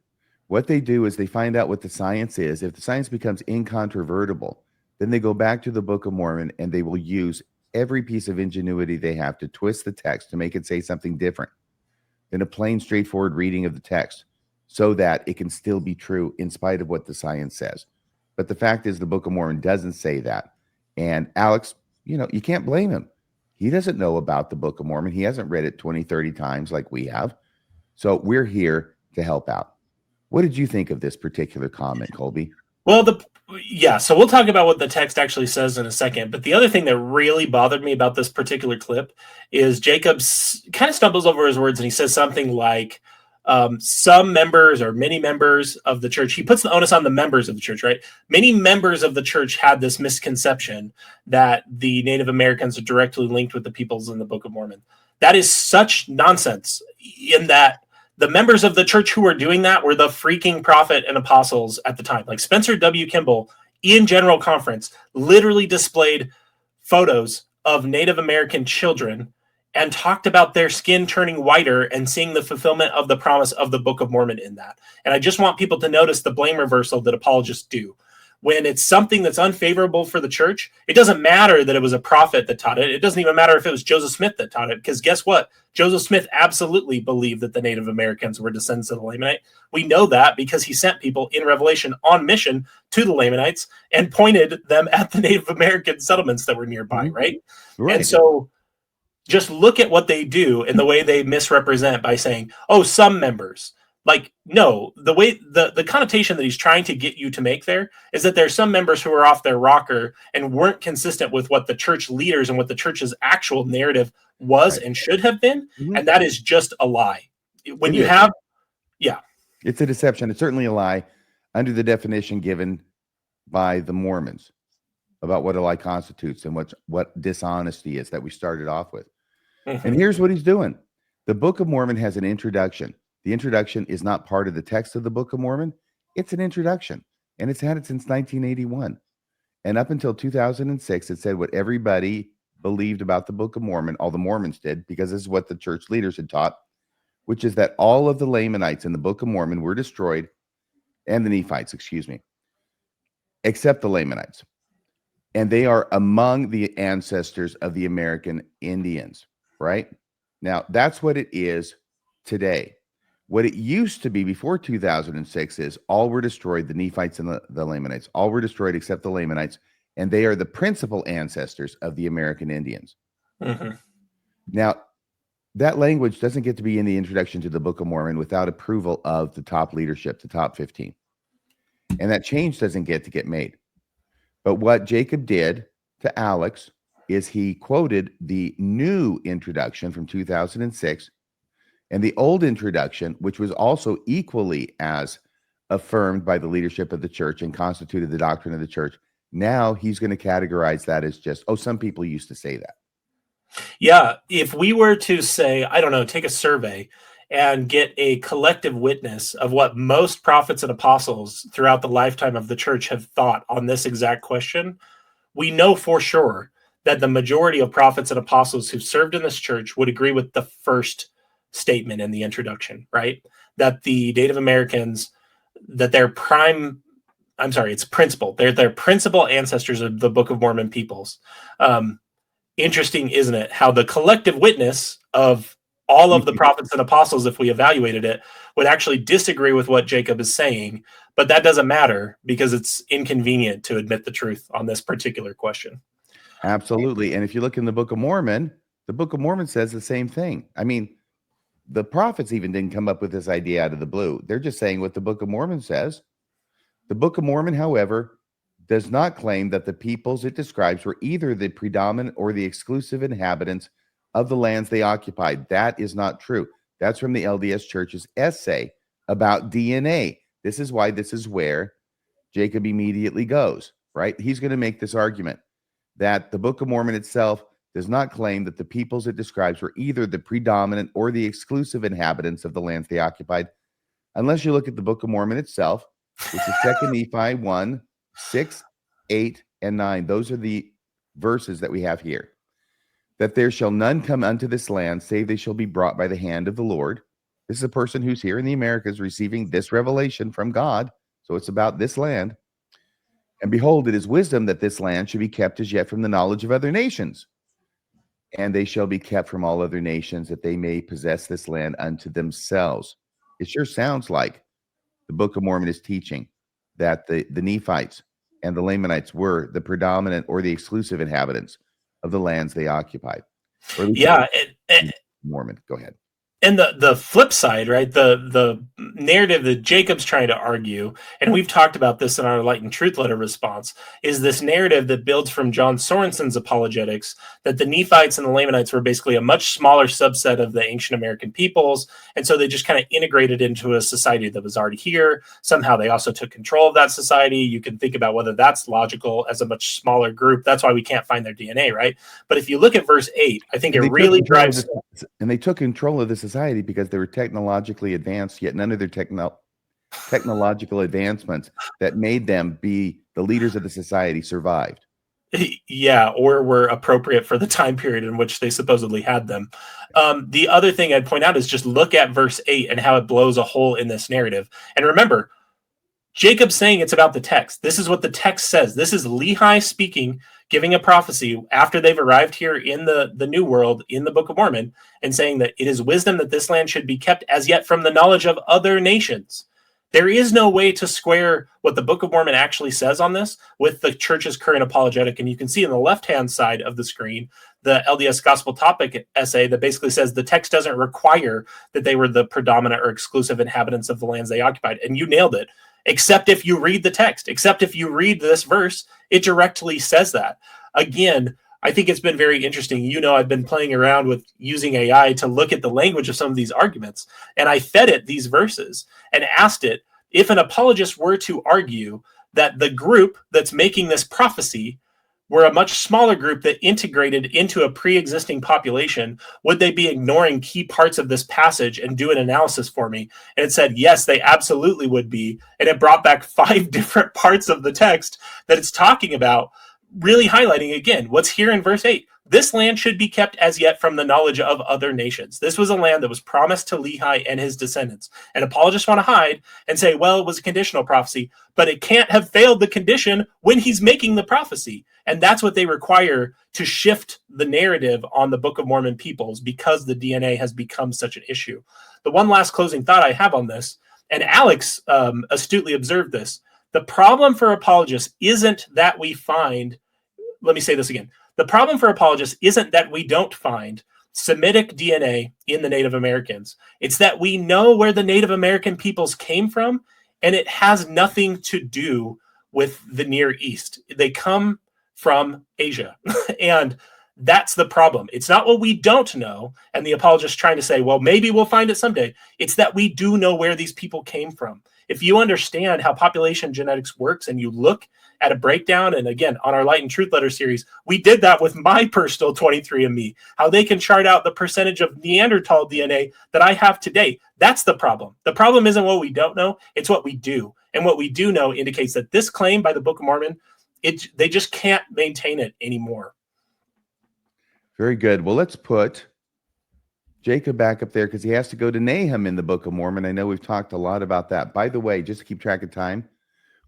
What they do is they find out what the science is. If the science becomes incontrovertible, then they go back to the Book of Mormon and they will use every piece of ingenuity they have to twist the text to make it say something different than a plain, straightforward reading of the text so that it can still be true in spite of what the science says. But the fact is the Book of Mormon doesn't say that. And Alex, you can't blame him. He doesn't know about the Book of Mormon. He hasn't read it 20, 30 times like we have. So we're here to help out. What did you think of this particular comment, Colby? Well, so we'll talk about what the text actually says in a second. But the other thing that really bothered me about this particular clip is Jacob kind of stumbles over his words and he says something like some members or many members of the church. He puts the onus on the members of the church, right? Many members of the church had this misconception that the Native Americans are directly linked with the peoples in the Book of Mormon. That is such nonsense, in that the members of the church who were doing that were the freaking prophet and apostles at the time. Like Spencer W. Kimball in General Conference literally displayed photos of Native American children and talked about their skin turning whiter and seeing the fulfillment of the promise of the Book of Mormon in that. And I just want people to notice the blame reversal that apologists do. When it's something that's unfavorable for the church, it doesn't matter that it was a prophet that taught it. It doesn't even matter if it was Joseph Smith that taught it, because guess what? Joseph Smith absolutely believed that the Native Americans were descendants of the Lamanite. We know that because he sent people in Revelation on mission to the Lamanites and pointed them at the Native American settlements that were nearby, right? And so just look at what they do and the way they misrepresent by saying, oh, some members. Like, no, the way the connotation that he's trying to get you to make there is that there's some members who are off their rocker and weren't consistent with what the church leaders and what the church's actual narrative was and should have been. And that is just a lie. When you have, it's a deception. It's certainly a lie under the definition given by the Mormons about what a lie constitutes and what dishonesty is that we started off with. And here's what he's doing. The Book of Mormon has an introduction. The introduction is not part of the text of the Book of Mormon. It's an introduction, and it's had it since 1981. And up until 2006, it said what everybody believed about the Book of Mormon, all the Mormons did, because this is what the church leaders had taught, which is that all of the Lamanites in the Book of Mormon were destroyed, and the Nephites, except the Lamanites. And they are among the ancestors of the American Indians, right? Now, that's what it is today. What it used to be before 2006 is all were destroyed, the Nephites and the Lamanites. All were destroyed except the Lamanites, and they are the principal ancestors of the American Indians. Now, that language doesn't get to be in the introduction to the Book of Mormon without approval of the top leadership, the top 15. And that change doesn't get made. But what Jacob did to Alex is he quoted the new introduction from 2006 and the old introduction, which was also equally as affirmed by the leadership of the church and constituted the doctrine of the church. Now he's going to categorize that as just, some people used to say that. Yeah. If we were to say, I don't know, take a survey and get a collective witness of what most prophets and apostles throughout the lifetime of the church have thought on this exact question, we know for sure that the majority of prophets and apostles who served in this church would agree with the first statement in the introduction, right? That the Native Americans, that their principal ancestors of the Book of Mormon peoples. Interesting, isn't it? How the collective witness of all of the prophets and apostles, if we evaluated it, would actually disagree with what Jacob is saying, but that doesn't matter because it's inconvenient to admit the truth on this particular question. Absolutely. And if you look in the Book of Mormon says the same thing. I mean, the prophets even didn't come up with this idea out of the blue. They're just saying what the Book of Mormon says. The Book of Mormon, however, does not claim that the peoples it describes were either the predominant or the exclusive inhabitants of the lands they occupied. That is not true. That's from the LDS Church's essay about DNA. This is where Jacob immediately goes, right? He's going to make this argument that the Book of Mormon itself does not claim that the peoples it describes were either the predominant or the exclusive inhabitants of the lands they occupied, unless you look at the Book of Mormon itself, which is 2 Nephi 1, 6, 8, and 9. Those are the verses that we have here. That there shall none come unto this land, save they shall be brought by the hand of the Lord. This is a person who's here in the Americas receiving this revelation from God. So it's about this land. And behold, it is wisdom that this land should be kept as yet from the knowledge of other nations. And they shall be kept from all other nations, that they may possess this land unto themselves. It sure sounds like the Book of Mormon is teaching that the Nephites and the Lamanites were the predominant or the exclusive inhabitants of the lands they occupied. Yeah. Mormon, go ahead. And the flip side, right? The narrative that Jacob's trying to argue, and we've talked about this in our Light and Truth letter response, is this narrative that builds from John Sorensen's apologetics that the Nephites and the Lamanites were basically a much smaller subset of the ancient American peoples, and so they just kind of integrated into a society that was already here. Somehow they also took control of that society. You can think about whether that's logical as a much smaller group. That's why we can't find their DNA, right? But if you look at verse 8, I think it really drives... And they took control of the society because they were technologically advanced, yet none of their technological advancements that made them be the leaders of the society survived. Yeah, or were appropriate for the time period in which they supposedly had them. The other thing I'd point out is just look at verse 8 and how it blows a hole in this narrative. And remember, Jacob's saying it's about the text. This is what the text says. This is Lehi speaking, giving a prophecy after they've arrived here in the New World, in the Book of Mormon, and saying that it is wisdom that this land should be kept as yet from the knowledge of other nations. There is no way to square what the Book of Mormon actually says on this with the church's current apologetic. And you can see on the left-hand side of the screen, the LDS Gospel Topic essay that basically says the text doesn't require that they were the predominant or exclusive inhabitants of the lands they occupied. And you nailed it. Except if you read the text, except if you read this verse, it directly says that. Again, I think it's been very interesting. You know, I've been playing around with using AI to look at the language of some of these arguments. And I fed it these verses and asked it, if an apologist were to argue that the group that's making this prophecy were a much smaller group that integrated into a pre-existing population, would they be ignoring key parts of this passage and do an analysis for me? And it said, yes, they absolutely would be. And it brought back 5 different parts of the text that it's talking about, really highlighting, again, what's here in verse 8. This land should be kept as yet from the knowledge of other nations. This was a land that was promised to Lehi and his descendants. And apologists want to hide and say, well, it was a conditional prophecy, but it can't have failed the condition when he's making the prophecy. And that's what they require to shift the narrative on the Book of Mormon peoples, because the DNA has become such an issue. The one last closing thought I have on this, and Alex astutely observed this, the problem for apologists isn't that we find, let me say this again, the problem for apologists isn't that we don't find Semitic DNA in the Native Americans. It's that we know where the Native American peoples came from, and it has nothing to do with the Near East. They come from Asia. And that's the problem. It's not what we don't know, and the apologist trying to say, well, maybe we'll find it someday. It's that we do know where these people came from. If you understand how population genetics works and you look at a breakdown, and again, on our Light and Truth letter series, we did that with my personal 23andMe, how they can chart out the percentage of Neanderthal DNA that I have today. That's the problem. The problem isn't what we don't know, it's what we do. And what we do know indicates that this claim by the Book of Mormon, they just can't maintain it anymore. Very good. Well, let's put Jacob back up there because he has to go to Nahom in the Book of Mormon. I know we've talked a lot about that. By the way, just to keep track of time,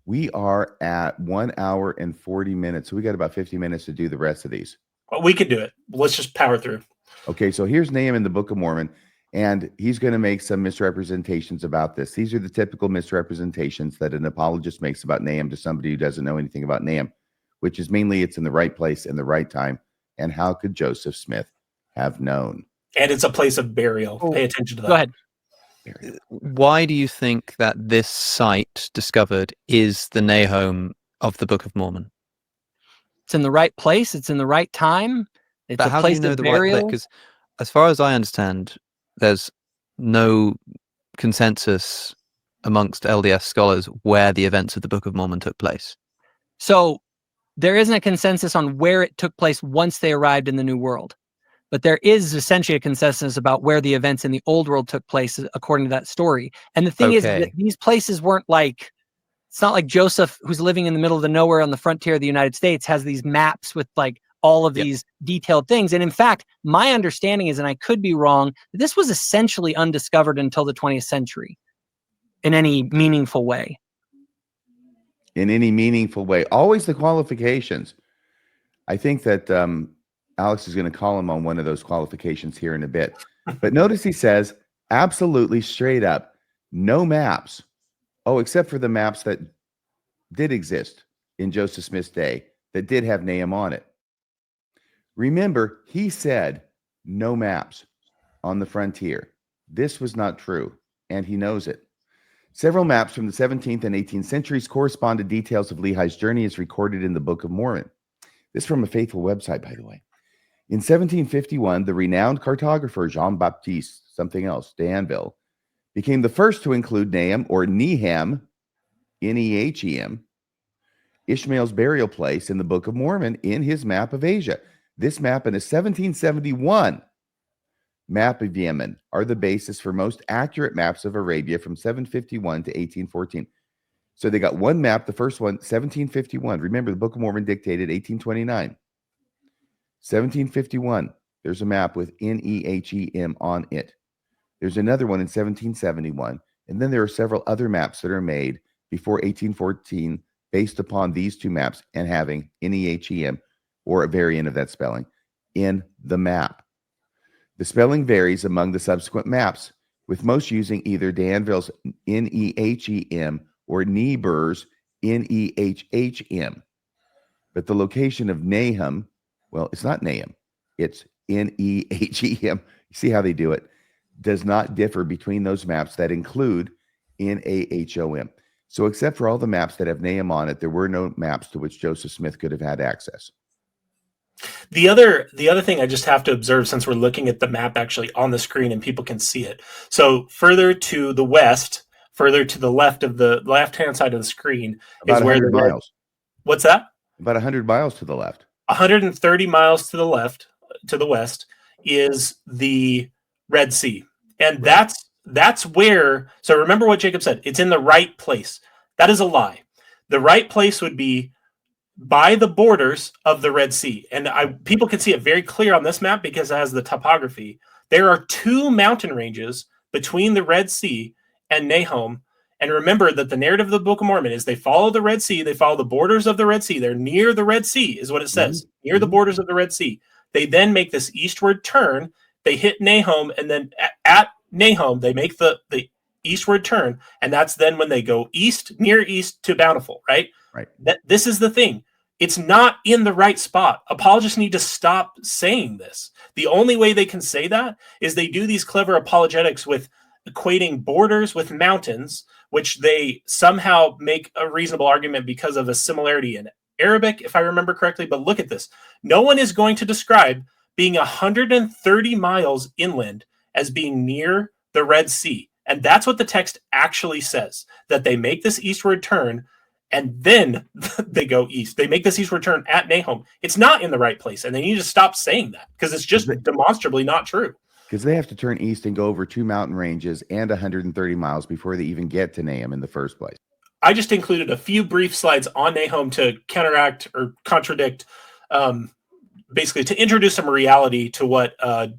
we are at 1 hour and 40 minutes. So we got about 50 minutes to do the rest of these. Well, we can do it. Let's just power through. Okay, so here's Nahom in the Book of Mormon, and he's going to make some misrepresentations about this. These are the typical misrepresentations that an apologist makes about Nahom to somebody who doesn't know anything about Nahom, which is mainly it's in the right place and the right time. And how could Joseph Smith have known? And it's a place of burial. Pay attention to that. Go ahead. Why do you think that this site discovered is the Nahom of the Book of Mormon. It's in the right place. It's in the right time. It's But a how do place you know of the right place? burial. Because as far as I understand, there's no consensus amongst LDS scholars where the events of the Book of Mormon took place. So there isn't a consensus on where it took place once they arrived in the New World. But there is essentially a consensus about where the events in the Old World took place, according to that story. And the thing is that these places weren't like, it's not like Joseph, who's living in the middle of the nowhere on the frontier of the United States, has these maps with like all of these detailed things. And in fact, my understanding is, and I could be wrong, this was essentially undiscovered until the 20th century in any meaningful way. In any meaningful way. Always the qualifications. I think that Alex is going to call him on one of those qualifications here in a bit. But notice he says, absolutely straight up, no maps. Oh, except for the maps that did exist in Joseph Smith's day that did have Nahom on it. Remember, he said no maps on the frontier. This was not true, and he knows it. Several maps from the 17th and 18th centuries correspond to details of Lehi's journey as recorded in the Book of Mormon. This is from a faithful website, by the way. In 1751, the renowned cartographer Jean-Baptiste, something else, d'Anville, became the first to include Nahom, or Nehem, N-E-H-E-M, Ishmael's burial place in the Book of Mormon in his map of Asia. This map and a 1771 map of Yemen are the basis for most accurate maps of Arabia from 751 to 1814. So they got one map, the first one, 1751. Remember, the Book of Mormon dictated 1829. 1751, there's a map with N-E-H-E-M on it. There's another one in 1771. And then there are several other maps that are made before 1814 based upon these two maps and having N-E-H-E-M or a variant of that spelling in the map. The spelling varies among the subsequent maps, with most using either d'Anville's N-E-H-E-M or Niebuhr's N-E-H-H-M. But the location of Nahom, well, it's not Nahom, it's N-E-H-E-M. You see how they do it? Does not differ between those maps that include N-A-H-O-M. So except for all the maps that have Nahom on it, there were no maps to which Joseph Smith could have had access. The other thing I just have to observe, since we're looking at the map actually on the screen and people can see it. So further to the west, further to the left of the left-hand side of the screen about is where 100 miles. What's that? About 100 miles to the left. 130 miles to the left, to the west, is the Red Sea. And that's where, so remember what Jacob said, it's in the right place. That is a lie. The right place would be by the borders of the Red Sea. And people can see it very clear on this map because it has the topography. There are two mountain ranges between the Red Sea and Nahom. And remember that the narrative of the Book of Mormon is they follow the Red Sea. They follow the borders of the Red Sea. They're near the Red Sea is what it says, near the borders of the Red Sea. They then make this eastward turn. They hit Nahom, and then at Nahom, they make the eastward turn. And that's then when they go near east to Bountiful, right? Right. This is the thing. It's not in the right spot. Apologists need to stop saying this. The only way they can say that is they do these clever apologetics with equating borders with mountains, which they somehow make a reasonable argument because of a similarity in Arabic, if I remember correctly. But look at this. No one is going to describe being 130 miles inland as being near the Red Sea. And that's what the text actually says, that they make this eastward turn and then they go east. They make this eastward turn at Nahom. It's not in the right place, and they need to stop saying that because it's just demonstrably not true. Because they have to turn east and go over two mountain ranges and 130 miles before they even get to Nahom in the first place. I just included a few brief slides on Nahom to counteract or contradict, basically to introduce some reality to what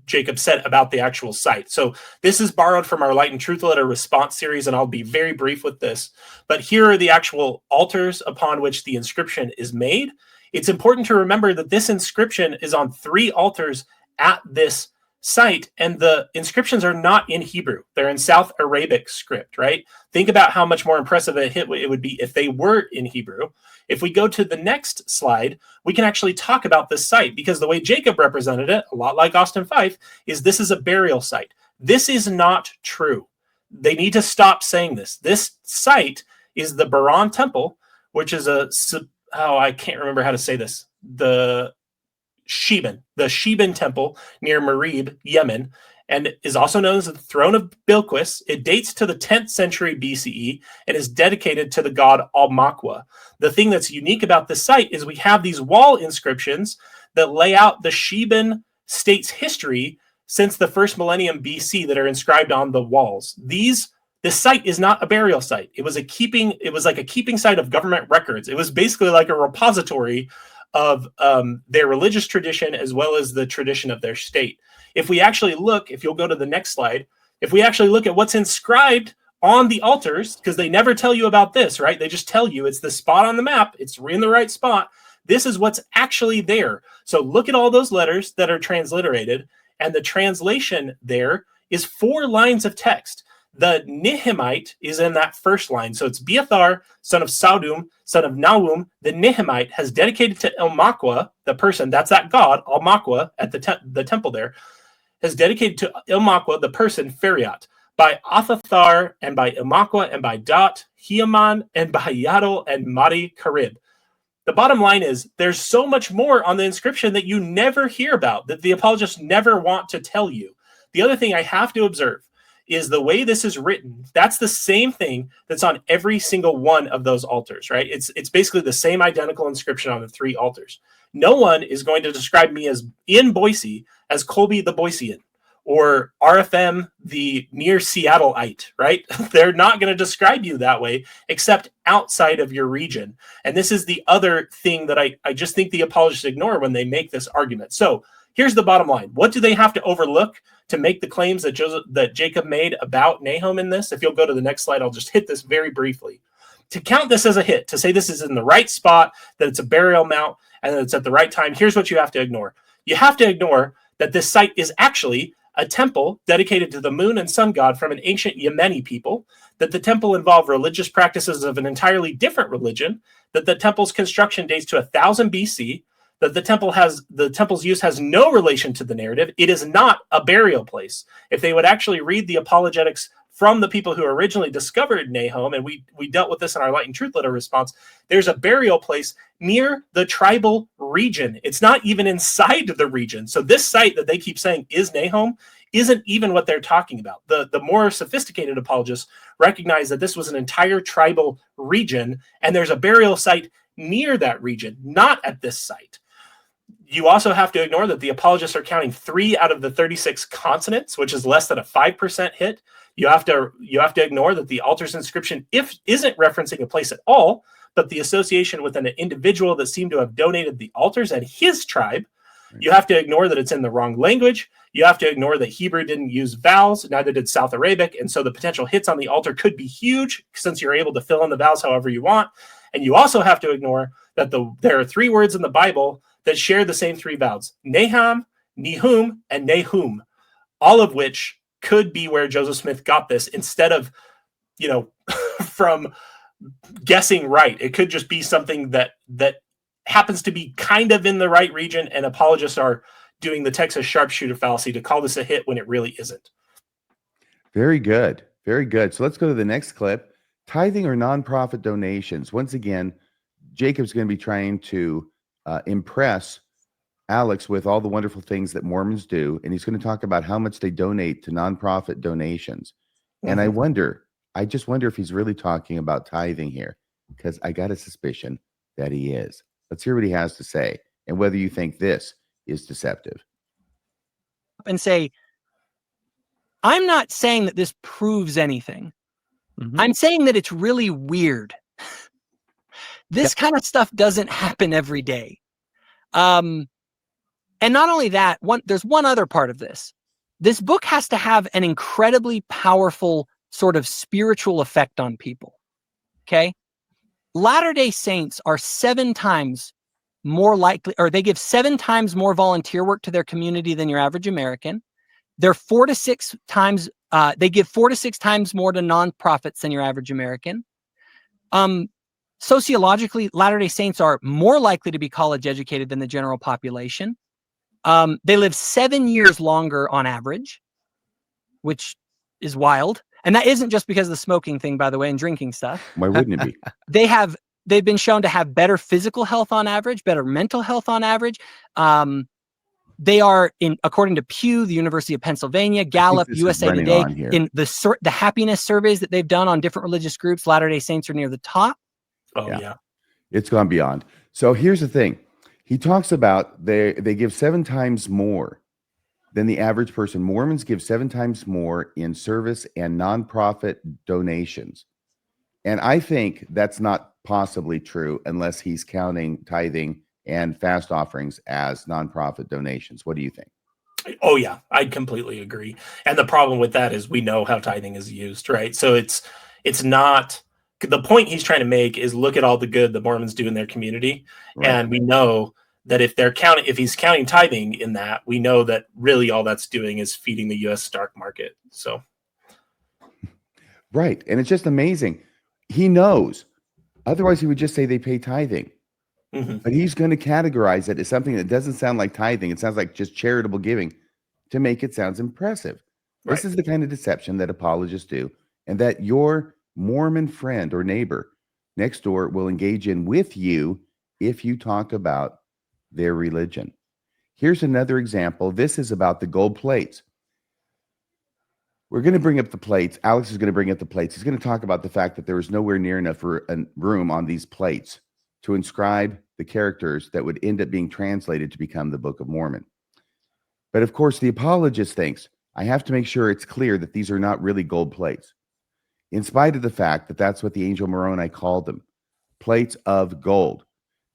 Jacob said about the actual site. So this is borrowed from our Light and Truth Letter response series, and I'll be very brief with this. But here are the actual altars upon which the inscription is made. It's important to remember that this inscription is on 3 altars at this site, and the inscriptions are not in Hebrew. They're in South Arabic script, right? Think about how much more impressive a hit it would be if they were in Hebrew. If we go to the next slide, we can actually talk about this site, because the way Jacob represented it, a lot like Austin Fife, is this is a burial site. This is not true. They need to stop saying this. This site is the Baran Temple, which is a I can't remember how to say this. The Sheban temple near Marib, Yemen, and is also known as the Throne of Bilquis. It dates to the 10th century BCE and is dedicated to the god Al-Maqwa. The thing that's unique about this site is we have these wall inscriptions that lay out the Sheban state's history since the first millennium BC that are inscribed on the walls. This site is not a burial site. It was like a keeping site of government records. It was basically like a repository of their religious tradition as well as the tradition of their state. If we actually look, if you'll go to the next slide, if we actually look at what's inscribed on the altars, because they never tell you about this, right? They just tell you it's the spot on the map. It's in the right spot. This is what's actually there. So look at all those letters that are transliterated, and the translation there is 4 lines of text. The Nehemite is in that first line. So it's Biathar, son of Saudum, son of Nahum. The Nehemite has dedicated to El-Maqwa, the person, that's that god, Al-Maqwa, at the temple there, has dedicated to El-Maqwa, the person, Feriat, by Athathar, and by El-Maqwa, and by Dot, Heaman, and by Yadol, and Mari Karib. The bottom line is there's so much more on the inscription that you never hear about, that the apologists never want to tell you. The other thing I have to observe is the way this is written. That's the same thing that's on every single one of those altars, right? It's basically the same identical inscription on the 3 altars. No one is going to describe me as in Boise as Colby the Boisean or RFM the near Seattleite, right? They're not going to describe you that way except outside of your region. And this is the other thing that I just think the apologists ignore when they make this argument. So here's the bottom line. What do they have to overlook to make the claims that Jacob made about Nahom in this? If you'll go to the next slide, I'll just hit this very briefly. To count this as a hit, to say this is in the right spot, that it's a burial mount, and that it's at the right time, here's what you have to ignore. You have to ignore that this site is actually a temple dedicated to the moon and sun god from an ancient Yemeni people, that the temple involved religious practices of an entirely different religion, that the temple's construction dates to 1000 BC, that the temple's use has no relation to the narrative. It is not a burial place. If they would actually read the apologetics from the people who originally discovered Nahom, and we dealt with this in our Light and Truth letter response, there's a burial place near the tribal region. It's not even inside the region. So this site that they keep saying is Nahom isn't even what they're talking about. The more sophisticated apologists recognize that this was an entire tribal region, and there's a burial site near that region, not at this site. You also have to ignore that the apologists are counting 3 out of the 36 consonants, which is less than a 5% hit. You have to ignore that the altar's inscription isn't referencing a place at all, but the association with an individual that seemed to have donated the altars and his tribe. You have to ignore that it's in the wrong language. You have to ignore that Hebrew didn't use vowels, neither did South Arabic, and so the potential hits on the altar could be huge since you're able to fill in the vowels however you want. And you also have to ignore that there are 3 words in the Bible that share the same 3 vowels: Naham, Nehum, and Nahum, all of which could be where Joseph Smith got this instead of, from guessing right. It could just be something that happens to be kind of in the right region, and apologists are doing the Texas sharpshooter fallacy to call this a hit when it really isn't. Very good. Very good. So let's go to the next clip. Tithing or nonprofit donations. Once again, Jacob's going to be trying to impress Alex with all the wonderful things that Mormons do, and he's going to talk about how much they donate to nonprofit donations. And I just wonder if he's really talking about tithing here, because I got a suspicion that he is. Let's hear what he has to say and whether you think this is deceptive. And say, I'm not saying that this proves anything. Mhm. I'm saying that it's really weird. This kind of stuff doesn't happen every day. And not only that, there's one other part of this. This book has to have an incredibly powerful sort of spiritual effect on people. Okay? Latter-day Saints are 7 times more likely, or they give 7 times more volunteer work to their community than your average American. They're 4 to 6 times, they give 4 to 6 times more to nonprofits than your average American. Sociologically, Latter-day Saints are more likely to be college educated than the general population. They live 7 years longer on average, which is wild. And that isn't just because of the smoking thing, by the way, and drinking stuff. Why wouldn't it be? They have they've been shown to have better physical health on average, better mental health on average. They are, according to Pew, the University of Pennsylvania, Gallup, this is USA running Today, on here. in the happiness surveys that they've done on different religious groups, Latter-day Saints are near the top. Oh Yeah. yeah. It's gone beyond. So here's the thing. He talks about they give 7 times more than the average person. Mormons give 7 times more in service and nonprofit donations. And I think that's not possibly true unless he's counting tithing and fast offerings as nonprofit donations. What do you think? Oh yeah, I completely agree. And the problem with that is we know how tithing is used, right? So it's not, the point he's trying to make is look at all the good the Mormons do in their community. Right. And we know that if he's counting tithing in that, we know that really all that's doing is feeding the US stock market. So Right. And it's just amazing. He knows. Otherwise, he would just say they pay tithing. mhm. But he's going to categorize it as something that doesn't sound like tithing. It sounds like just charitable giving to make it sound impressive. This Right. is the kind of deception that apologists do, and that your Mormon friend or neighbor next door will engage in with you if you talk about their religion. Here's another example. This is about the gold plates. We're going to bring up the plates. Alex is going to bring up the plates. He's going to talk about the fact that there was nowhere near enough room on these plates to inscribe the characters that would end up being translated to become the Book of Mormon. But of course, the apologist thinks, I have to make sure it's clear that these are not really gold plates, in spite of the fact that that's what the angel Moroni called them, plates of gold,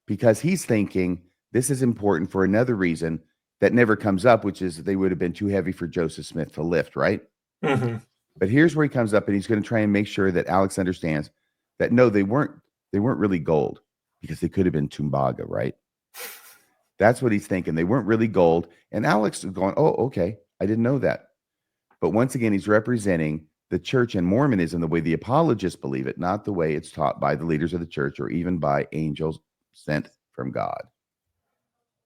because he's thinking this is important for another reason that never comes up, which is that they would have been too heavy for Joseph Smith to lift, right? Mhm. But here's where he comes up, and he's going to try and make sure that Alex understands that no, they weren't really gold, because they could have been Tumbaga, right? That's what he's thinking. They weren't really gold. And Alex is going, oh, okay, I didn't know that. But once again, he's representing the church and Mormonism the way the apologists believe it, not the way it's taught by the leaders of the church or even by angels sent from God.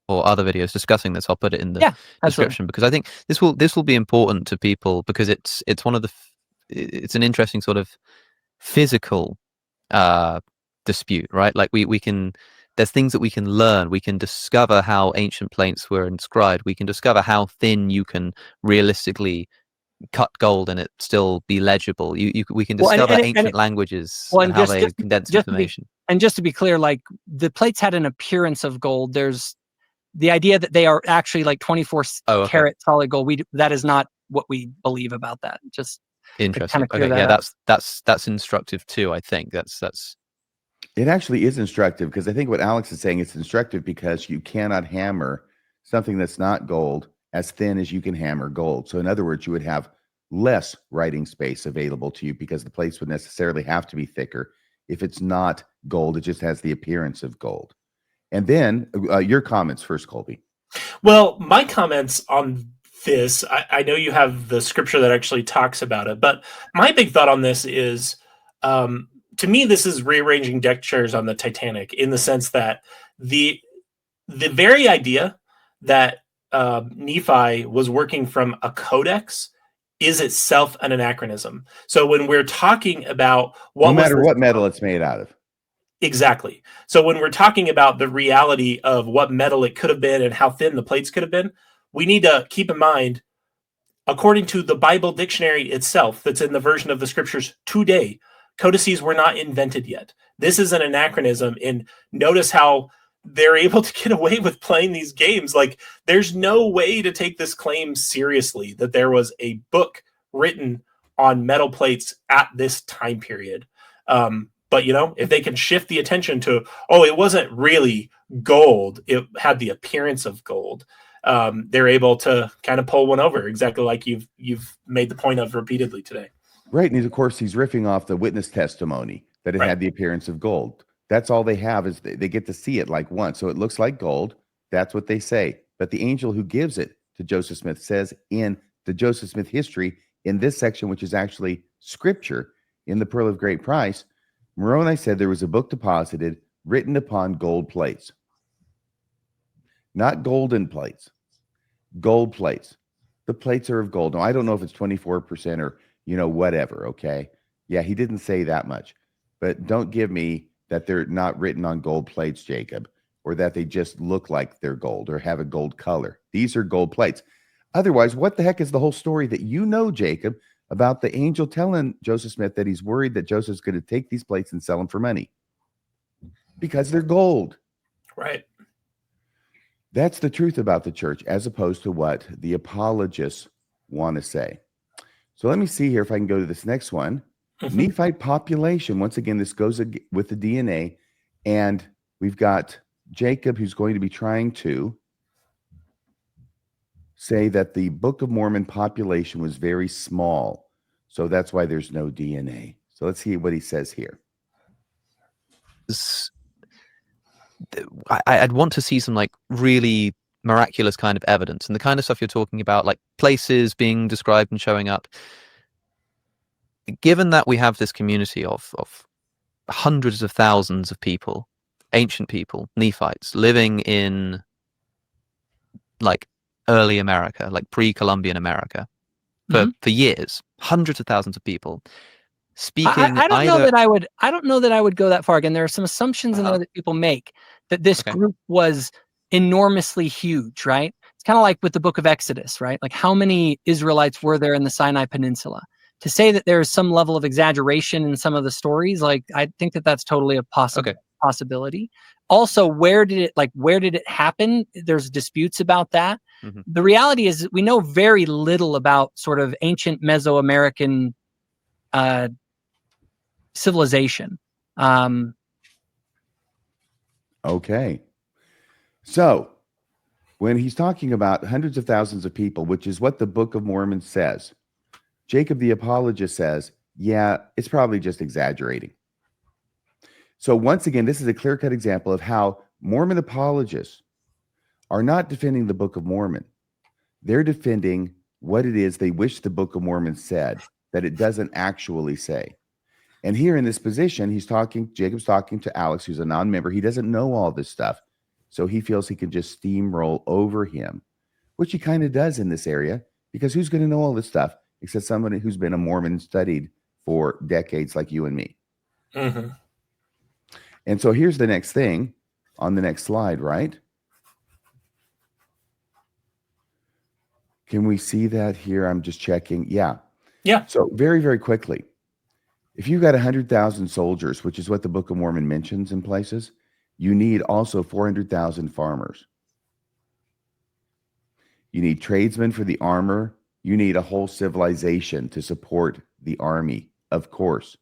Or other videos discussing this, I'll put it in the Yeah, absolutely. description, because I think this will be important to people, because it's one of the it's an interesting sort of physical dispute, right? Like we can, there's things that we can learn. We can discover how ancient plates were inscribed. We can discover how thin you can realistically cut gold and it still be legible. We can discover ancient languages and how they condense information. And just to be clear, like the plates had an appearance of gold. There's the idea that they are actually like 24 karat solid gold. That is not what we believe about that. Just interesting. Kind of Okay, yeah, that's instructive too. I think that's. It actually is instructive, because I think what Alex is saying, it's instructive because you cannot hammer something that's not gold as thin as you can hammer gold. So in other words, you would have less writing space available to you, because the plates would necessarily have to be thicker. If it's not gold, it just has the appearance of gold. And then your comments first, Colby. Well, my comments on this, I know you have the scripture that actually talks about it, but my big thought on this is, to me, this is rearranging deck chairs on the Titanic, in the sense that the very idea that Nephi was working from a codex is itself an anachronism. So when we're talking about no matter what metal it's made out of. Exactly. So when we're talking about the reality of what metal it could have been and how thin the plates could have been, we need to keep in mind, according to the Bible dictionary itself, that's in the version of the scriptures today, codices were not invented yet. This is an anachronism. And notice how they're able to get away with playing these games. Like, there's no way to take this claim seriously that there was a book written on metal plates at this time period. But, if they can shift the attention to, it wasn't really gold, it had the appearance of gold, they're able to kind of pull one over, exactly like you've made the point of repeatedly today. Right. And of course, he's riffing off the witness testimony that it had the appearance of gold. That's all they have, is they get to see it like once. So it looks like gold. That's what they say. But the angel who gives it to Joseph Smith says in the Joseph Smith history, in this section, which is actually scripture in the Pearl of Great Price, Moroni said there was a book deposited written upon gold plates. Not golden plates, gold plates. The plates are of gold. Now, I don't know if it's 24% or, whatever. Okay. Yeah, he didn't say that much, but don't give me that they're not written on gold plates, Jacob, or that they just look like they're gold or have a gold color. These are gold plates. Otherwise, what the heck is the whole story that you know, Jacob, about the angel telling Joseph Smith that he's worried that Joseph's going to take these plates and sell them for money? Because they're gold. Right. That's the truth about the church, as opposed to what the apologists want to say. So let me see here if I can go to this next one. Nephite population. Once again, this goes with the DNA. And we've got Jacob, who's going to be trying to say that the Book of Mormon population was very small. So that's why there's no DNA. So let's see what he says here. I'd want to see some like really miraculous kind of evidence, and the kind of stuff you're talking about, like places being described and showing up. Given that we have this community of hundreds of thousands of people, ancient people, Nephites, living in like early America, like pre-Columbian America, for years, hundreds of thousands of people. Speaking, I don't know that I would go that far. Again, there are some assumptions in there that people make that this group was enormously huge, right? It's kind of like with the Book of Exodus, right? Like how many Israelites were there in the Sinai Peninsula? To say that there is some level of exaggeration in some of the stories, like I think that that's totally a possibility. Also, where did it happen? There's disputes about that. The reality is that we know very little about sort of ancient Mesoamerican civilization. Okay. So when he's talking about hundreds of thousands of people, which is what the Book of Mormon says, Jacob the apologist says, yeah, it's probably just exaggerating. So once again, this is a clear-cut example of how Mormon apologists are not defending the Book of Mormon. They're defending what it is they wish the Book of Mormon said, that it doesn't actually say. And here in this position, Jacob's talking to Alex, who's a non-member. He doesn't know all this stuff. So he feels he can just steamroll over him, which he kind of does in this area, because who's going to know all this stuff except somebody who's been a Mormon studied for decades like you and me. And so here's the next thing on the next slide, right? Can we see that here? I'm just checking. Yeah. So very, very quickly, if you've got 100,000 soldiers, which is what the Book of Mormon mentions in places, you need also 400,000 farmers. You need tradesmen for the armor. You need a whole civilization to support the army, of course.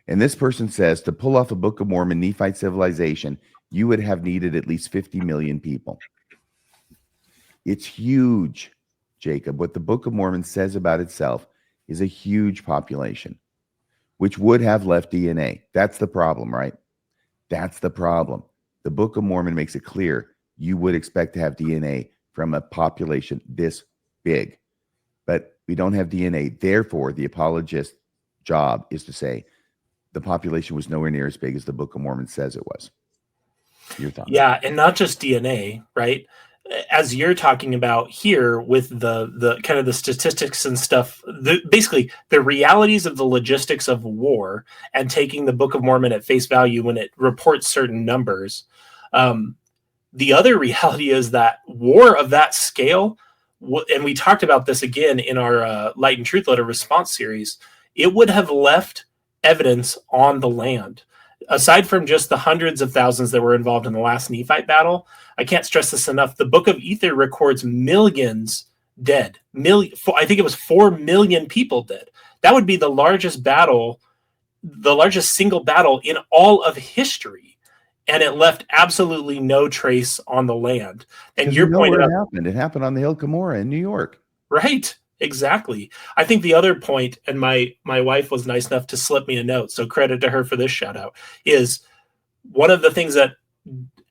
And this person says to pull off a Book of Mormon Nephite civilization, you would have needed at least 50 million people. It's huge, Jacob. What the Book of Mormon says about itself is a huge population, which would have left DNA. That's the problem, right? That's the problem. The Book of Mormon makes it clear you would expect to have DNA from a population this big. But we don't have DNA. Therefore, the apologist's job is to say the population was nowhere near as big as the Book of Mormon says it was. Your thoughts? Yeah, and not just DNA, right? As you're talking about here with the kind of the statistics and stuff, basically the realities of the logistics of war and taking the Book of Mormon at face value when it reports certain numbers. The other reality is that war of that scale, and we talked about this again in our Light and Truth Letter response series, it would have left evidence on the land. Aside from just the hundreds of thousands that were involved in the last Nephite battle, I can't stress this enough. The Book of Ether records millions dead. I think it was 4 million people dead. That would be the largest battle, the largest single battle in all of history. And it left absolutely no trace on the land. And you're pointing out, it happened on the Hill Cumorah in New York. Right. Exactly. I think the other point, and my wife was nice enough to slip me a note, so credit to her for this shout out, is one of the things that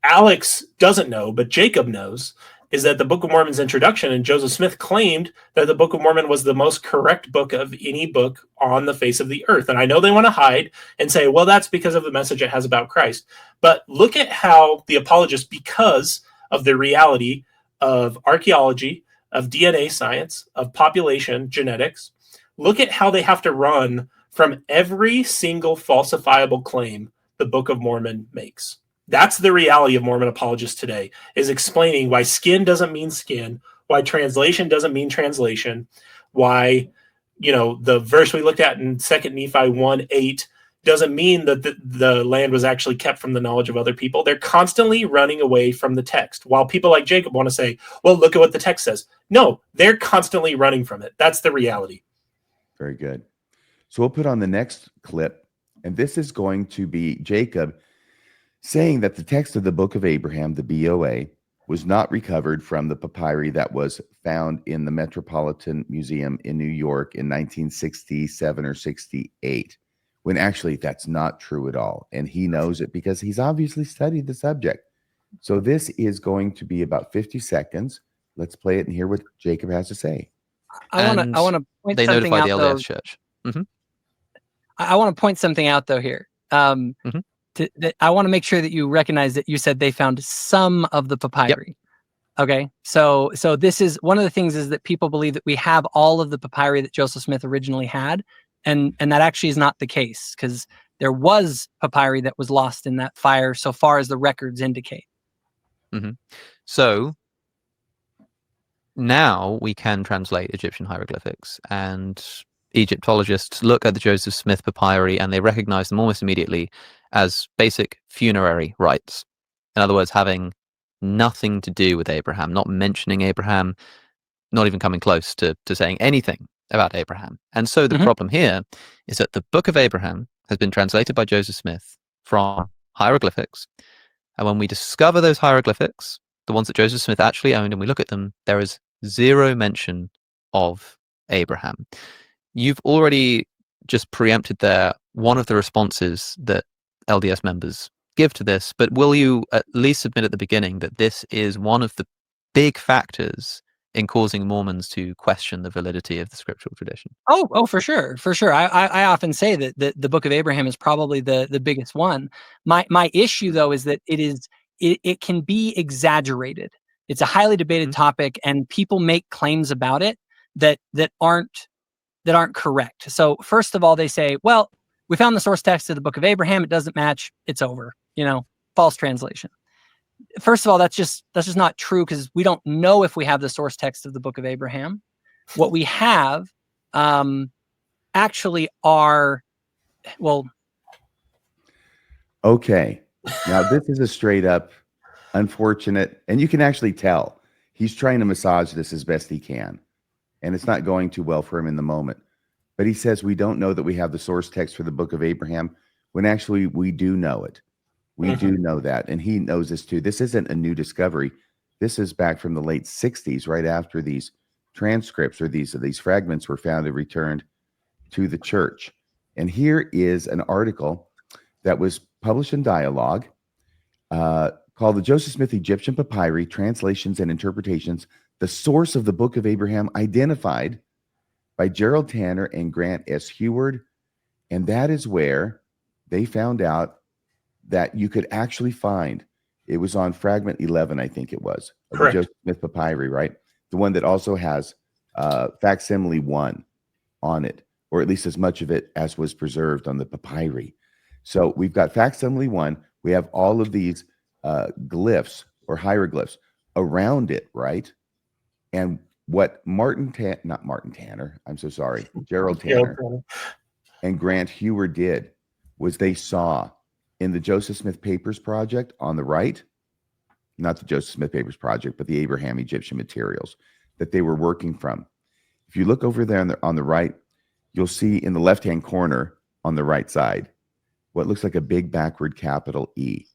Alex doesn't know, but Jacob knows, is that the Book of Mormon's introduction, and Joseph Smith claimed that the Book of Mormon was the most correct book of any book on the face of the earth. And I know they want to hide and say, well, that's because of the message it has about Christ. But look at how the apologists, because of the reality of archaeology, of DNA science, of population genetics, look at how they have to run from every single falsifiable claim the Book of Mormon makes. That's the reality of Mormon apologists today, is explaining why skin doesn't mean skin, why translation doesn't mean translation, why, the verse we looked at in 2 Nephi 1:8 doesn't mean that the land was actually kept from the knowledge of other people. They're constantly running away from the text, while people like Jacob want to say, well, look at what the text says. No, they're constantly running from it. That's the reality. Very good. So we'll put on the next clip, and this is going to be Jacob saying that the text of the Book of Abraham, the BOA, was not recovered from the papyri that was found in the Metropolitan Museum in New York in 1967 or 68, when actually that's not true at all. And he knows it because he's obviously studied the subject. So this is going to be about 50 seconds. Let's play it and hear what Jacob has to say. I want to point They something notify out, the though. LDS Church. Mm-hmm. I want to point something out, though, here. I want to make sure that you recognize that you said they found some of the papyri. Yep. Okay, so this is one of the things, is that people believe that we have all of the papyri that Joseph Smith originally had, and that actually is not the case, because there was papyri that was lost in that fire, so far as the records indicate. Mm-hmm. So now we can translate Egyptian hieroglyphics, and Egyptologists look at the Joseph Smith papyri and they recognize them almost immediately as basic funerary rites. In other words, having nothing to do with Abraham, not mentioning Abraham, not even coming close to saying anything about Abraham. And so the problem here is that the Book of Abraham has been translated by Joseph Smith from hieroglyphics. And when we discover those hieroglyphics, the ones that Joseph Smith actually owned, and we look at them, there is zero mention of Abraham. You've already just preempted there one of the responses that LDS members give to this, but will you at least admit at the beginning that this is one of the big factors in causing Mormons to question the validity of the scriptural tradition? Oh, for sure. I often say that the Book of Abraham is probably the biggest one. My issue, though, is that it can be exaggerated. It's a highly debated topic, and people make claims about it that aren't correct. So first of all, they say, well, we found the source text of the Book of Abraham. It doesn't match. It's over. False translation. First of all, that's just not true, because we don't know if we have the source text of the Book of Abraham. What we have actually are, well. Okay. Now this is a straight up unfortunate, and you can actually tell he's trying to massage this as best he can, and it's not going too well for him in the moment. But he says we don't know that we have the source text for the Book of Abraham, when actually we do know it. We do know that, and he knows this too. This isn't a new discovery. This is back from the late 60s, right after these transcripts or these fragments were found and returned to the church. And here is an article that was published in Dialogue called The Joseph Smith Egyptian Papyri, Translations and Interpretations, the Source of the Book of Abraham Identified, by Gerald Tanner and Grant S. Heward. And that is where they found out that you could actually find, it was on fragment 11, I think it was, of the Joseph Smith papyri, right? The one that also has facsimile 1 on it, or at least as much of it as was preserved on the papyri. So we've got facsimile 1. We have all of these glyphs or hieroglyphs around it, right? And what Gerald Tanner and Grant Heward did was they saw in the Joseph Smith Papers Project on the right, not the Joseph Smith Papers Project, but the Abraham Egyptian materials that they were working from. If you look over there on the right, you'll see in the left-hand corner on the right side what looks like a big backward capital E.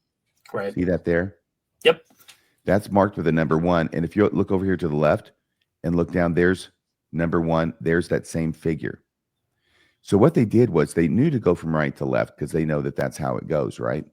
Right. See that there? Yep. That's marked with a number 1. And if you look over here to the left and look down, there's number 1. There's that same figure. So what they did was they knew to go from right to left, because they know that that's how it goes, right?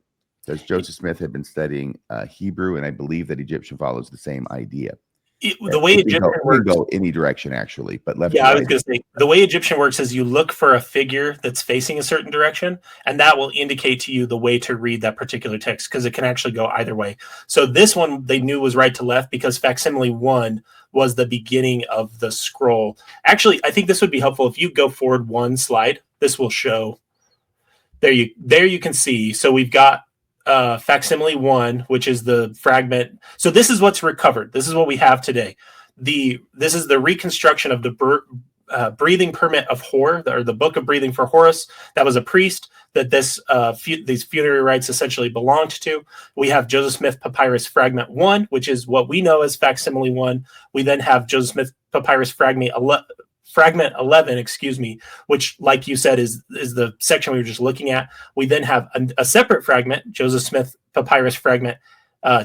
Because Joseph Smith had been studying Hebrew, and I believe that Egyptian follows the same idea. The way Egyptian works, can go any direction, actually, but left. Yeah, I was going to say, the way Egyptian works is you look for a figure that's facing a certain direction, and that will indicate to you the way to read that particular text, because it can actually go either way. So this one they knew was right to left, because facsimile 1 was the beginning of the scroll. Actually, I think this would be helpful if you go forward 1 slide. This will show There you can see. So we've got facsimile 1, which is the fragment. So this is what's recovered. This is what we have today. This is the reconstruction of the breathing permit of Hor, or the Book of Breathing for Horus. That was a priest that these funerary rites essentially belonged to. We have Joseph Smith Papyrus Fragment 1, which is what we know as facsimile 1. We then have Joseph Smith Papyrus Fragment 11, which, like you said, is the section we were just looking at. We then have a separate fragment, Joseph Smith Papyrus Fragment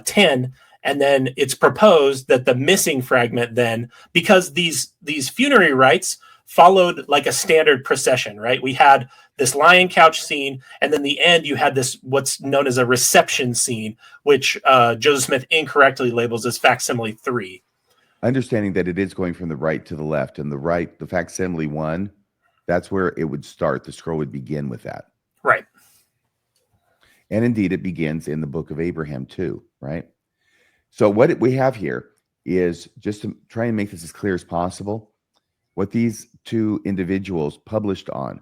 10, and then it's proposed that the missing fragment then, because these funerary rites followed like a standard procession, right? We had this lion couch scene, and then the end you had this what's known as a reception scene, which Joseph Smith incorrectly labels as facsimile 3. Understanding that it is going from the right to the left, and the facsimile 1, that's where it would start. The scroll would begin with that. Right. And indeed, it begins in the Book of Abraham too, right? So what we have here is, just to try and make this as clear as possible, what these two individuals published on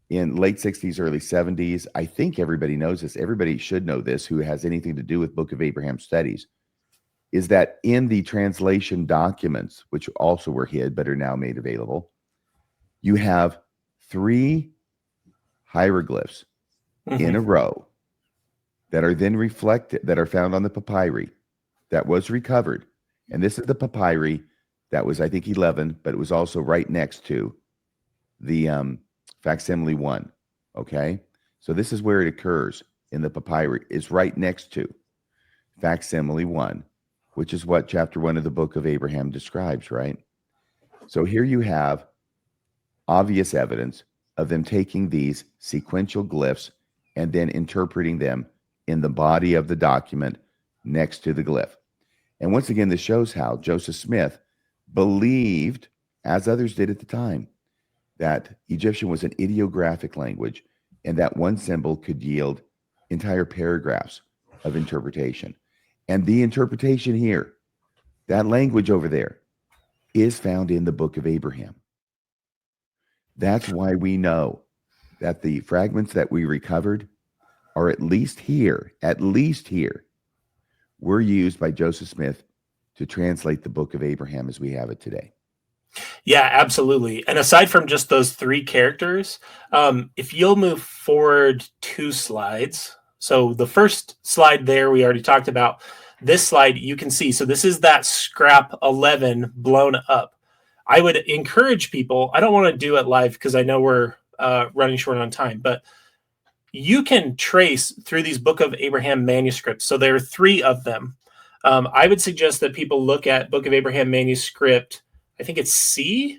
in late 60s, early 70s. I think everybody knows this. Everybody should know this who has anything to do with Book of Abraham studies, is that in the translation documents, which also were hid but are now made available, you have 3 hieroglyphs in a row that are then reflected, that are found on the papyri that was recovered. And this is the papyri that was, I think, 11, but it was also right next to the facsimile 1. Okay, so this is where it occurs in the papyri, is right next to facsimile 1, which is what chapter 1 of the Book of Abraham describes, right? So here you have obvious evidence of them taking these sequential glyphs and then interpreting them in the body of the document next to the glyph. And once again, this shows how Joseph Smith believed, as others did at the time, that Egyptian was an ideographic language and that one symbol could yield entire paragraphs of interpretation. And the interpretation here, that language over there, is found in the Book of Abraham. That's why we know that the fragments that we recovered are at least here, were used by Joseph Smith to translate the Book of Abraham as we have it today. Yeah, absolutely. And aside from just those 3 characters, if you'll move forward 2 slides. So the first slide there, we already talked about. This slide, you can see. So this is that scrap 11 blown up. I would encourage people, I don't want to do it live because I know we're running short on time, but you can trace through these Book of Abraham manuscripts. So there are 3 of them. I would suggest that people look at Book of Abraham manuscript, I think it's C.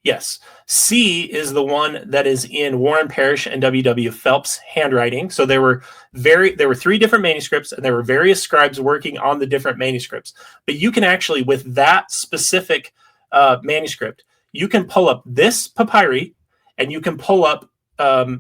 Yes. C is the one that is in Warren Parrish and W.W. Phelps' handwriting. So there were 3 different manuscripts, and there were various scribes working on the different manuscripts. But you can actually, with that specific manuscript, you can pull up this papyri, and you can pull up,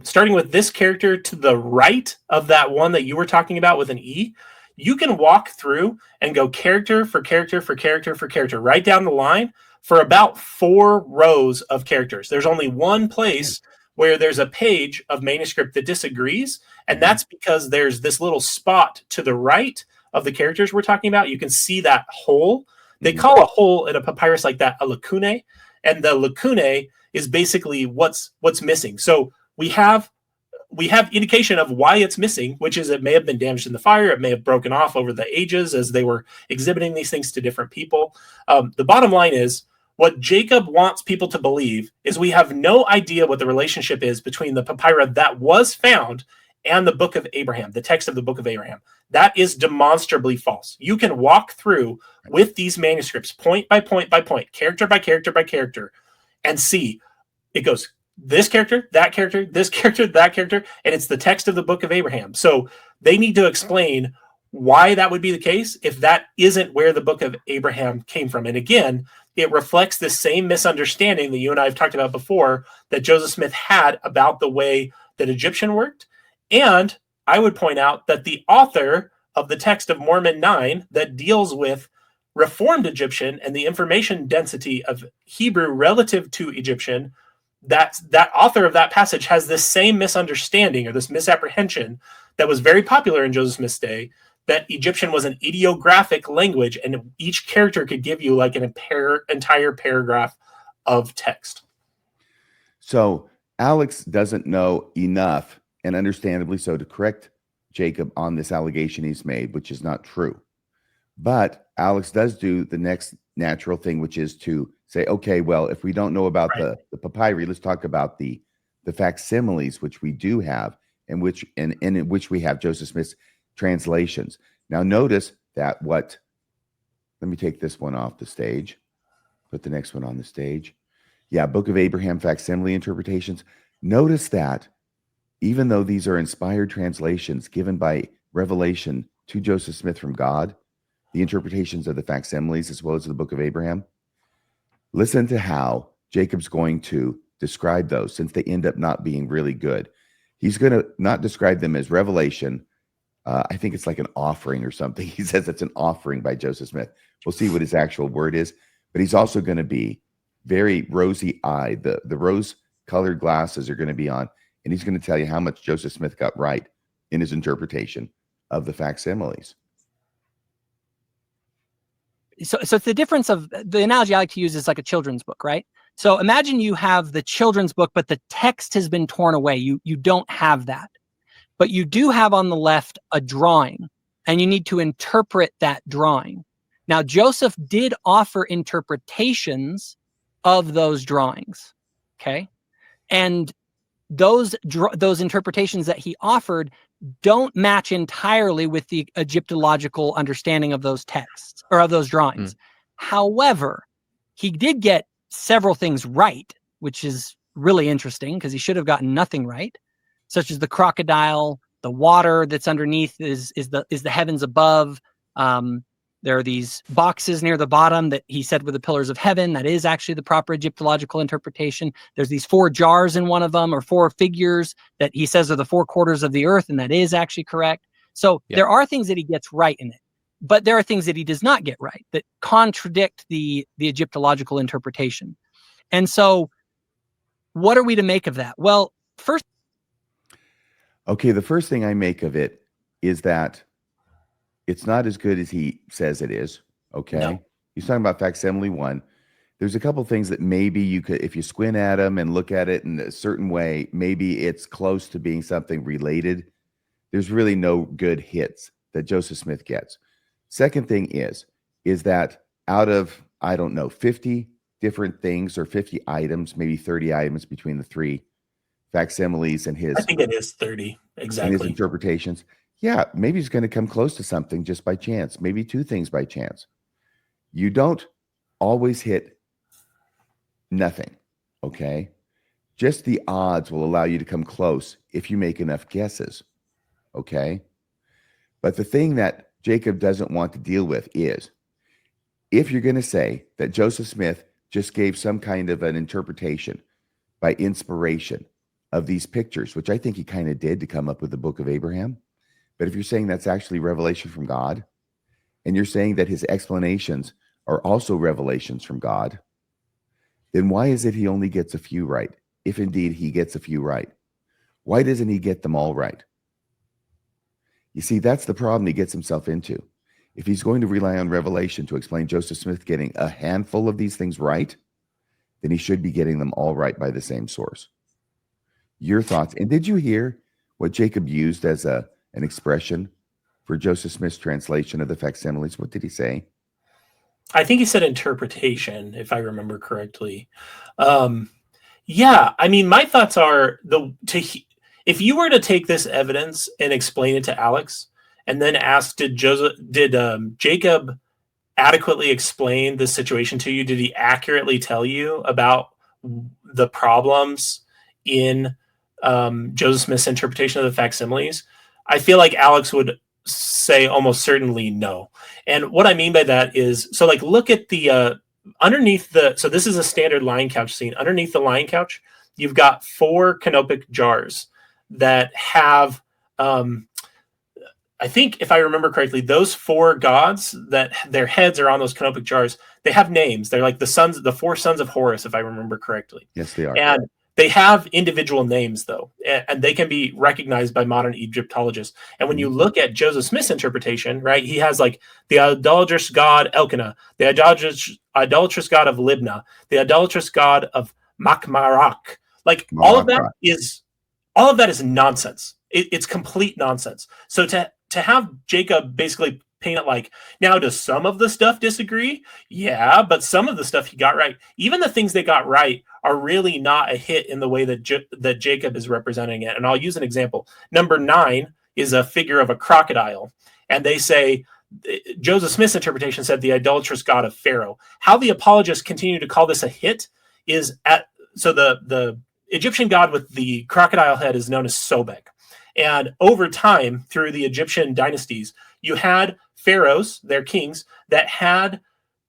starting with this character to the right of that one that you were talking about with an E. You can walk through and go character for character for character for character, right down the line, for about 4 rows of characters. There's only one place where there's a page of manuscript that disagrees, and that's because there's this little spot to the right of the characters we're talking about. You can see that hole. They call a hole in a papyrus like that a lacunae, and the lacunae is basically what's missing. So we have indication of why it's missing, which is it may have been damaged in the fire. It may have broken off over the ages as they were exhibiting these things to different people. The bottom line is, what Jacob wants people to believe is we have no idea what the relationship is between the papyrus that was found and the Book of Abraham, the text of the Book of Abraham. That is demonstrably false. You can walk through with these manuscripts point by point by point, character by character by character, and see it goes this character, that character, this character, that character, and it's the text of the Book of Abraham. So they need to explain why that would be the case if that isn't where the Book of Abraham came from. And again, it reflects the same misunderstanding that you and I have talked about before that Joseph Smith had about the way that Egyptian worked. And I would point out that the author of the text of Mormon 9 that deals with Reformed Egyptian and the information density of Hebrew relative to Egyptian that author of that passage has this same misunderstanding or this misapprehension that was very popular in Joseph Smith's day, that Egyptian was an ideographic language, and each character could give you like an entire paragraph of text. So Alex doesn't know enough, and understandably so, to correct Jacob on this allegation he's made, which is not true. But Alex does do the next natural thing, which is to say, okay, well, if we don't know about the papyri, let's talk about the facsimiles, which we do have, and in which we have Joseph Smith's translations. Now notice that let me take this one off the stage, put the next one on the stage. Yeah, Book of Abraham facsimile interpretations. Notice that even though these are inspired translations given by revelation to Joseph Smith from God, the interpretations of the facsimiles as well as the Book of Abraham, listen to how Jacob's going to describe those, since they end up not being really good. He's going to not describe them as revelation. I think it's like an offering or something. He says it's an offering by Joseph Smith. We'll see what his actual word is, but he's also going to be very rosy-eyed. The rose-colored glasses are going to be on, and he's going to tell you how much Joseph Smith got right in his interpretation of the facsimiles. So it's the difference of the analogy I like to use is like a children's book, right? So imagine you have the children's book, but the text has been torn away. You don't have that, but you do have on the left a drawing, and you need to interpret that drawing. Now, Joseph did offer interpretations of those drawings, okay? And those interpretations that he offered don't match entirely with the Egyptological understanding of those texts or of those drawings. However, he did get several things right, which is really interesting because he should have gotten nothing right, such as the crocodile, the water that's underneath is the heavens above. There are these boxes near the bottom that he said were the pillars of heaven. That is actually the proper Egyptological interpretation. There's these 4 jars in one of them, or 4 figures that he says are the 4 quarters of the earth, and that is actually correct. So there are things that he gets right in it, but there are things that he does not get right that contradict the Egyptological interpretation. And so what are we to make of that? Well, first... Okay, the first thing I make of it is that it's not as good as he says it is, okay? No. He's talking about facsimile 1. There's a couple things that maybe you could, if you squint at them and look at it in a certain way, maybe it's close to being something related. There's really no good hits that Joseph Smith gets. Second thing is that out of, I don't know, 50 different things or 50 items, maybe 30 items between the 3 facsimiles and his... I think it is 30, exactly. And his interpretations. Yeah, maybe he's going to come close to something just by chance, maybe 2 things by chance. You don't always hit nothing, okay? Just the odds will allow you to come close if you make enough guesses, okay? But the thing that Jacob doesn't want to deal with is, if you're going to say that Joseph Smith just gave some kind of an interpretation by inspiration of these pictures, which I think he kind of did to come up with the Book of Abraham, but if you're saying that's actually revelation from God, and you're saying that his explanations are also revelations from God, then why is it he only gets a few right, if indeed he gets a few right? Why doesn't he get them all right? You see, that's the problem he gets himself into. If he's going to rely on revelation to explain Joseph Smith getting a handful of these things right, then he should be getting them all right by the same source. Your thoughts? And did you hear what Jacob used as an expression for Joseph Smith's translation of the facsimiles? What did he say? I think he said interpretation, if I remember correctly. Yeah, I mean, my thoughts are if you were to take this evidence and explain it to Alex, and then ask, did Jacob adequately explain the situation to you? Did he accurately tell you about the problems in Joseph Smith's interpretation of the facsimiles? I feel like Alex would say almost certainly no. And what I mean by that is, so like, look at the underneath so this is a standard lion couch scene. Underneath the lion couch, you've got 4 canopic jars that have, I think if I remember correctly, those 4 gods that their heads are on those canopic jars, they have names. They're like the 4 sons of Horus, if I remember correctly. Yes, they are. And They have individual names, though, and they can be recognized by modern Egyptologists. And when you look at Joseph Smith's interpretation, right, he has like the idolatrous god Elkanah, the idolatrous god of Libnah, the idolatrous god of Makmarak. Like all of that is nonsense. It's complete nonsense. So to have Jacob basically paint it like, now does some of the stuff disagree? Yeah, but some of the stuff he got right. Even the things they got right are really not a hit in the way that that Jacob is representing it. And I'll use an example. Number 9 is a figure of a crocodile. And they say, Joseph Smith's interpretation said the idolatrous god of Pharaoh. How the apologists continue to call this a hit is so the Egyptian god with the crocodile head is known as Sobek. And over time, through the Egyptian dynasties, you had pharaohs, their kings, that had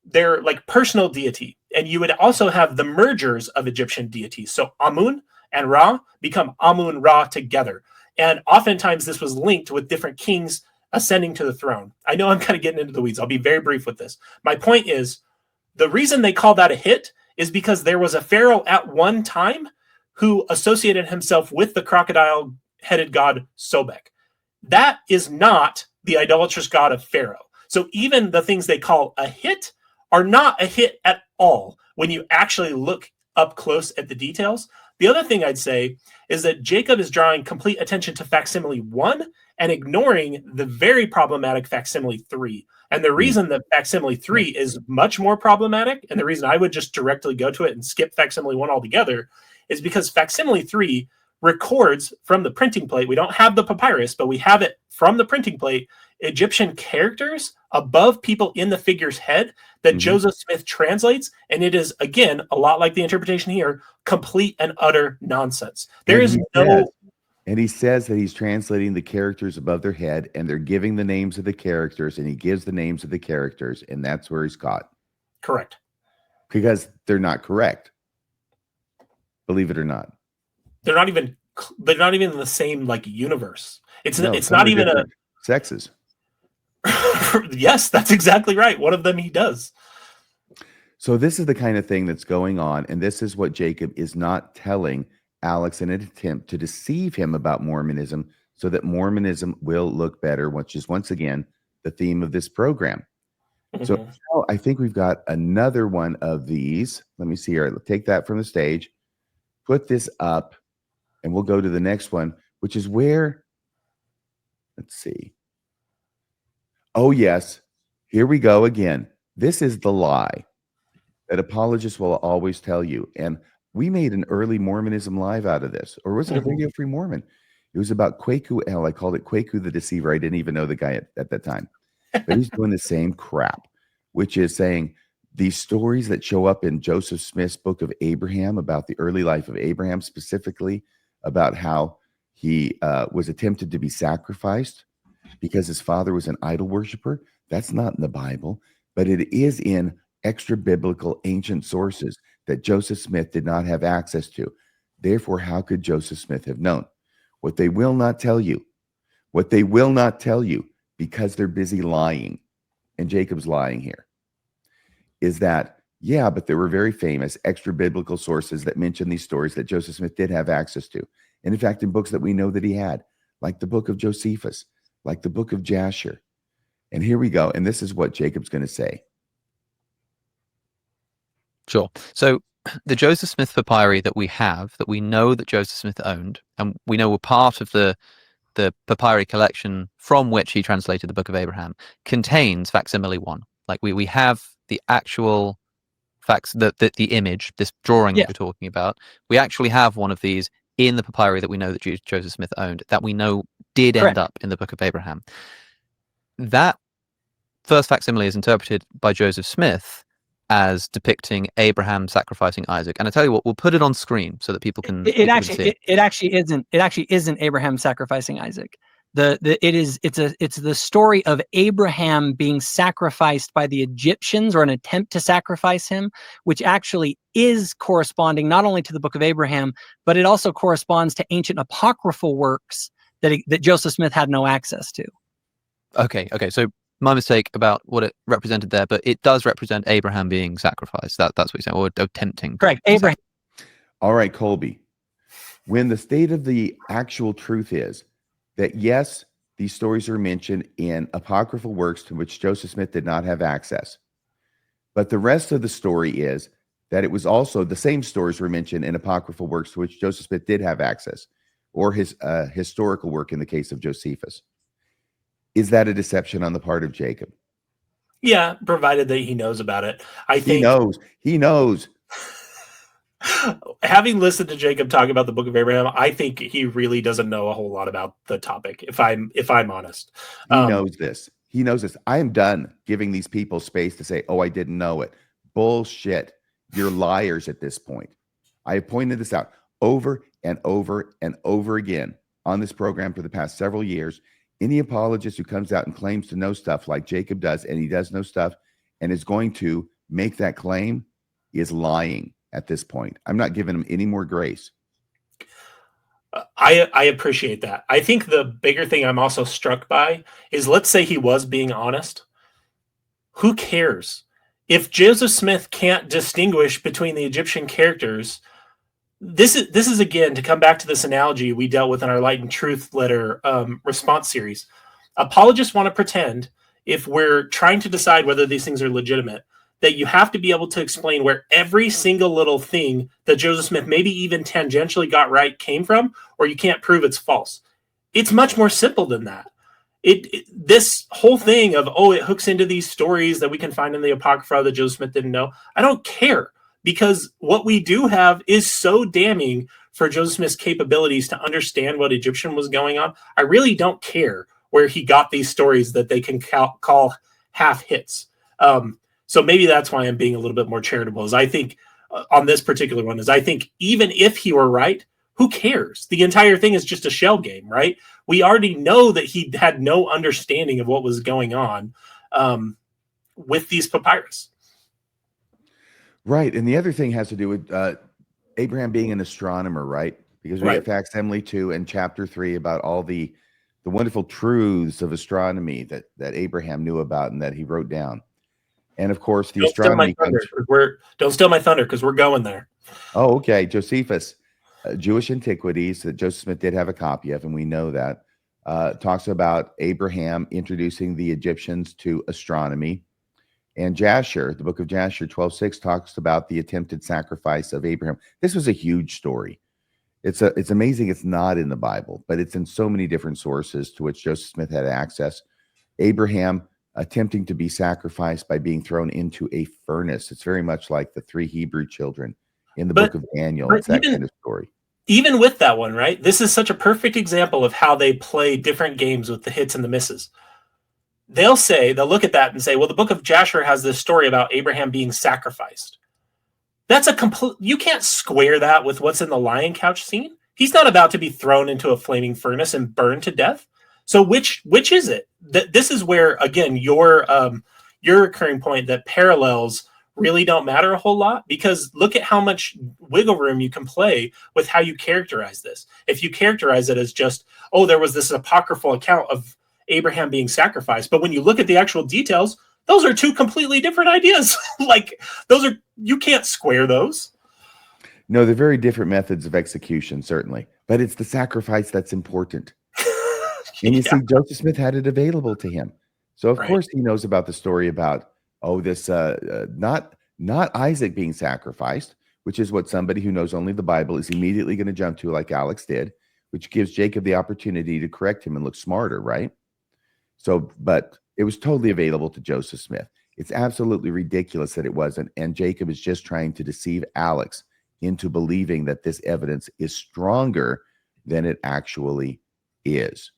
their like personal deity. And you would also have the mergers of Egyptian deities. So Amun and Ra become Amun Ra together. And oftentimes this was linked with different kings ascending to the throne. I know I'm kind of getting into the weeds. I'll be very brief with this. My point is, the reason they call that a hit is because there was a pharaoh at one time who associated himself with the crocodile-headed god Sobek. That is not the idolatrous god of Pharaoh. So even the things they call a hit are not a hit at all when you actually look up close at the details. The other thing I'd say is that Jacob is drawing complete attention to facsimile 1 and ignoring the very problematic facsimile 3. And the reason that facsimile 3 is much more problematic, and the reason I would just directly go to it and skip facsimile 1 altogether, is because facsimile 3 records from the printing plate. We don't have the papyrus, but we have it from the printing plate, Egyptian characters above people in the figure's head that Joseph Smith translates. And it is, again, a lot like the interpretation here, complete and utter nonsense. There is no... And he says that he's translating the characters above their head, and they're giving the names of the characters, and he gives the names of the characters, and that's where he's caught. Correct. Because they're not correct. Believe it or not. They're not even in the same like universe. It's not even a sexes. Yes, that's exactly right. One of them he does. So this is the kind of thing that's going on, and this is what Jacob is not telling Alex in an attempt to deceive him about Mormonism so that Mormonism will look better, which is once again the theme of this program. So now I think we've got another one of these. Let me see here. Take that from the stage, put this up, and we'll go to the next one, which is where, let's see. Oh, yes. Here we go again. This is the lie that apologists will always tell you. And we made an early Mormonism live out of this. Or was it a Radio Free Mormon? It was about Kwaku L. I called it Kwaku the Deceiver. I didn't even know the guy at that time. But he's doing the same crap, which is saying these stories that show up in Joseph Smith's Book of Abraham about the early life of Abraham, specifically about how he was attempted to be sacrificed because his father was an idol worshiper. That's not in the Bible, but it is in extra biblical ancient sources that Joseph Smith did not have access to. Therefore, how could Joseph Smith have known? What they will not tell you, because they're busy lying, and Jacob's lying here, is that, yeah, but there were very famous extra biblical sources that mention these stories that Joseph Smith did have access to. And in fact, in books that we know that he had, like the book of Josephus, like the book of Jasher. And here we go. And this is what Jacob's going to say. Sure. So the Joseph Smith papyri that we have, that we know that Joseph Smith owned, and we know were part of the papyri collection from which he translated the Book of Abraham, contains facsimile 1. Like we have the actual facts, the image, this drawing that we're talking about. We actually have one of these in the papyri that we know that Joseph Smith owned, that we know did end up in the Book of Abraham. That first facsimile is interpreted by Joseph Smith as depicting Abraham sacrificing Isaac. And I tell you what, we'll put it on screen so that people can. It actually isn't Abraham sacrificing Isaac. It's the story of Abraham being sacrificed by the Egyptians, or an attempt to sacrifice him, which actually is corresponding not only to the Book of Abraham, but it also corresponds to ancient apocryphal works that Joseph Smith had no access to. Okay. So my mistake about what it represented there, but it does represent Abraham being sacrificed. That's what you're saying, or attempting. Correct. Abraham. All right, Colby. when the state of the actual truth is that, yes, these stories are mentioned in apocryphal works to which Joseph Smith did not have access. But the rest of the story is that it was also the same stories were mentioned in apocryphal works to which Joseph Smith did have access, or his historical work in the case of Josephus. Is that a deception on the part of Jacob? Yeah, provided that he knows about it. I think He knows. Having listened to Jacob talk about the Book of Abraham, I think he really doesn't know a whole lot about the topic. If I'm honest, He knows this. He knows this. I am done giving these people space to say, "Oh, I didn't know it." Bullshit. You're liars at this point. I have pointed this out over and over and over again on this program for the past several years. Any apologist who comes out and claims to know stuff like Jacob does, and he does know stuff, and is going to make that claim, is lying at this point. I'm not giving him any more grace. I appreciate that. I think the bigger thing I'm also struck by is, let's say he was being honest. Who cares? If Joseph Smith can't distinguish between the Egyptian characters, this is again, to come back to this analogy we dealt with in our Light and Truth letter response series. Apologists want to pretend, if we're trying to decide whether these things are legitimate, that you have to be able to explain where every single little thing that Joseph Smith maybe even tangentially got right came from, or you can't prove it's false. It's much more simple than that. This whole thing of, it hooks into these stories that we can find in the Apocrypha that Joseph Smith didn't know. I don't care, because what we do have is so damning for Joseph Smith's capabilities to understand what Egyptian was going on. I really don't care where he got these stories that they can call half hits. So maybe that's why I'm being a little bit more charitable, is I think on this particular one, is I think even if he were right, who cares? The entire thing is just a shell game, right? We already know that he had no understanding of what was going on with these papyrus. Right. And the other thing has to do with Abraham being an astronomer, right? Because we get facsimile 2 and chapter 3 about all the wonderful truths of astronomy that Abraham knew about and that he wrote down. And of course, the astronomy don't steal my thunder, because we're going there. Oh, okay. Josephus, Jewish Antiquities, that Joseph Smith did have a copy of, and we know that, talks about Abraham introducing the Egyptians to astronomy. And Jasher, the book of Jasher 12:6, talks about the attempted sacrifice of Abraham. This was a huge story. It's amazing it's not in the Bible, but it's in so many different sources to which Joseph Smith had access. Abraham attempting to be sacrificed by being thrown into a furnace. It's very much like the 3 Hebrew children in the book of Daniel. It's that kind of story. Even with that one, right? This is such a perfect example of how they play different games with the hits and the misses. They'll look at that and say, well, the book of Jasher has this story about Abraham being sacrificed. That's you can't square that with what's in the lion couch scene. He's not about to be thrown into a flaming furnace and burned to death. So which is it? This is where, again, your recurring point that parallels really don't matter a whole lot, because look at how much wiggle room you can play with how you characterize this. If you characterize it as just, there was this apocryphal account of Abraham being sacrificed, but when you look at the actual details, those are 2 completely different ideas. You can't square those. No, they're very different methods of execution, certainly, but it's the sacrifice that's important. And you see, Joseph Smith had it available to him. So, of course, he knows about the story about, this not Isaac being sacrificed, which is what somebody who knows only the Bible is immediately going to jump to, like Alex did, which gives Jacob the opportunity to correct him and look smarter, right? So, but it was totally available to Joseph Smith. It's absolutely ridiculous that it wasn't. And Jacob is just trying to deceive Alex into believing that this evidence is stronger than it actually is.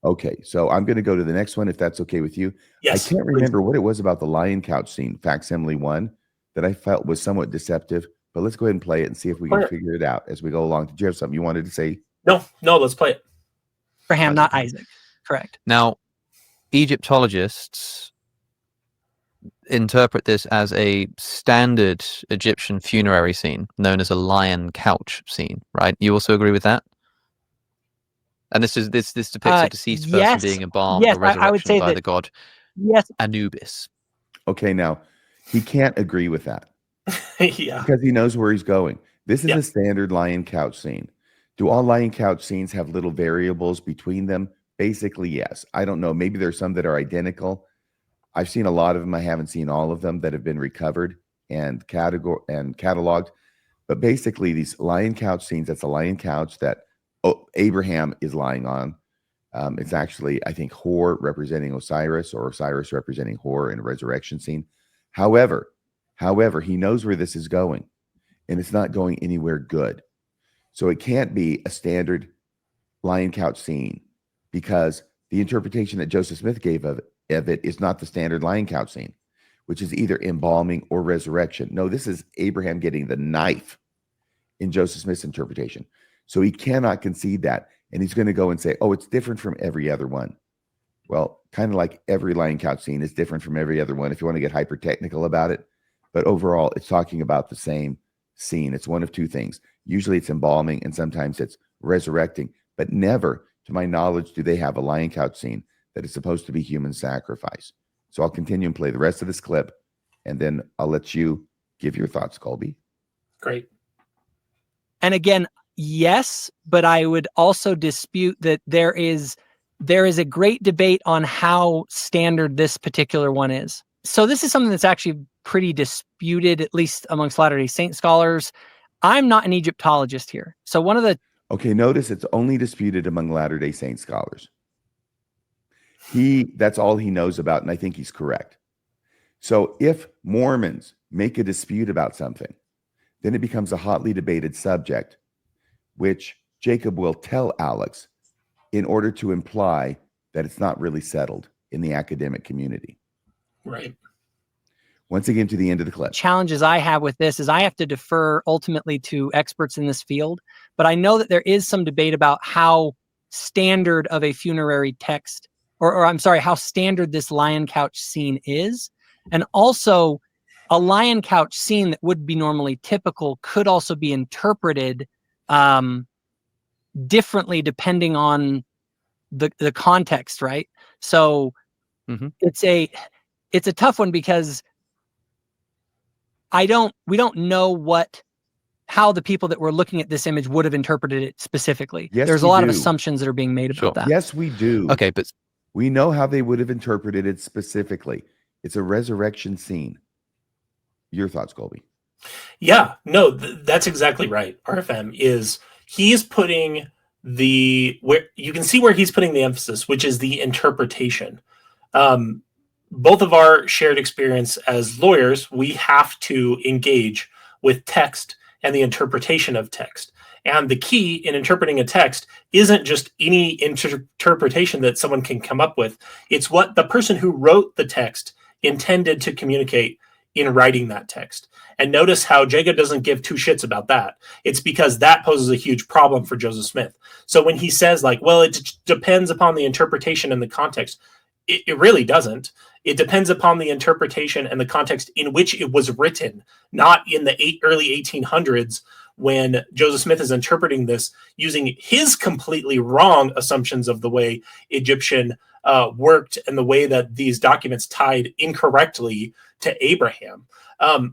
Okay, so I'm going to go to the next one, if that's okay with you. Yes, I can't remember what it was about the lion couch scene, facsimile 1, that I felt was somewhat deceptive, but let's go ahead and play it and see if we can figure it out as we go along. Did you have something you wanted to say? No, let's play it. Abraham, not Isaac. Correct. Now, Egyptologists interpret this as a standard Egyptian funerary scene known as a lion couch scene, right? You also agree with that? And this depicts a deceased person being embalmed or resurrection I would say by the god Anubis. Okay, now he can't agree with that. Yeah, because he knows where he's going. This is a standard lion couch scene. Do all lion couch scenes have little variables between them? Basically, yes. I don't know. Maybe there's some that are identical. I've seen a lot of them. I haven't seen all of them that have been recovered and cataloged. But basically, these lion couch scenes, that's a lion couch that Abraham is lying on. It's actually, I think, Hor representing Osiris, or Osiris representing Hor in a resurrection scene. However, he knows where this is going, and it's not going anywhere good. So it can't be a standard lion couch scene, because the interpretation that Joseph Smith gave of it is not the standard lion couch scene, which is either embalming or resurrection. No, this is Abraham getting the knife in Joseph Smith's interpretation. So he cannot concede that. And he's going to go and say, oh, it's different from every other one. Well, kind of like every lion couch scene is different from every other one, if you want to get hyper technical about it. But overall, it's talking about the same scene. It's one of two things. Usually it's embalming, and sometimes it's resurrecting. But never, to my knowledge, do they have a lion couch scene that is supposed to be human sacrifice. So I'll continue and play the rest of this clip, and then I'll let you give your thoughts, Colby. Great. And again, yes, but I would also dispute that there is a great debate on how standard this particular one is. So this is something that's actually pretty disputed, at least amongst Latter-day Saint scholars. I'm not an Egyptologist here. So one of the... Okay, notice it's only disputed among Latter-day Saint scholars. That's all he knows about, and I think he's correct. So if Mormons make a dispute about something, then it becomes a hotly debated subject, which Jacob will tell Alex in order to imply that it's not really settled in the academic community. Right. Once again, to the end of the clip. Challenges I have with this is I have to defer ultimately to experts in this field, but I know that there is some debate about how standard of a funerary text, or I'm sorry, how standard this lion couch scene is. And also a lion couch scene that would be normally typical could also be interpreted differently depending on the context, right? So it's a tough one, because we don't know how the people that were looking at this image would have interpreted it specifically. Yes, there's a lot of assumptions that are being made about that. Yes, we do. Okay, but we know how they would have interpreted it specifically. It's a resurrection scene. Your thoughts, Colby? Yeah, no, that's exactly right. RFM he's putting where you can see where he's putting the emphasis, which is the interpretation. Both of our shared experience as lawyers, we have to engage with text and the interpretation of text. And the key in interpreting a text isn't just any interpretation that someone can come up with. It's what the person who wrote the text intended to communicate in writing that text. And notice how Jacob doesn't give two shits about that. It's because that poses a huge problem for Joseph Smith. So when he says, like, well, it depends upon the interpretation and the context, it really doesn't. It depends upon the interpretation and the context in which it was written, not in the early 1800s when Joseph Smith is interpreting this using his completely wrong assumptions of the way Egyptian worked and the way that these documents tied incorrectly to Abraham.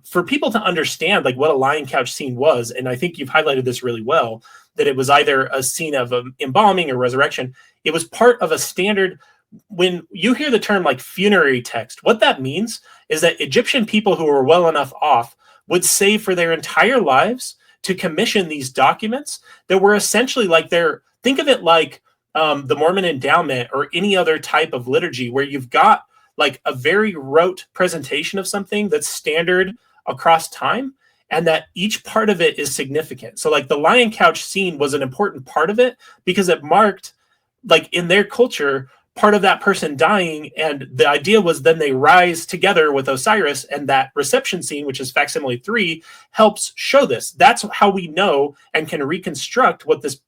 For people to understand like what a lion couch scene was, and I think you've highlighted this really well, that it was either a scene of embalming or resurrection. It was part of a standard. When you hear the term like funerary text, what that means is that Egyptian people who were well enough off would save for their entire lives to commission these documents that were essentially like think of it like the Mormon endowment or any other type of liturgy where you've got like a very rote presentation of something that's standard across time and that each part of it is significant. So like the lion couch scene was an important part of it because it marked, like in their culture, part of that person dying. And the idea was then they rise together with Osiris, and that reception scene, which is facsimile 3, helps show this. That's how we know and can reconstruct what this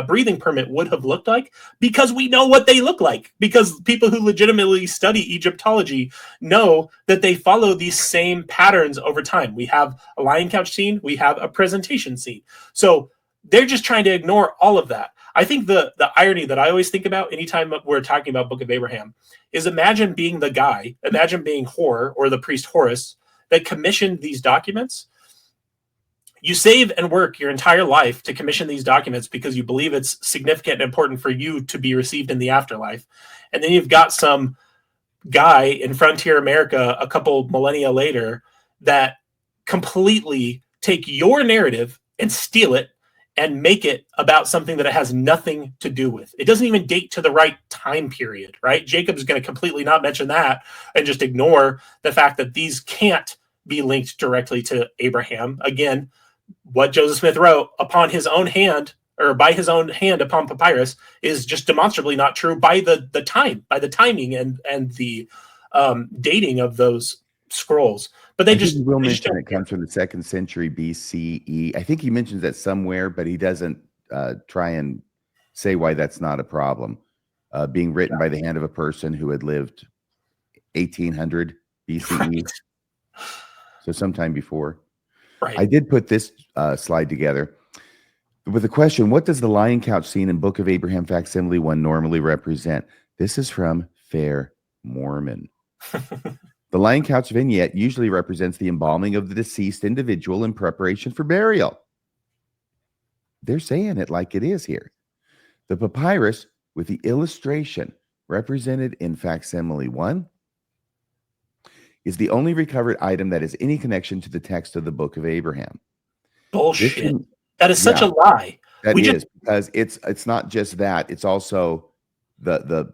breathing permit would have looked like, because we know what they look like, because people who legitimately study Egyptology know that they follow these same patterns over time. We have a lion couch scene, we have a presentation scene. So they're just trying to ignore all of that. I think the irony that I always think about anytime we're talking about Book of Abraham is imagine being Hor or the priest Horus that commissioned these documents. You save and work your entire life to commission these documents because you believe it's significant and important for you to be received in the afterlife. And then you've got some guy in frontier America a couple millennia later that completely take your narrative and steal it and make it about something that it has nothing to do with. It doesn't even date to the right time period, right? Jacob's going to completely not mention that and just ignore the fact that these can't be linked directly to Abraham. Again, what Joseph Smith wrote upon his own hand, or by his own hand upon papyrus, is just demonstrably not true by the timing and the dating of those scrolls. But they just will mention it comes from the 2nd century BCE. I think he mentions that somewhere, but he doesn't try and say why that's not a problem. Being written by the hand of a person who had lived 1800 BCE, right. So sometime before. Right. I did put this slide together with the question: what does the lion couch scene in Book of Abraham facsimile 1 normally represent? This is from Fair Mormon. The lion couch vignette usually represents the embalming of the deceased individual in preparation for burial. They're saying it like it is here. The papyrus with the illustration represented in facsimile 1 is the only recovered item that has any connection to the text of the Book of Abraham. Bullshit. That is such a lie. Because it's not just that, it's also the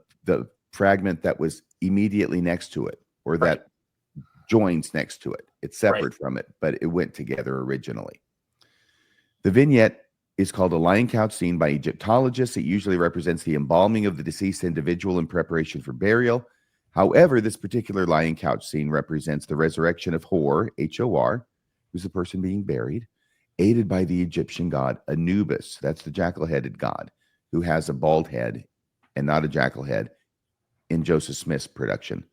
fragment that was immediately next to it, or that joins next to it. It's separate from it, but it went together originally. The vignette is called a lion couch scene by Egyptologists. It usually represents the embalming of the deceased individual in preparation for burial. However, this particular lion couch scene represents the resurrection of Hor, H-O-R, who's the person being buried, aided by the Egyptian god Anubis. That's the jackal-headed god who has a bald head and not a jackal head in Joseph Smith's production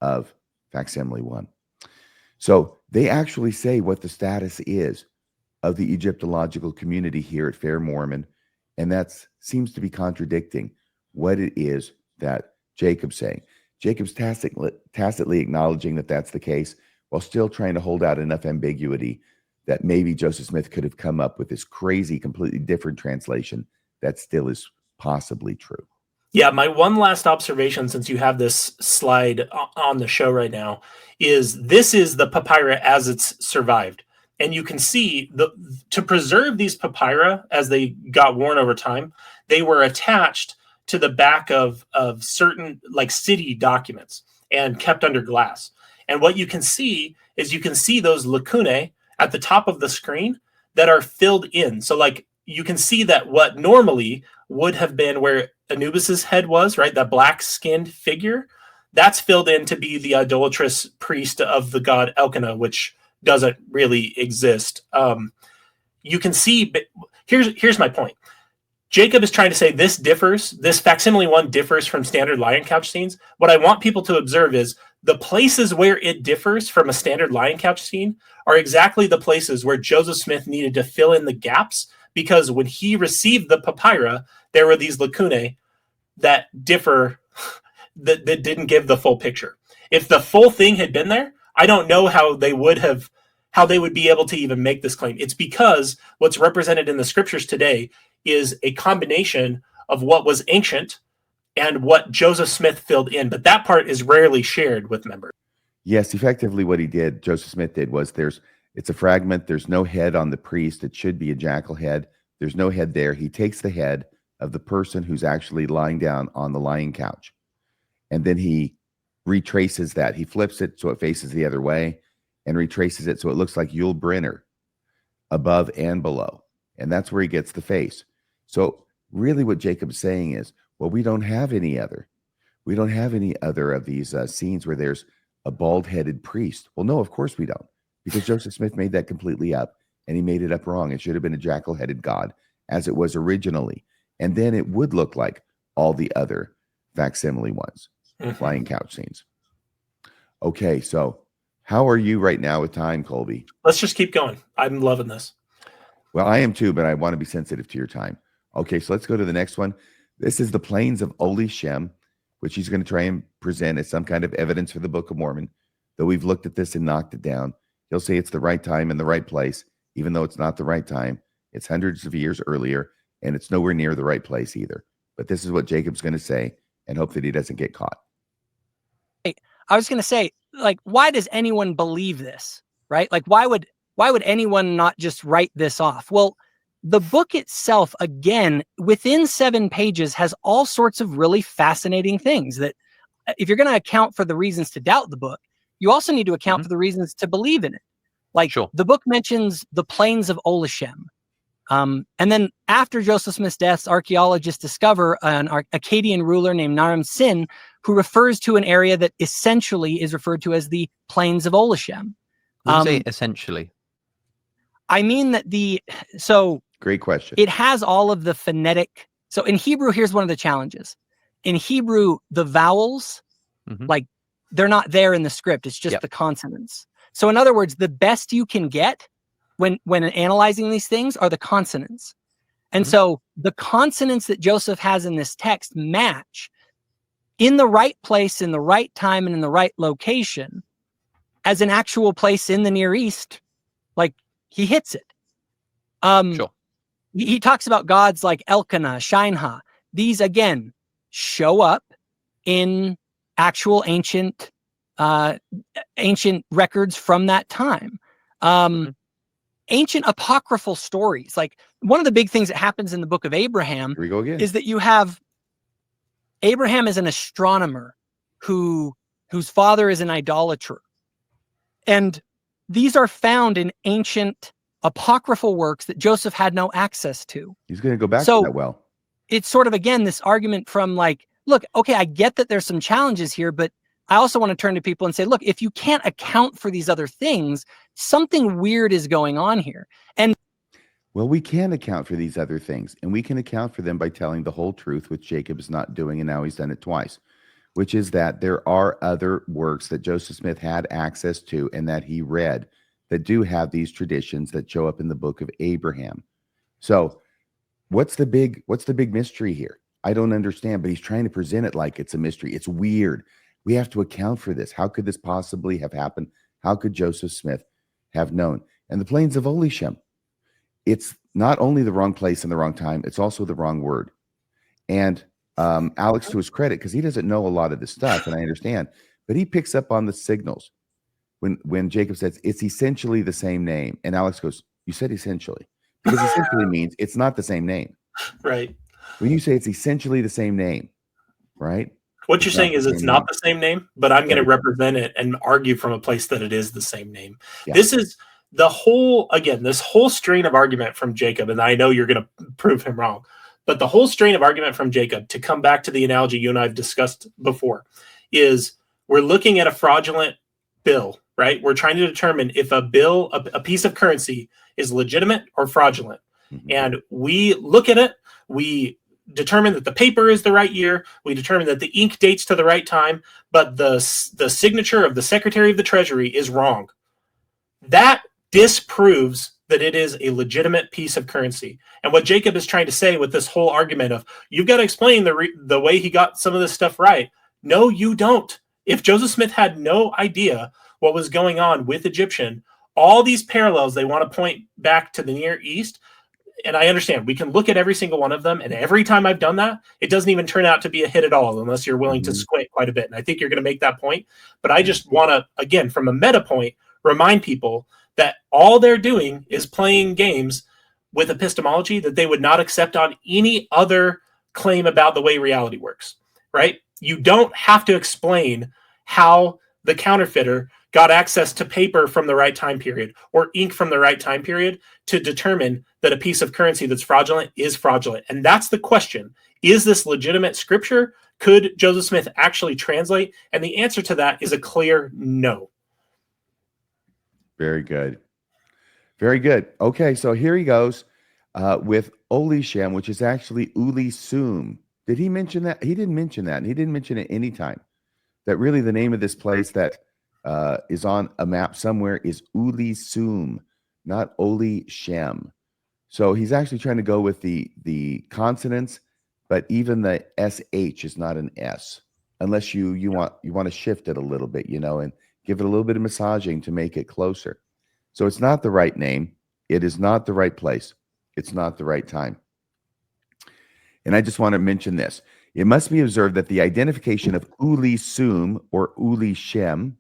of facsimile 1. So they actually say what the status is of the Egyptological community here at Fair Mormon, and that seems to be contradicting what it is that Jacob's saying. Jacob's tacitly acknowledging that that's the case, while still trying to hold out enough ambiguity that maybe Joseph Smith could have come up with this crazy, completely different translation that still is possibly true. Yeah, my one last observation, since you have this slide on the show right now, is this is the papyrus as it's survived. And you can see to preserve these papyri as they got worn over time, they were attached to the back of certain like city documents and kept under glass. And what you can see is those lacunae at the top of the screen that are filled in. So like you can see that what normally would have been where Anubis's head was, right? That black-skinned figure, that's filled in to be the idolatrous priest of the god Elkanah, which doesn't really exist. You can see, but here's my point. Jacob is trying to say this facsimile 1 differs from standard lion couch scenes. What I want people to observe is the places where it differs from a standard lion couch scene are exactly the places where Joseph Smith needed to fill in the gaps, because when he received the papyri, there were these lacunae that differ, that didn't give the full picture. If the full thing had been there, I don't know how they would be able to even make this claim. It's because what's represented in the scriptures today is a combination of what was ancient and what Joseph Smith filled in. But that part is rarely shared with members. Yes, effectively what Joseph Smith did was it's a fragment. There's no head on the priest. It should be a jackal head. There's no head there. He takes the head of the person who's actually lying down on the lion couch, and then he retraces that. He flips it so it faces the other way and retraces it so it looks like Yul Brynner above and below. And that's where he gets the face. So really what Jacob's saying is, well, we don't have any other of these scenes where there's a bald-headed priest. Well, no, of course we don't, because Joseph Smith made that completely up, and he made it up wrong. It should have been a jackal-headed god as it was originally. And then it would look like all the other facsimile ones, lion couch scenes. Okay, so how are you right now with time, Colby? Let's just keep going. I'm loving this. Well, I am too, but I want to be sensitive to your time. Okay, so let's go to the next one. This is the plains of Oli Shem, which he's going to try and present as some kind of evidence for the Book of Mormon. Though we've looked at this and knocked it down, he'll say it's the right time and the right place, even though it's not the right time. It's hundreds of years earlier, and it's nowhere near the right place either. But this is what Jacob's going to say, and hope that he doesn't get caught. I was going to say, like, why does anyone believe this, right? Like, why would anyone not just write this off? Well, the book itself, again, within 7 pages, has all sorts of really fascinating things that if you're going to account for the reasons to doubt the book, you also need to account for the reasons to believe in it. Like, the book mentions the plains of Olishem. And then after Joseph Smith's death, archaeologists discover an Akkadian ruler named Nahom, who refers to an area that essentially is referred to as the plains of Olishem. When you say essentially? I mean that Great question. It has all of the phonetic. So in Hebrew, here's one of the challenges. In Hebrew, the vowels, like, they're not there in the script. It's just the consonants. So in other words, the best you can get when analyzing these things are the consonants. And so the consonants that Joseph has in this text match in the right place, in the right time, and in the right location as an actual place in the Near East. Like, he hits it. He talks about gods like Elkanah, Shinha. These, again, show up in actual ancient records from that time. Ancient apocryphal stories. Like, one of the big things that happens in the book of Abraham Here we go again. is that you have Abraham is an astronomer whose father is an idolater. And these are found in ancient apocryphal works that Joseph had no access to. He's going to go back to that well. It's sort of, again, this argument from, like, look, okay, I get that there's some challenges here, but I also want to turn to people and say, look, if you can't account for these other things, something weird is going on here. And well, we can account for these other things, and we can account for them by telling the whole truth, which Jacob is not doing, and now he's done it twice, which is that there are other works that Joseph Smith had access to and that he read that do have these traditions that show up in the book of Abraham. So what's the big mystery here? I don't understand, but he's trying to present it like it's a mystery. It's weird. We have to account for this. How could this possibly have happened? How could Joseph Smith have known? And the plains of Olishem, it's not only the wrong place and the wrong time, it's also the wrong word. And Alex, to his credit, because he doesn't know a lot of this stuff, and I understand, but he picks up on the signals. When Jacob says it's essentially the same name, and Alex goes, "You said essentially," because essentially means it's not the same name. Right. When you say it's essentially the same name, right? What you're saying is it's not the same name, but I'm going to represent it and argue from a place that it is the same name. Yeah. This is the whole, again, this whole strain of argument from Jacob, and I know you're going to prove him wrong, but the whole strain of argument from Jacob, to come back to the analogy you and I have discussed before, is we're looking at a fraudulent bill, right? We're trying to determine if a bill, a piece of currency, is legitimate or fraudulent. And we look at it, we determine that the paper is the right year, we determine that the ink dates to the right time, but the signature of the Secretary of the Treasury is wrong. That disproves that it is a legitimate piece of currency. And what Jacob is trying to say with this whole argument of, you've got to explain the way he got some of this stuff right. No, you don't. If Joseph Smith had no idea what was going on with Egyptian, all these parallels they want to point back to the Near East, and I understand we can look at every single one of them, and every time I've done that, it doesn't even turn out to be a hit at all unless you're willing to squint quite a bit. And I think you're going to make that point. But I just want to, again, from a meta point, remind people that all they're doing is playing games with epistemology that they would not accept on any other claim about the way reality works, right? You don't have to explain how the counterfeiter got access to paper from the right time period or ink from the right time period to determine that a piece of currency that's fraudulent is fraudulent. And that's the question. Is this legitimate scripture? Could Joseph Smith actually translate? And the answer to that is a clear no. Very good. Very good. Okay, so here he goes with Olishem, which is actually Ulisum. Did he mention that? He didn't mention that. And he didn't mention it any time. That really the name of this place that is on a map somewhere is Ulisum, not Olishem. So he's actually trying to go with the consonants, but even the SH is not an S, unless you want to shift it a little bit, and give it a little bit of massaging to make it closer. So it's not the right name. It is not the right place. It's not the right time. And I just want to mention this. It must be observed that the identification of Uli Sum or Uli Shem,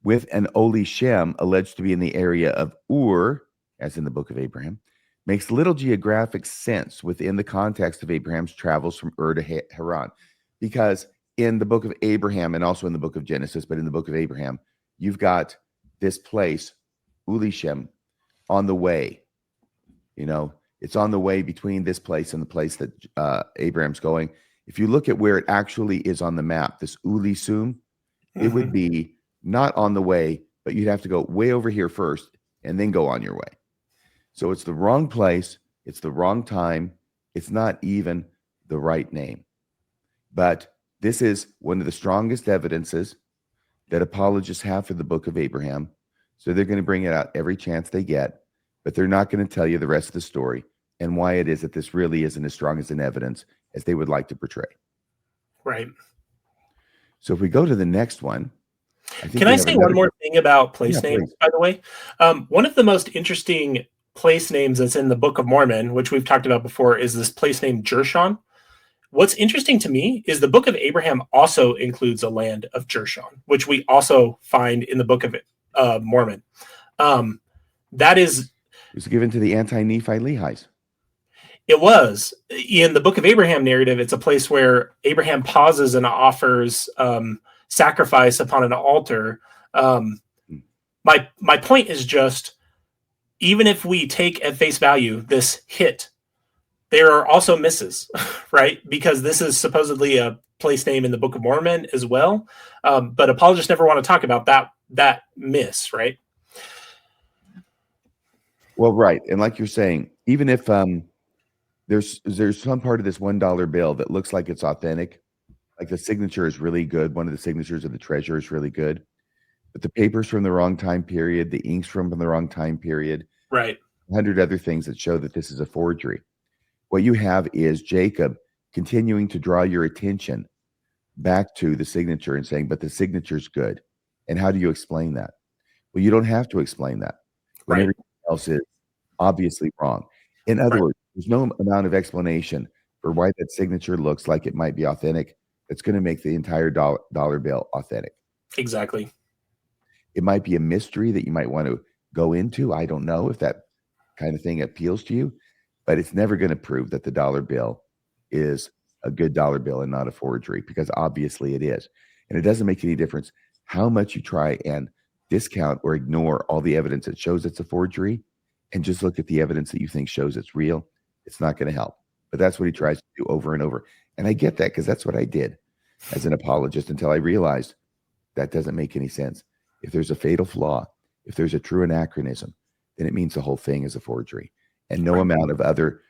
with an Oli Shem alleged to be in the area of Ur, as in the Book of Abraham, makes little geographic sense within the context of Abraham's travels from Ur to Haran. Because in the Book of Abraham, and also in the Book of Genesis, but in the Book of Abraham, you've got this place, Uli Shem, on the way. You know, it's on the way between this place and the place that Abraham's going. If you look at where it actually is on the map, this Uli Sum, it would be not on the way, but you'd have to go way over here first and then go on your way. So it's the wrong place. It's the wrong time. It's not even the right name. But this is one of the strongest evidences that apologists have for the Book of Abraham. So they're going to bring it out every chance they get, but they're not going to tell you the rest of the story and why it is that this really isn't as strong as an evidence as they would like to portray. Right. So if we go to the next one. Can I say one more thing about place names, by the way? One of the most interesting place names that's in the Book of Mormon, which we've talked about before, is this place named Jershon. What's interesting to me is the Book of Abraham also includes a land of Jershon, which we also find in the Book of Mormon. That is... It was given to the anti-Nephite Lehi's. It was. In the Book of Abraham narrative, it's a place where Abraham pauses and offers sacrifice upon an altar. My point is just, even if we take at face value this hit, there are also misses, right? Because this is supposedly a place name in the Book of Mormon as well. But apologists never want to talk about that miss, right? Well, right. And like you're saying, even if there's some part of this $1 bill that looks like it's authentic, like the signature is really good. One of the signatures of the treasurer is really good, but the paper's from the wrong time period. The ink's from the wrong time period. Right. 100 other things that show that this is a forgery. What you have is Jacob continuing to draw your attention back to the signature and saying, but the signature's good. And how do you explain that? Well, you don't have to explain that when everything else is obviously wrong. In other words, there's no amount of explanation for why that signature looks like it might be authentic that's going to make the entire dollar bill authentic. Exactly. It might be a mystery that you might want to go into. I don't know if that kind of thing appeals to you, but it's never going to prove that the dollar bill is a good dollar bill and not a forgery, because obviously it is. And it doesn't make any difference how much you try and discount or ignore all the evidence that shows it's a forgery and just look at the evidence that you think shows it's real. It's not going to help. But that's what he tries to do over and over. And I get that, because that's what I did as an apologist until I realized that doesn't make any sense. If there's a fatal flaw, if there's a true anachronism, then it means the whole thing is a forgery. And no amount of other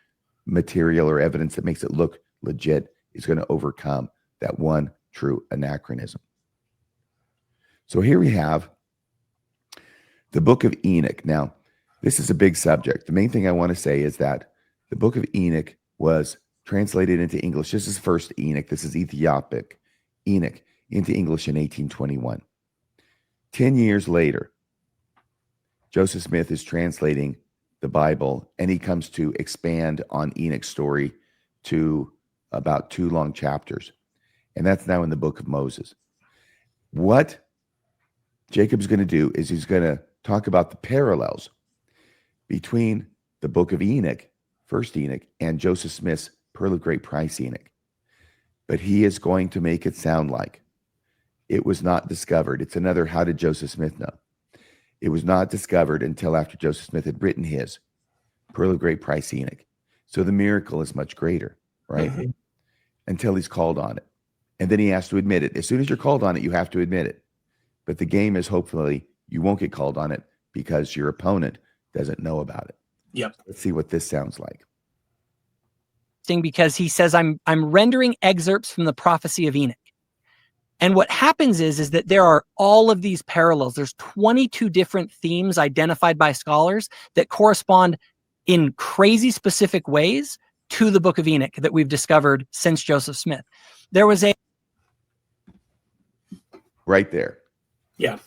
material or evidence that makes it look legit is going to overcome that one true anachronism. So here we have the Book of Enoch. Now, this is a big subject. The main thing I want to say is that the Book of Enoch was translated into English. This is first Enoch. This is Ethiopic Enoch into English in 1821. 10 years later, Joseph Smith is translating the Bible, and he comes to expand on Enoch's story to about 2 long chapters. And that's now in the Book of Moses. What Jacob's going to do is he's going to talk about the parallels between the Book of Enoch, first Enoch, and Joseph Smith's Pearl of Great Price Enoch. But he is going to make it sound like it was not discovered. It's another, how did Joseph Smith know? It was not discovered until after Joseph Smith had written his Pearl of Great Price Enoch. So the miracle is much greater, right? Mm-hmm. Until he's called on it. And then he has to admit it. As soon as you're called on it, you have to admit it. But the game is hopefully you won't get called on it because your opponent doesn't know about it. Yep. Let's see what this sounds like. Because he says, I'm rendering excerpts from the prophecy of Enoch. And what happens is that there are all of these parallels. There's 22 different themes identified by scholars that correspond in crazy specific ways to the Book of Enoch that we've discovered since Joseph Smith. There was a... Right there. Yeah.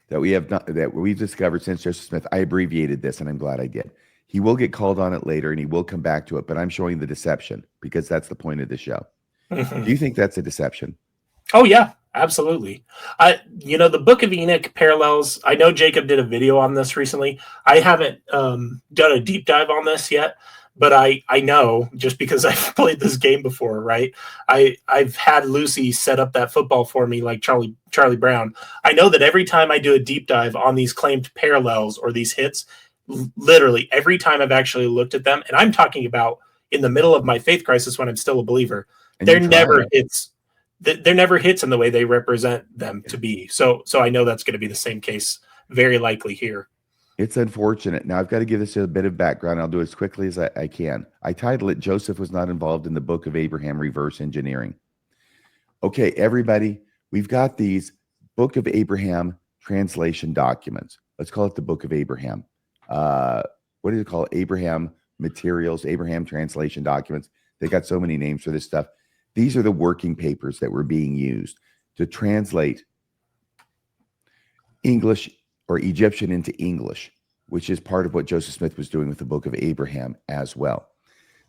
that we've discovered since Joseph Smith. I abbreviated this, and I'm glad I did. He will get called on it later, and he will come back to it. But I'm showing the deception because that's the point of the show. Mhm. Do you think that's a deception? Oh yeah, absolutely. The Book of Enoch parallels. I know Jacob did a video on this recently. I haven't done a deep dive on this yet, but I know just because I've played this game before, right? I've had Lucy set up that football for me like Charlie Brown. I know that every time I do a deep dive on these claimed parallels or these hits, literally every time I've actually looked at them, and I'm talking about in the middle of my faith crisis when I'm still a believer, they're never hits. They're never hits in the way they represent them to be. So I know that's going to be the same case, very likely here. It's unfortunate. Now, I've got to give this a bit of background. I'll do it as quickly as I can. I title it, Joseph Was Not Involved in the Book of Abraham Reverse Engineering. Okay, everybody, we've got these Book of Abraham translation documents. Let's call it the Book of Abraham. What do you call it? Abraham materials, Abraham translation documents. They got so many names for this stuff. These are the working papers that were being used to translate English or Egyptian into English, which is part of what Joseph Smith was doing with the Book of Abraham as well.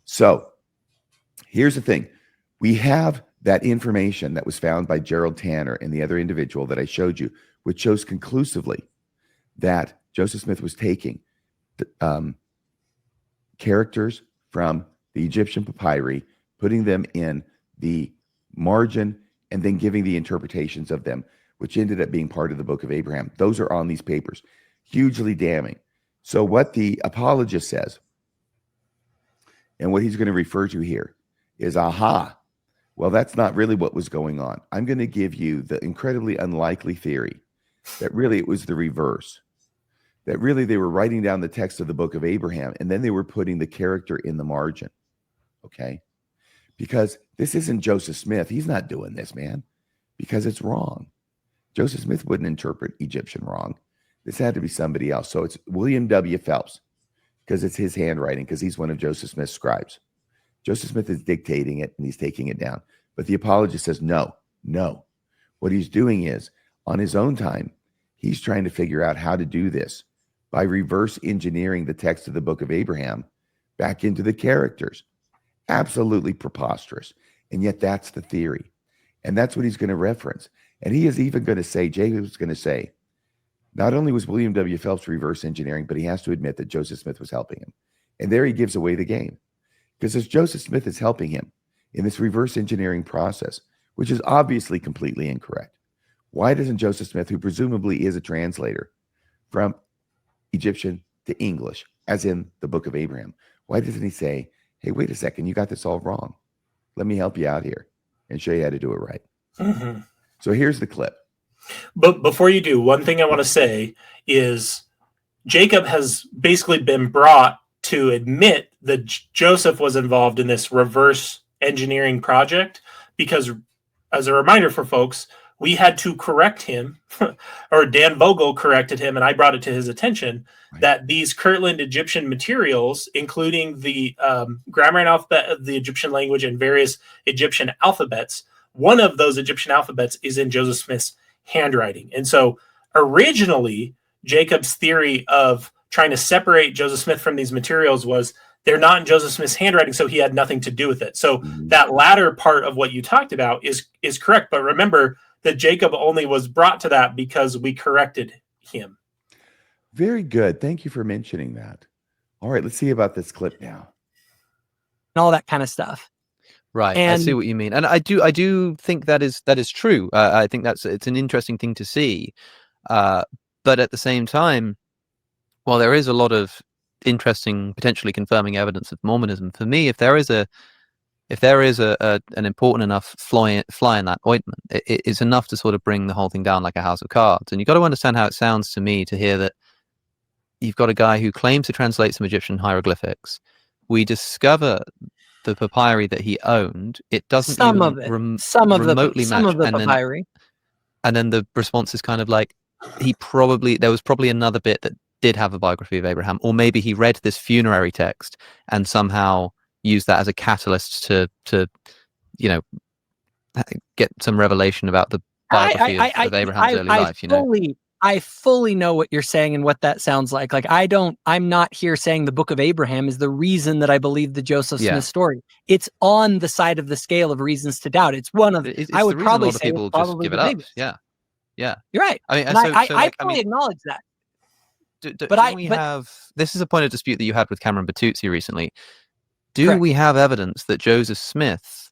So here's the thing. We have that information that was found by Gerald Tanner and the other individual that I showed you, which shows conclusively that Joseph Smith was taking the, characters from the Egyptian papyri, putting them in the margin, and then giving the interpretations of them, which ended up being part of the Book of Abraham. Those are on these papers. Hugely damning. So what the apologist says, and what he's going to refer to here, is, aha, well, that's not really what was going on. I'm going to give you the incredibly unlikely theory that really it was the reverse, that really they were writing down the text of the Book of Abraham, and then they were putting the character in the margin, okay? Because this isn't Joseph Smith. He's not doing this, man, because it's wrong. Joseph Smith wouldn't interpret Egyptian wrong. This had to be somebody else. So it's William W. Phelps, because it's his handwriting, because he's one of Joseph Smith's scribes. Joseph Smith is dictating it, and he's taking it down. But the apologist says, no. What he's doing is, on his own time, he's trying to figure out how to do this by reverse engineering the text of the Book of Abraham back into the characters. Absolutely preposterous. And yet that's the theory. And that's what he's going to reference. And he is even going to say, Jacob's going to say, not only was William W. Phelps reverse engineering, but he has to admit that Joseph Smith was helping him. And there he gives away the game. Because as Joseph Smith is helping him in this reverse engineering process, which is obviously completely incorrect, why doesn't Joseph Smith, who presumably is a translator from Egyptian to English, as in the Book of Abraham, why doesn't he say, hey, wait a second, you got this all wrong. Let me help you out here and show you how to do it right. Mm-hmm. So here's the clip. But before you do, one thing I want to say is Jacob has basically been brought to admit that Joseph was involved in this reverse engineering project because, as a reminder for folks, we had to correct him, or Dan Vogel corrected him, and I brought it to his attention, right, that these Kirtland Egyptian materials, including the grammar and alphabet of the Egyptian language and various Egyptian alphabets, one of those Egyptian alphabets is in Joseph Smith's handwriting. And so originally, Jacob's theory of trying to separate Joseph Smith from these materials was they're not in Joseph Smith's handwriting, so he had nothing to do with it. So that latter part of what you talked about is correct. But remember that Jacob only was brought to that because we corrected him. Very good. Thank you for mentioning that. All right, let's see about this clip now. And all that kind of stuff. Right, And I see what you mean, and I do think that is true. I think it's an interesting thing to see, but at the same time, while there is a lot of interesting, potentially confirming evidence of Mormonism, for me, if there is an important enough fly in that ointment, it's enough to sort of bring the whole thing down like a house of cards. And you've got to understand how it sounds to me to hear that you've got a guy who claims to translate some Egyptian hieroglyphics. We discover the papyri that he owned. It doesn't some even of it, some of remotely the, some match. of the papyri. And then the response is kind of like, there was probably another bit that did have a biography of Abraham, or maybe he read this funerary text and somehow used that as a catalyst to get some revelation about the biography of Abraham's early life. Fully I fully know what you're saying and what that sounds like. Like I'm not here saying the Book of Abraham is the reason that I believe the Joseph Smith story. It's on the side of the scale of reasons to doubt. It's one of, I would probably say, it's probably the biggest. Yeah. You're right. I mean, and I fully acknowledge that. This is a point of dispute that you had with Cameron Batuzzi recently. Do Correct. we have evidence that Joseph Smith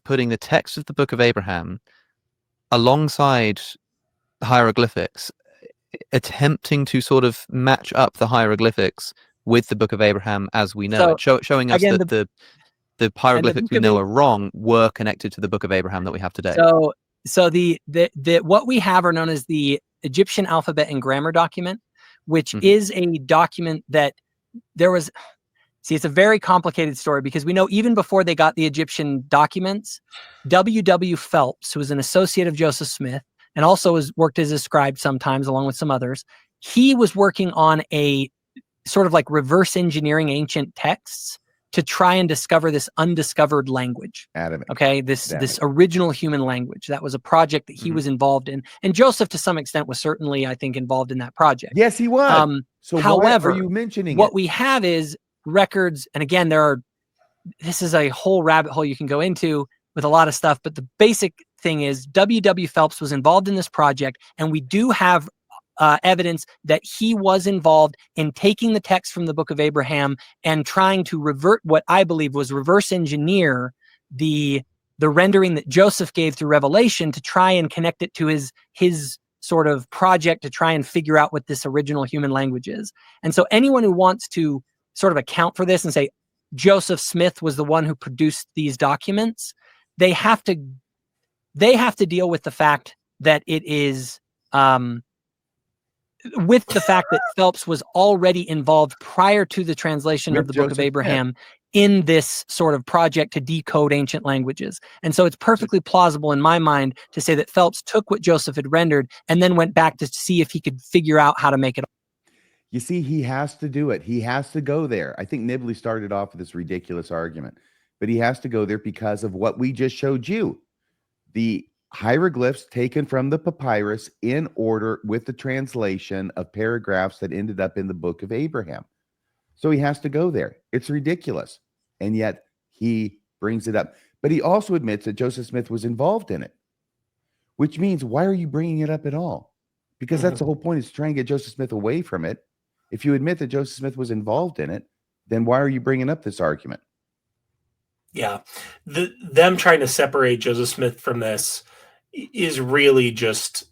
putting the text of the Book of Abraham alongside hieroglyphics, attempting to sort of match up the hieroglyphics with the Book of Abraham as we know it, showing us again, that the hieroglyphics we know are wrong were connected to the Book of Abraham that we have today? So the what we have are known as the Egyptian alphabet and grammar document, which is a document that there was. See, it's a very complicated story because we know even before they got the Egyptian documents, W.W. Phelps, who was an associate of Joseph Smith and also worked as a scribe sometimes along with some others, he was working on a sort of like reverse engineering ancient texts to try and discover this undiscovered language. Okay, this original human language. That was a project that he was involved in. And Joseph, to some extent, was certainly, I think, involved in that project. Yes, he was. So however, why are you mentioning what we have is records, and again, this is a whole rabbit hole you can go into with a lot of stuff, but the basic thing is W.W. Phelps was involved in this project, and we do have evidence that he was involved in taking the text from the Book of Abraham and trying to revert what I believe was reverse engineer the rendering that Joseph gave through Revelation to try and connect it to his sort of project to try and figure out what this original human language is. And so anyone who wants to sort of account for this and say Joseph Smith was the one who produced these documents, they have to deal with the fact that it is with the fact that Phelps was already involved prior to the translation of the Book of Abraham in this sort of project to decode ancient languages. And so it's perfectly plausible in my mind to say that Phelps took what Joseph had rendered and then went back to see if he could figure out how to make it. You see, he has to do it. He has to go there. I think Nibley started off with this ridiculous argument, but he has to go there because of what we just showed you. The hieroglyphs taken from the papyrus in order with the translation of paragraphs that ended up in the Book of Abraham. So he has to go there. It's ridiculous. And yet he brings it up. But he also admits that Joseph Smith was involved in it, which means why are you bringing it up at all? Because that's the whole point, is to try and get Joseph Smith away from it. If you admit that Joseph Smith was involved in it, then why are you bringing up this argument? Yeah. Them trying to separate Joseph Smith from this is really just,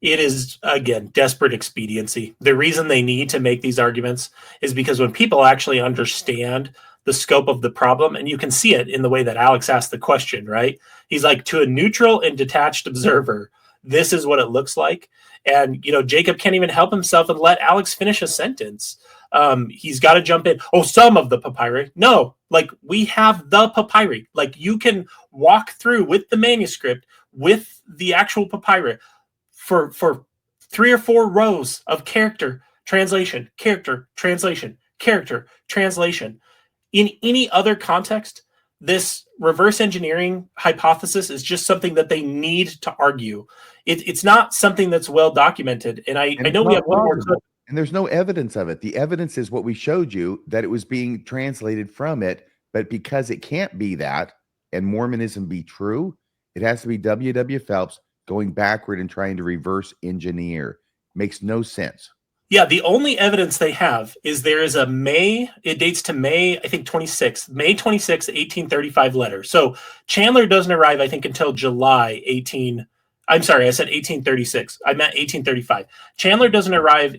it is, again, desperate expediency. The reason they need to make these arguments is because when people actually understand the scope of the problem, and you can see it in the way that Alex asked the question, right? He's like, to a neutral and detached observer, this is what it looks like. And, Jacob can't even help himself and let Alex finish a sentence. He's got to jump in. Oh, some of the papyri. No, like we have the papyri. Like you can walk through with the manuscript, with the actual papyri for 3 or 4 rows of character translation, character translation, character translation. In any other context, this reverse engineering hypothesis is just something that they need to argue. It's not something that's well documented. And I know we have one more clip. And there's no evidence of it. The evidence is what we showed you, that it was being translated from it. But because it can't be that, and Mormonism be true, it has to be W.W. Phelps going backward and trying to reverse engineer. Makes no sense. Yeah, the only evidence they have is there is it dates to May 26th, 1835 letter. So Chandler doesn't arrive, I think, until July 18. I'm sorry, I said 1836. I meant 1835. Chandler doesn't arrive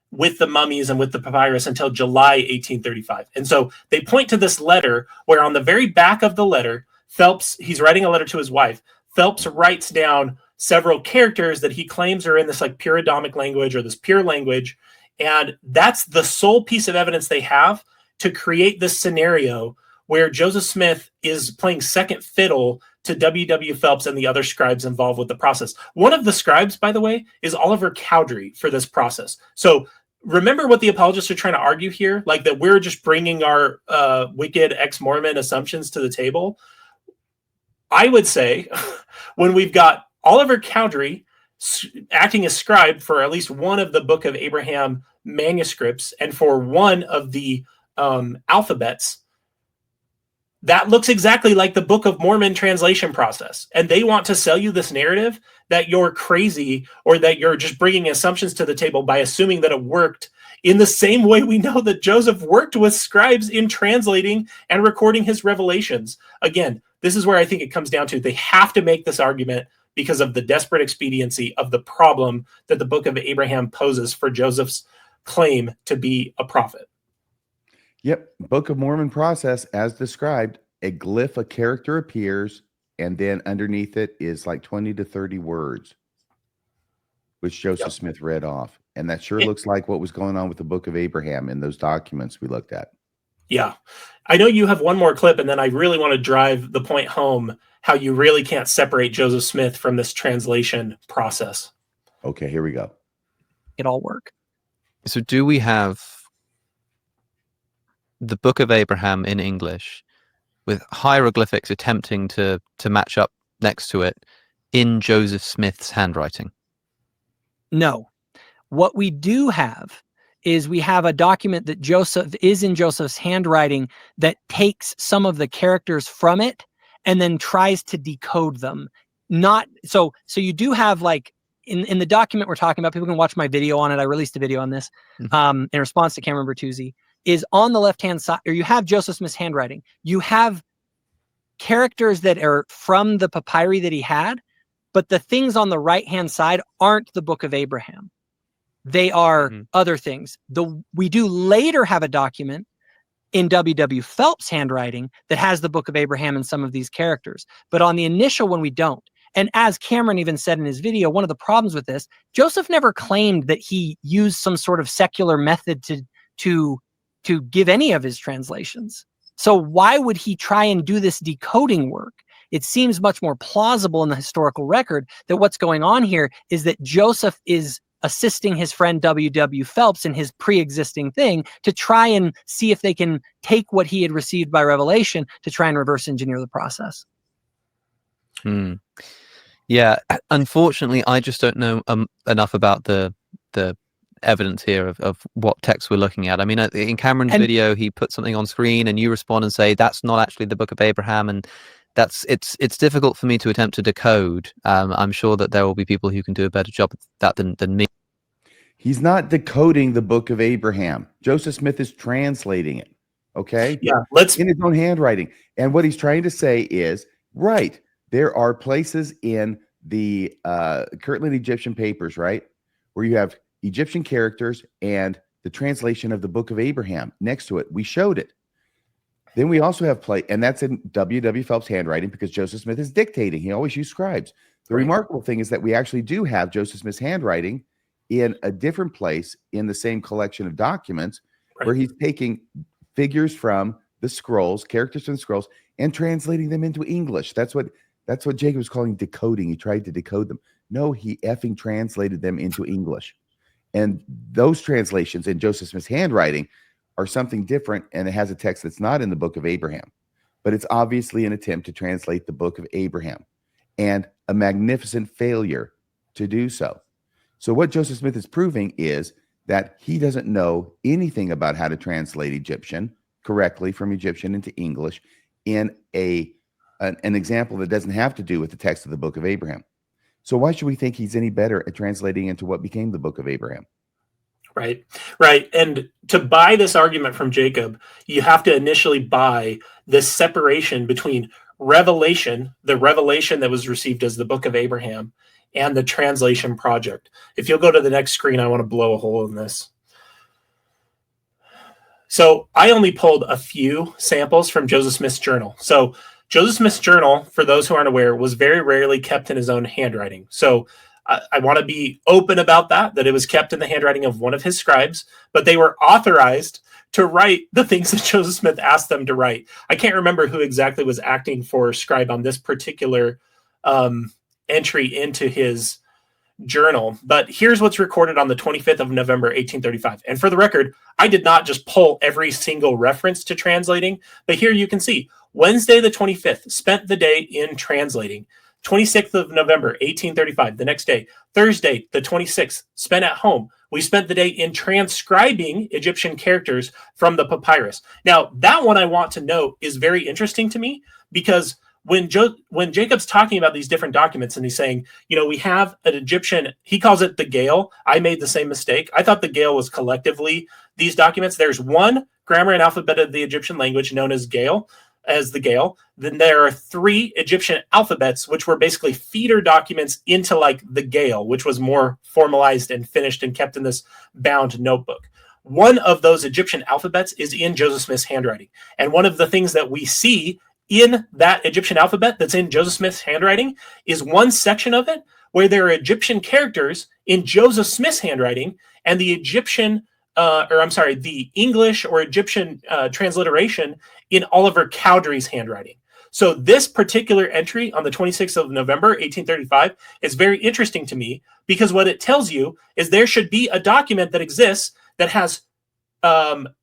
with the mummies and with the papyrus until July 1835. And so they point to this letter where on the very back of the letter, Phelps, he's writing a letter to his wife. Phelps writes down several characters that he claims are in this like pure Adamic language or this pure language. And that's the sole piece of evidence they have to create this scenario where Joseph Smith is playing second fiddle to W.W. Phelps and the other scribes involved with the process. One of the scribes, by the way, is Oliver Cowdery for this process. So remember what the apologists are trying to argue here, like that we're just bringing our wicked ex-Mormon assumptions to the table. I would say when we've got Oliver Cowdery acting as scribe for at least one of the Book of Abraham manuscripts and for one of the alphabets, that looks exactly like the Book of Mormon translation process. And they want to sell you this narrative that you're crazy or that you're just bringing assumptions to the table by assuming that it worked in the same way we know that Joseph worked with scribes in translating and recording his revelations. Again, this is where I think it comes down to they have to make this argument because of the desperate expediency of the problem that the Book of Abraham poses for Joseph's claim to be a prophet. Yep. Book of Mormon process, as described, a glyph, a character appears, and then underneath it is like 20 to 30 words, which Joseph Smith read off. And that sure looks like what was going on with the Book of Abraham in those documents we looked at. Yeah. I know you have one more clip, and then I really want to drive the point home how you really can't separate Joseph Smith from this translation process. Okay, here we go. It all work. So do we have the Book of Abraham in English with hieroglyphics attempting to match up next to it in Joseph Smith's handwriting? No. What we do have is we have a document that Joseph is in Joseph's handwriting that takes some of the characters from it and then tries to decode them. Not so you do have, like, in the document we're talking about, people can watch my video on it. I released a video on this in response to Cameron Bertuzzi, is on the left-hand side, or you have Joseph Smith's handwriting. You have characters that are from the papyri that he had, but the things on the right-hand side aren't the Book of Abraham. They are other things. We do later have a document in W.W. Phelps' handwriting that has the Book of Abraham and some of these characters. But on the initial one, we don't. And as Cameron even said in his video, one of the problems with this, Joseph never claimed that he used some sort of secular method to give any of his translations. So why would he try and do this decoding work? It seems much more plausible in the historical record that what's going on here is that Joseph is assisting his friend W.W. Phelps in his pre-existing thing to try and see if they can take what he had received by revelation to try and reverse engineer the process. Yeah, unfortunately, I just don't know enough about the evidence here of what text we're looking at. I mean, in Cameron's video, he put something on screen and you respond and say, that's not actually the Book of Abraham. And it's difficult for me to attempt to decode. I'm sure that there will be people who can do a better job of that than me. He's not decoding the Book of Abraham. Joseph Smith is translating it. Okay. Yeah. In his own handwriting. And what he's trying to say is, right, there are places in the Kirtland Egyptian papers, right, where you have Egyptian characters and the translation of the Book of Abraham next to it. We showed it. Then we also have and that's in W.W. Phelps' handwriting because Joseph Smith is dictating. He always used scribes. The remarkable thing is that we actually do have Joseph Smith's handwriting in a different place in the same collection of documents where he's taking figures from the scrolls, characters from the scrolls, and translating them into English. That's what Jacob was calling decoding. He tried to decode them. No, he effing translated them into English. And those translations in Joseph Smith's handwriting are something different, and it has a text that's not in the Book of Abraham. But it's obviously an attempt to translate the Book of Abraham, and a magnificent failure to do so. So what Joseph Smith is proving is that he doesn't know anything about how to translate Egyptian correctly from Egyptian into English in an example that doesn't have to do with the text of the Book of Abraham. So why should we think he's any better at translating into what became the Book of Abraham? Right. And to buy this argument from Jacob, you have to initially buy this separation between revelation, the revelation that was received as the Book of Abraham, and the translation project. If you'll go to the next screen, I want to blow a hole in this. So I only pulled a few samples from Joseph Smith's journal. So Joseph Smith's journal, for those who aren't aware, was very rarely kept in his own handwriting. So I want to be open about that it was kept in the handwriting of one of his scribes, but they were authorized to write the things that Joseph Smith asked them to write. I can't remember who exactly was acting for scribe on this particular entry into his journal, but here's what's recorded on the 25th of November, 1835. And for the record, I did not just pull every single reference to translating, but here you can see Wednesday the 25th, spent the day in translating. 26th of November, 1835, the next day. Thursday, the 26th, spent at home. We spent the day in transcribing Egyptian characters from the papyrus. Now, that one I want to note is very interesting to me, because when Jacob's talking about these different documents and he's saying, we have an Egyptian, he calls it the Gale. I made the same mistake. I thought the Gale was collectively these documents. There's one grammar and alphabet of the Egyptian language known as the Gale. Then there are 3 Egyptian alphabets, which were basically feeder documents into like the Gale, which was more formalized and finished and kept in this bound notebook. One of those Egyptian alphabets is in Joseph Smith's handwriting. And one of the things that we see in that Egyptian alphabet that's in Joseph Smith's handwriting is one section of it where there are Egyptian characters in Joseph Smith's handwriting, and the the English or Egyptian transliteration in Oliver Cowdery's handwriting. So this particular entry on the 26th of November, 1835 is very interesting to me, because what it tells you is there should be a document that exists that has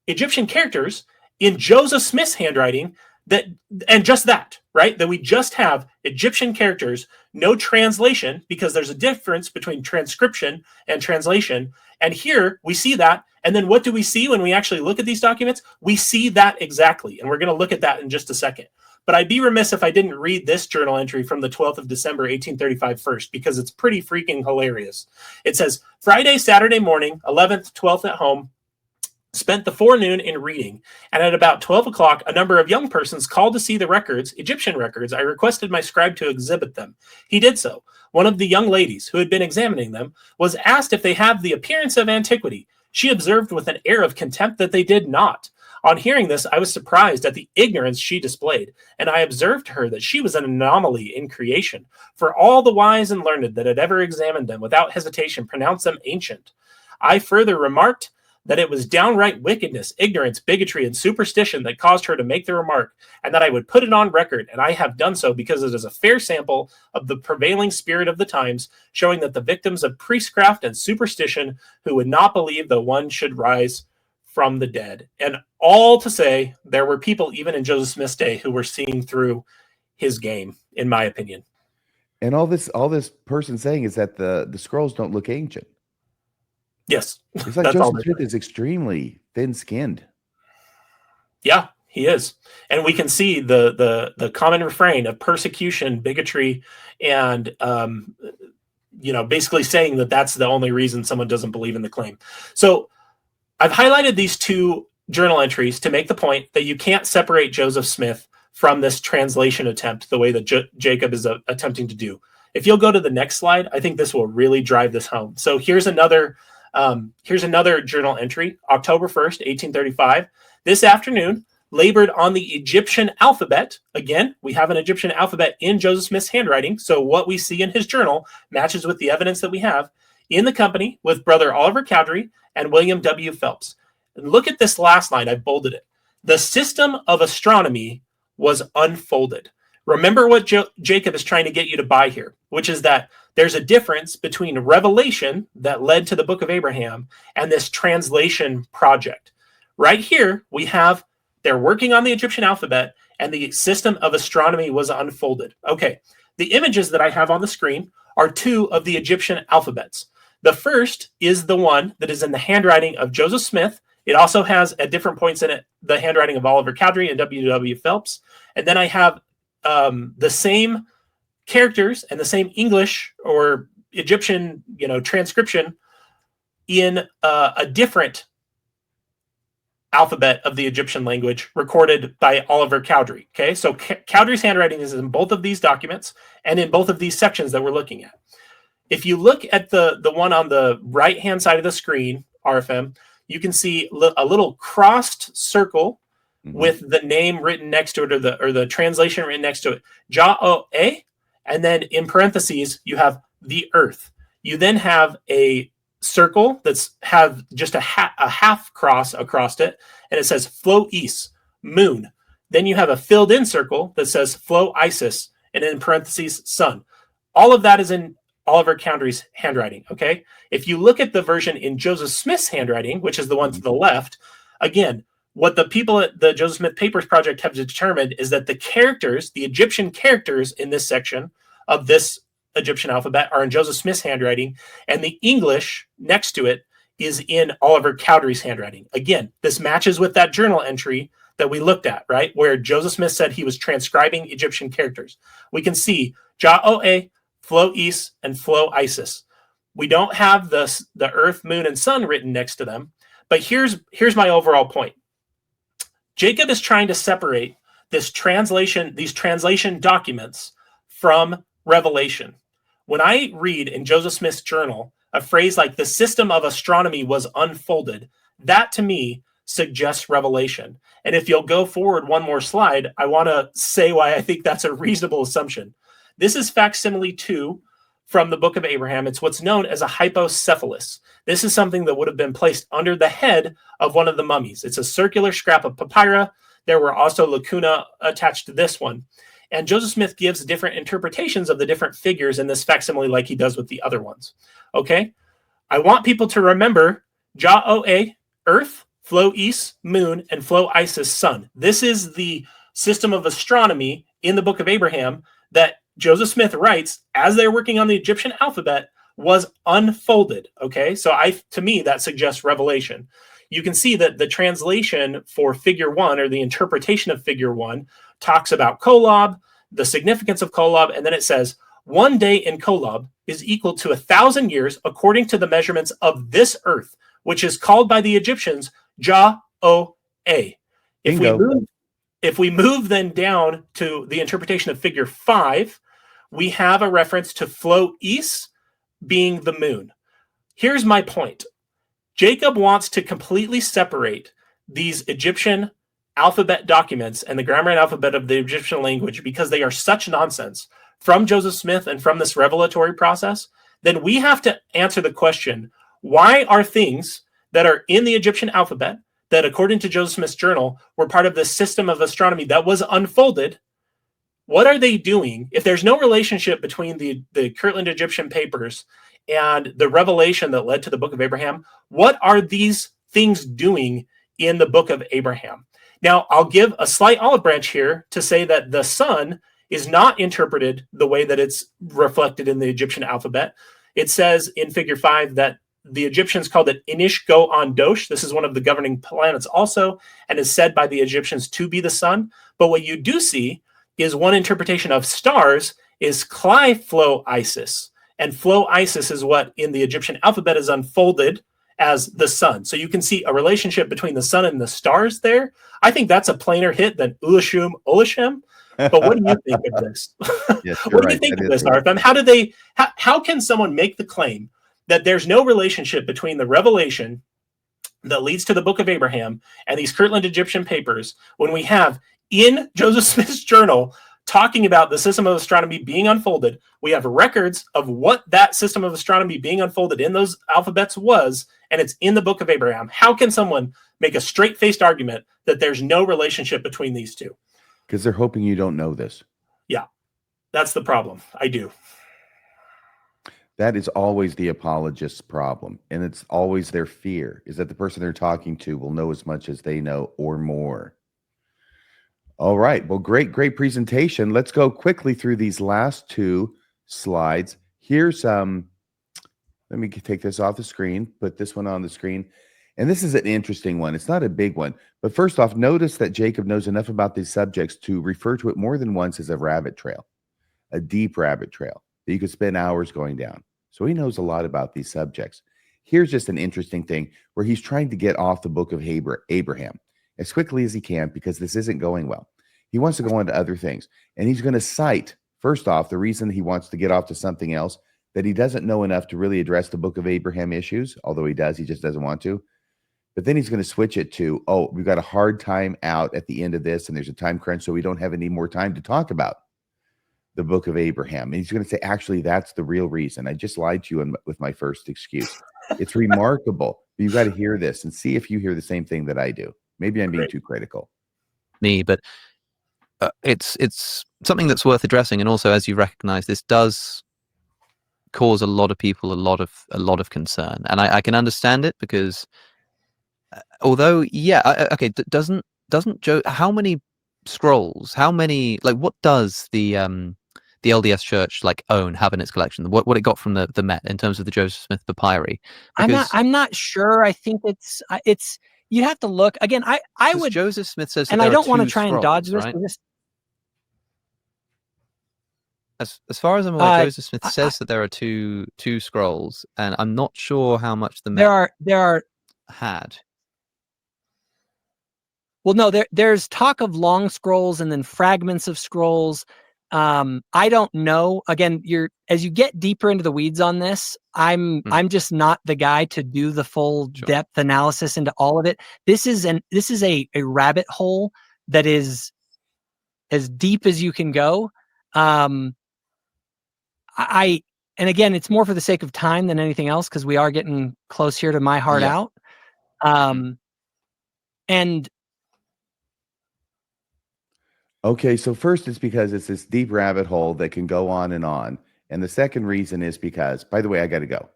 Egyptian characters in Joseph Smith's handwriting, right? That we just have Egyptian characters, no translation, because there's a difference between transcription and translation. And here we see that. And then what do we see when we actually look at these documents? We see that exactly. And we're going to look at that in just a second. But I'd be remiss if I didn't read this journal entry from the 12th of December, 1835 first, because it's pretty freaking hilarious. It says, Friday, Saturday morning, 11th, 12th at home, spent the forenoon in reading, and at about 12 o'clock, a number of young persons called to see the records, Egyptian records. I requested my scribe to exhibit them. He did so. One of the young ladies who had been examining them was asked if they have the appearance of antiquity. She observed with an air of contempt that they did not. On hearing this, I was surprised at the ignorance she displayed, and I observed to her that she was an anomaly in creation, for all the wise and learned that had ever examined them without hesitation pronounced them ancient. I further remarked that it was downright wickedness, ignorance, bigotry, and superstition that caused her to make the remark, and that I would put it on record, and I have done so because it is a fair sample of the prevailing spirit of the times, showing that the victims of priestcraft and superstition who would not believe that one should rise from the dead. And all to say, there were people even in Joseph Smith's day who were seeing through his game, in my opinion. And all this person saying is that the scrolls don't look ancient. Yes. It's like Joseph Smith is extremely thin-skinned. Yeah, he is. And we can see the common refrain of persecution, bigotry, and basically saying that that's the only reason someone doesn't believe in the claim. So I've highlighted these 2 journal entries to make the point that you can't separate Joseph Smith from this translation attempt the way that Jacob is attempting to do. If you'll go to the next slide, I think this will really drive this home. So here's another journal entry, October 1st, 1835. This afternoon, labored on the Egyptian alphabet. Again, we have an Egyptian alphabet in Joseph Smith's handwriting. So what we see in his journal matches with the evidence that we have, in the company with Brother Oliver Cowdery and William W. Phelps. And look at this last line. I bolded it. The system of astronomy was unfolded. Remember what Jacob is trying to get you to buy here, which is that there's a difference between revelation that led to the Book of Abraham and this translation project. Right here, they're working on the Egyptian alphabet, and the system of astronomy was unfolded. Okay, the images that I have on the screen are 2 of the Egyptian alphabets. The first is the one that is in the handwriting of Joseph Smith. It also has, at different points in it, the handwriting of Oliver Cowdery and W.W. Phelps. And then I have the same characters and the same English or Egyptian, transcription in a different alphabet of the Egyptian language recorded by Oliver Cowdery. Okay, so Cowdery's handwriting is in both of these documents and in both of these sections that we're looking at. If you look at the one on the right-hand side of the screen, RFM, you can see a little crossed circle with the name written next to it, or the translation written next to it, Ja-O-A, and then in parentheses you have the earth. You then have a circle that's have just a half cross across it, and it says flow east, moon. Then you have a filled in circle that says flow Isis, and in parentheses sun. All of that is in Oliver Cowdery's handwriting. Okay, if you look at the version in Joseph Smith's handwriting, which is the one to the left, again, what the people at the Joseph Smith Papers Project have determined is that the characters, the Egyptian characters in this section of this Egyptian alphabet are in Joseph Smith's handwriting, and the English next to it is in Oliver Cowdery's handwriting. Again, this matches with that journal entry that we looked at, right? Where Joseph Smith said he was transcribing Egyptian characters. We can see Ja-O-A, Flo-Is, and Flo-Isis. We don't have the earth, moon, and sun written next to them, but here's my overall point. Jacob is trying to separate these translation documents from revelation. When I read in Joseph Smith's journal a phrase like the system of astronomy was unfolded, that to me suggests revelation. And if you'll go forward one more slide, I want to say why I think that's a reasonable assumption. This is facsimile 2 from the Book of Abraham. It's what's known as a hypocephalus. This is something that would have been placed under the head of one of the mummies. It's a circular scrap of papyrus. There were also lacuna attached to this one. And Joseph Smith gives different interpretations of the different figures in this facsimile like he does with the other ones. Okay? I want people to remember Ja-O-A, earth, Flo-Is, moon, and Flo-Isis, sun. This is the system of astronomy in the Book of Abraham that Joseph Smith writes as they're working on the Egyptian alphabet was unfolded. Okay? So to me, that suggests revelation. You can see that the translation for figure 1, or the interpretation of figure 1, talks about Kolob, the significance of Kolob, and then it says, 1 day in Kolob is equal to 1,000 years according to the measurements of this earth, which is called by the Egyptians Ja-O-A. If we move then down to the interpretation of figure 5, we have a reference to Flo-Is being the moon. Here's my point. Jacob wants to completely separate these Egyptian alphabet documents and the grammar and alphabet of the Egyptian language because they are such nonsense from Joseph Smith and from this revelatory process. Then we have to answer the question, why are things that are in the Egyptian alphabet that, according to Joseph Smith's journal, were part of this system of astronomy that was unfolded, what are they doing? If there's no relationship between the Kirtland Egyptian papers and the revelation that led to the Book of Abraham, what are these things doing in the Book of Abraham? Now, I'll give a slight olive branch here to say that the sun is not interpreted the way that it's reflected in the Egyptian alphabet. It says in figure 5 that the Egyptians called it Inish Go On Dosh. This is one of the governing planets also, and is said by the Egyptians to be the sun. But what you do see is one interpretation of stars is Cly Flo Isis. And Flo Isis is what in the Egyptian alphabet is unfolded as the sun. So you can see a relationship between the sun and the stars there. I think that's a plainer hit than Ulashum Olashem. But what do you think of this? Yes, what do you think of this, Artham? How can someone make the claim that there's no relationship between the revelation that leads to the Book of Abraham and these Kirtland Egyptian papers when we have in Joseph Smith's journal talking about the system of astronomy being unfolded? We have records of what that system of astronomy being unfolded in those alphabets was, and it's in the Book of Abraham. How can someone make a straight-faced argument that there's no relationship between these two? Because they're hoping you don't know this. Yeah, that's the problem. I do. That is always the apologist's problem. And it's always their fear, is that the person they're talking to will know as much as they know or more. All right. Well, great presentation. Let's go quickly through these last 2 slides. Here's let me take this off the screen, put this one on the screen. And this is an interesting one. It's not a big one. But first off, notice that Jacob knows enough about these subjects to refer to it more than once as a rabbit trail, a deep rabbit trail that you could spend hours going down. So he knows a lot about these subjects. Here's just an interesting thing where he's trying to get off the Book of Abraham as quickly as he can because this isn't going well. He wants to go on to other things. And he's going to cite, first off, the reason he wants to get off to something else, that he doesn't know enough to really address the Book of Abraham issues, although he does, he just doesn't want to. But then he's going to switch it to, oh, we've got a hard time out at the end of this, and there's a time crunch, so we don't have any more time to talk about the Book of Abraham. And he's going to say, actually, that's the real reason. I just lied to you with my first excuse. It's remarkable. You've got to hear this and see if you hear the same thing that I do. Maybe I'm being too critical. But it's something that's worth addressing. And also, as you recognize, this does cause a lot of people a lot of concern. And I can understand it because although, okay, doesn't Joe, how many scrolls, how many, like, what does the the LDS Church like have in its collection? What it got from the Met in terms of the Joseph Smith papyri? Because I'm not sure. I think it's you'd have to look again. I would. Joseph Smith says that and there I don't want to two try and dodge scrolls, this. right? but this- As far as I'm aware, Joseph Smith I- says that there are two scrolls, and I'm not sure how much the Met there are. had. Well, no, there's talk of long scrolls and then fragments of scrolls. I don't know. Again, as you get deeper into the weeds on this, I'm just not the guy to do the full depth analysis into all of it. This is a rabbit hole that is as deep as you can go. And again, it's more for the sake of time than anything else, because we are getting close here to my heart out. And Okay, so first it's because it's this deep rabbit hole that can go on. And the second reason is because, by the way, I got to go.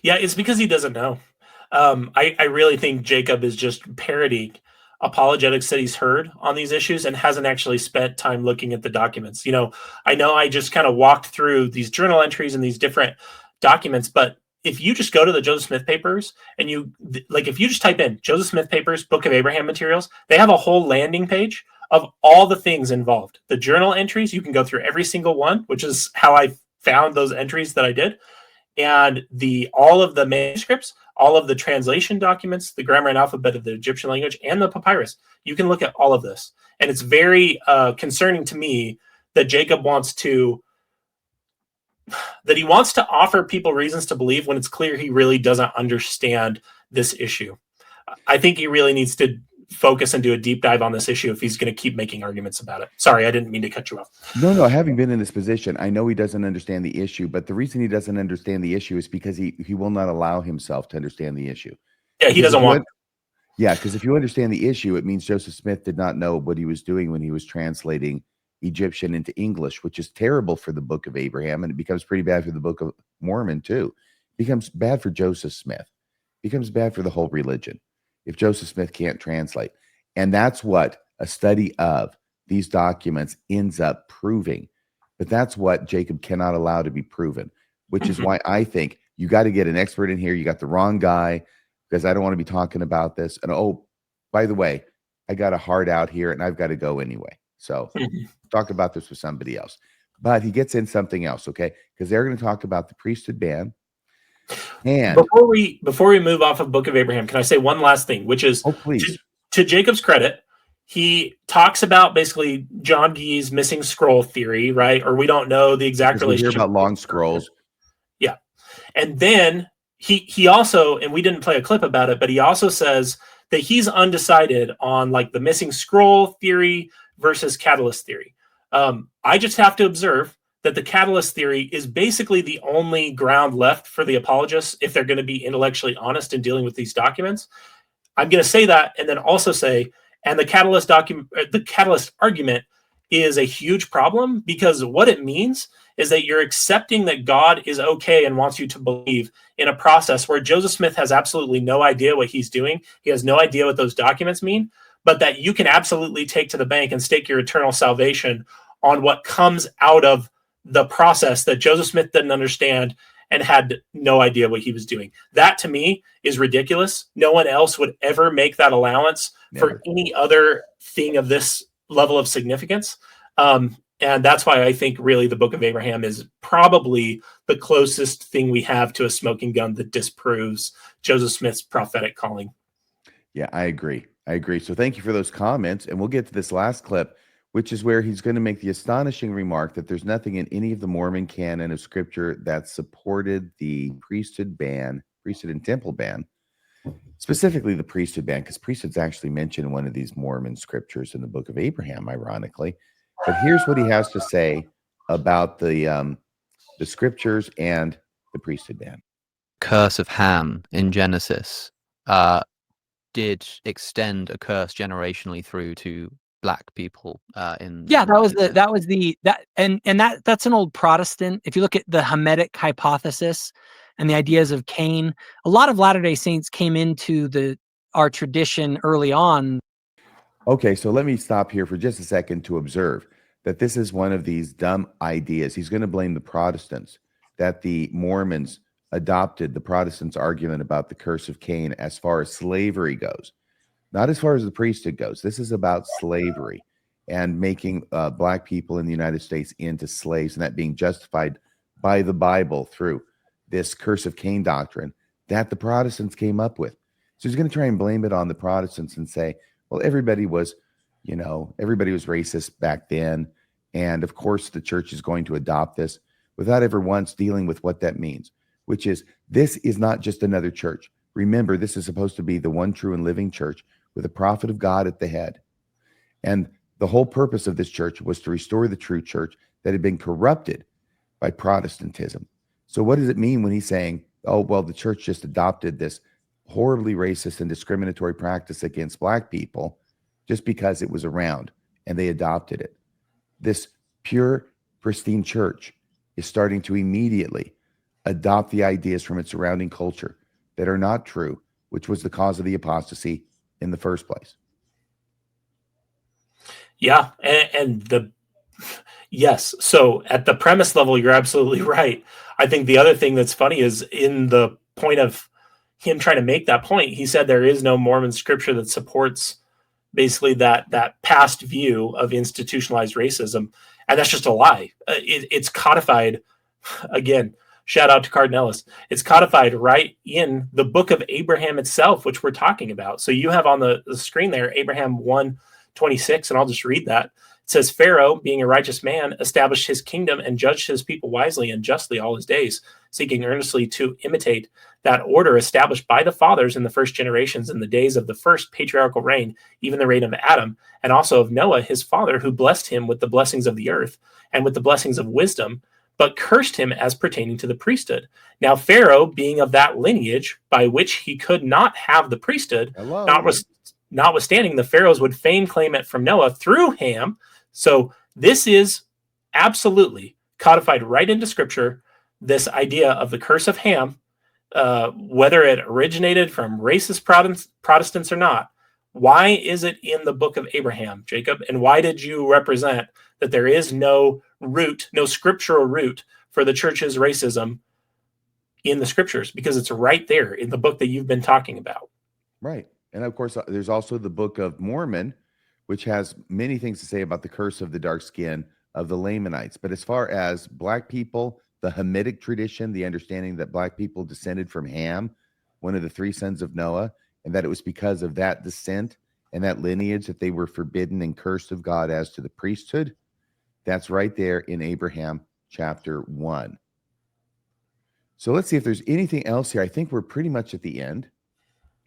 Yeah, it's because he doesn't know. I really think Jacob is just parodying apologetics that he's heard on these issues and hasn't actually spent time looking at the documents. I know I just kind of walked through these journal entries and these different documents, but if you just go to the Joseph Smith papers and if you just type in Joseph Smith papers, Book of Abraham materials, they have a whole landing page of all the things involved. The journal entries, you can go through every single one, which is how I found those entries that I did. And all of the manuscripts, all of the translation documents, the grammar and alphabet of the Egyptian language, and the papyrus. You can look at all of this. And it's very concerning to me that Jacob wants to offer people reasons to believe when it's clear he really doesn't understand this issue. I think he really needs to focus and do a deep dive on this issue if he's going to keep making arguments about it. Sorry, I didn't mean to cut you off. No, having been in this position, I know he doesn't understand the issue, but the reason he doesn't understand the issue is because he will not allow himself to understand the issue. Yeah, he doesn't want. Yeah, because if you understand the issue, it means Joseph Smith did not know what he was doing when he was translating Egyptian into English, which is terrible for the Book of Abraham, and it becomes pretty bad for the Book of Mormon too. It becomes bad for Joseph Smith. It becomes bad for the whole religion if Joseph Smith can't translate. And that's what a study of these documents ends up proving. But that's what Jacob cannot allow to be proven, which is why I think you got to get an expert in here. You got the wrong guy, because I don't want to be talking about this. And oh, by the way, I got a heart out here and I've got to go anyway. So talk about this with somebody else. But he gets in something else, okay? Because they're going to talk about the priesthood ban. And before we move off of Book of Abraham, can I say one last thing, which is, please. To Jacob's credit, he talks about basically John Gee's missing scroll theory, right? Or we don't know the exact relationship. We hear about long scrolls. Yeah. And then he also, and we didn't play a clip about it, but he also says that he's undecided on like the missing scroll theory versus catalyst theory. I just have to observe that the catalyst theory is basically the only ground left for the apologists if they're going to be intellectually honest in dealing with these documents. I'm going to say that, and then also say, and the catalyst argument is a huge problem, because what it means is that you're accepting that God is okay and wants you to believe in a process where Joseph Smith has absolutely no idea what he's doing. He has no idea what those documents mean, but that you can absolutely take to the bank and stake your eternal salvation on what comes out of the process that Joseph Smith didn't understand and had no idea what he was doing. That to me is ridiculous. No one else would ever make that allowance for any other thing of this level of significance. And that's why I think really the Book of Abraham is probably the closest thing we have to a smoking gun that disproves Joseph Smith's prophetic calling. Yeah, I agree. So thank you for those comments. And we'll get to this last clip, which is where he's going to make the astonishing remark that there's nothing in any of the Mormon canon of scripture that supported the priesthood and temple ban, specifically the priesthood ban, because priesthood's actually mentioned in one of these Mormon scriptures in the Book of Abraham, ironically. But here's what he has to say about the scriptures and the priesthood ban. Curse of Ham in Genesis did extend a curse generationally through to Black people in that's an old Protestant. If you look at the Hamitic hypothesis and the ideas of Cain, a lot of Latter-day Saints came into our tradition early on. Okay, so let me stop here for just a second to observe that this is one of these dumb ideas. He's going to blame the Protestants, that the Mormons adopted the Protestants' argument about the curse of Cain as far as slavery goes, not as far as the priesthood goes. This is about slavery and making black people in the United States into slaves, and that being justified by the Bible through this curse of Cain doctrine that the Protestants came up with. So he's going to try and blame it on the Protestants and say, well, everybody was racist back then. And of course, the church is going to adopt this without ever once dealing with what that means, which is this is not just another church. Remember, this is supposed to be the one true and living church with a prophet of God at the head. And the whole purpose of this church was to restore the true church that had been corrupted by Protestantism. So what does it mean when he's saying, oh, well, the church just adopted this horribly racist and discriminatory practice against black people just because it was around and they adopted it? This pure, pristine church is starting to immediately adopt the ideas from its surrounding culture that are not true, which was the cause of the apostasy in the first place. Yeah, yes. So at the premise level, you're absolutely right. I think the other thing that's funny is in the point of him trying to make that point, he said there is no Mormon scripture that supports basically that past view of institutionalized racism, and that's just a lie. It's codified. Again, shout out to Cardinellis. It's codified right in the Book of Abraham itself, which we're talking about. So you have on the screen there Abraham 1:26, and I'll just read that. It says, Pharaoh, being a righteous man, established his kingdom and judged his people wisely and justly all his days, seeking earnestly to imitate that order established by the fathers in the first generations in the days of the first patriarchal reign, even the reign of Adam, and also of Noah, his father, who blessed him with the blessings of the earth and with the blessings of wisdom, but cursed him as pertaining to the priesthood. Now Pharaoh, being of that lineage by which he could not have the priesthood, notwithstanding, the pharaohs would fain claim it from Noah through Ham. So this is absolutely codified right into Scripture, this idea of the curse of Ham, whether it originated from racist Protestants or not. Why is it in the Book of Abraham, Jacob? And why did you represent that there is no root, no scriptural root for the church's racism in the Scriptures? Because it's right there in the book that you've been talking about. Right. And of course, there's also the Book of Mormon, which has many things to say about the curse of the dark skin of the Lamanites. But as far as black people, the Hamitic tradition, the understanding that black people descended from Ham, one of the three sons of Noah, and that it was because of that descent and that lineage that they were forbidden and cursed of God as to the priesthood, that's right there in Abraham chapter 1. So let's see if there's anything else here. I think we're pretty much at the end.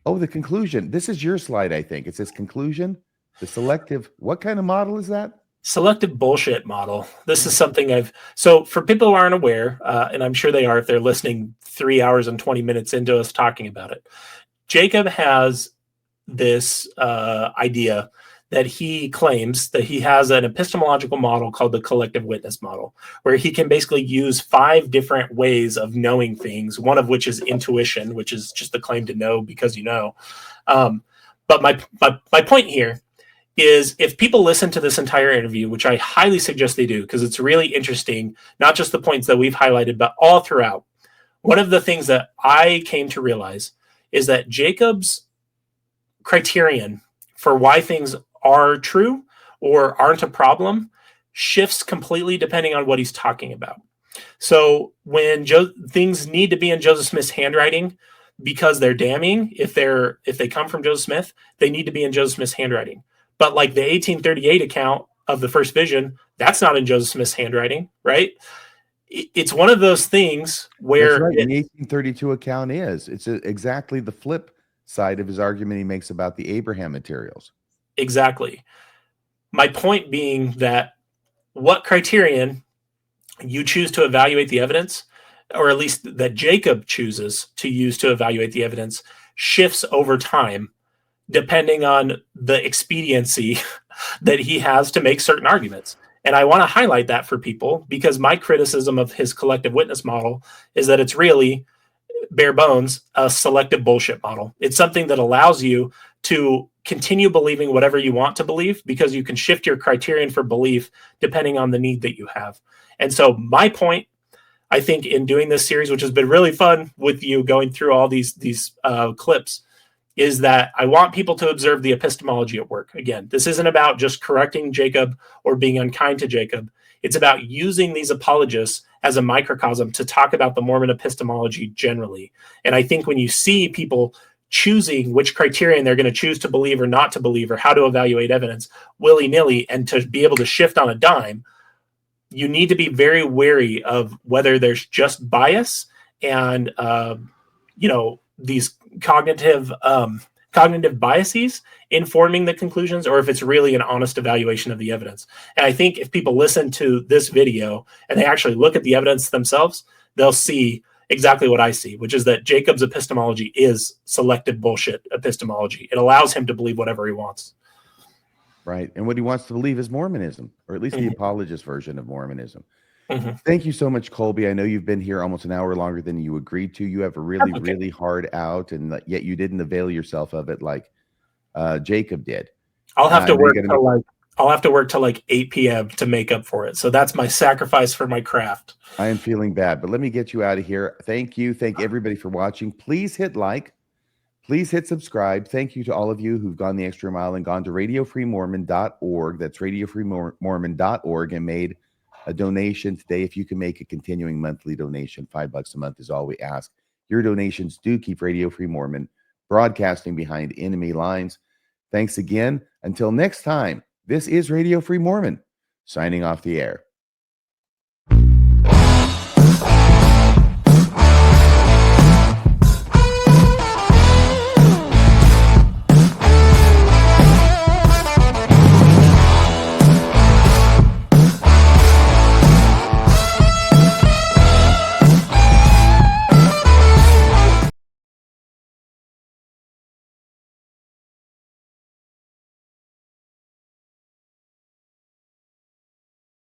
Oh, the conclusion. This is your slide, I think. It says conclusion. The selective, what kind of model is that? Selective bullshit model. This is something so for people who aren't aware, and I'm sure they are if they're listening 3 hours and 20 minutes into us talking about it, Jacob has this idea that he claims that he has an epistemological model called the collective witness model, where he can basically use 5 different ways of knowing things, one of which is intuition, which is just the claim to know because you know. But my point here is if people listen to this entire interview, which I highly suggest they do, because it's really interesting, not just the points that we've highlighted, but all throughout. One of the things that I came to realize is that Jacob's criterion for why things are true or aren't a problem shifts completely depending on what he's talking about. So when things need to be in Joseph Smith's handwriting because they're damning, if they come from Joseph Smith, they need to be in Joseph Smith's handwriting. But like the 1838 account of the first vision, that's not in Joseph Smith's handwriting, right? It's one of those things where... That's right. The 1832 account is. It's exactly the flip side of his argument he makes about the Abraham materials. Exactly. My point being that what criterion you choose to evaluate the evidence, or at least that Jacob chooses to use to evaluate the evidence, shifts over time depending on the expediency that he has to make certain arguments. And I want to highlight that for people because my criticism of his collective witness model is that it's really bare bones a selective bullshit model. It's something that allows you to continue believing whatever you want to believe, because you can shift your criterion for belief depending on the need that you have. And so my point, I think, in doing this series, which has been really fun with you going through all these clips, is that I want people to observe the epistemology at work. Again, this isn't about just correcting Jacob or being unkind to Jacob. It's about using these apologists as a microcosm to talk about the Mormon epistemology generally. And I think when you see people choosing which criterion they're going to choose to believe or not to believe, or how to evaluate evidence willy-nilly, and to be able to shift on a dime, you need to be very wary of whether there's just bias and these cognitive biases informing the conclusions, or if it's really an honest evaluation of the evidence. And I think if people listen to this video and they actually look at the evidence themselves, they'll see exactly what I see, which is that Jacob's epistemology is selective bullshit epistemology. It allows him to believe whatever he wants. Right. And what he wants to believe is Mormonism, or at least the apologist version of Mormonism. Mm-hmm. Thank you so much, Colby. I know you've been here almost an hour longer than you agreed to. You have a really hard out, and yet you didn't avail yourself of it like Jacob did. I'll have to work till like 8 p.m. to make up for it. So that's my sacrifice for my craft. I am feeling bad, but let me get you out of here. Thank you. Thank everybody for watching. Please hit like. Please hit subscribe. Thank you to all of you who've gone the extra mile and gone to radiofreemormon.org. That's radiofreemormon.org, and made a donation today. If you can make a continuing monthly donation, $5 a month is all we ask. Your donations do keep Radio Free Mormon broadcasting behind enemy lines. Thanks again. Until next time, this is Radio Free Mormon, signing off the air.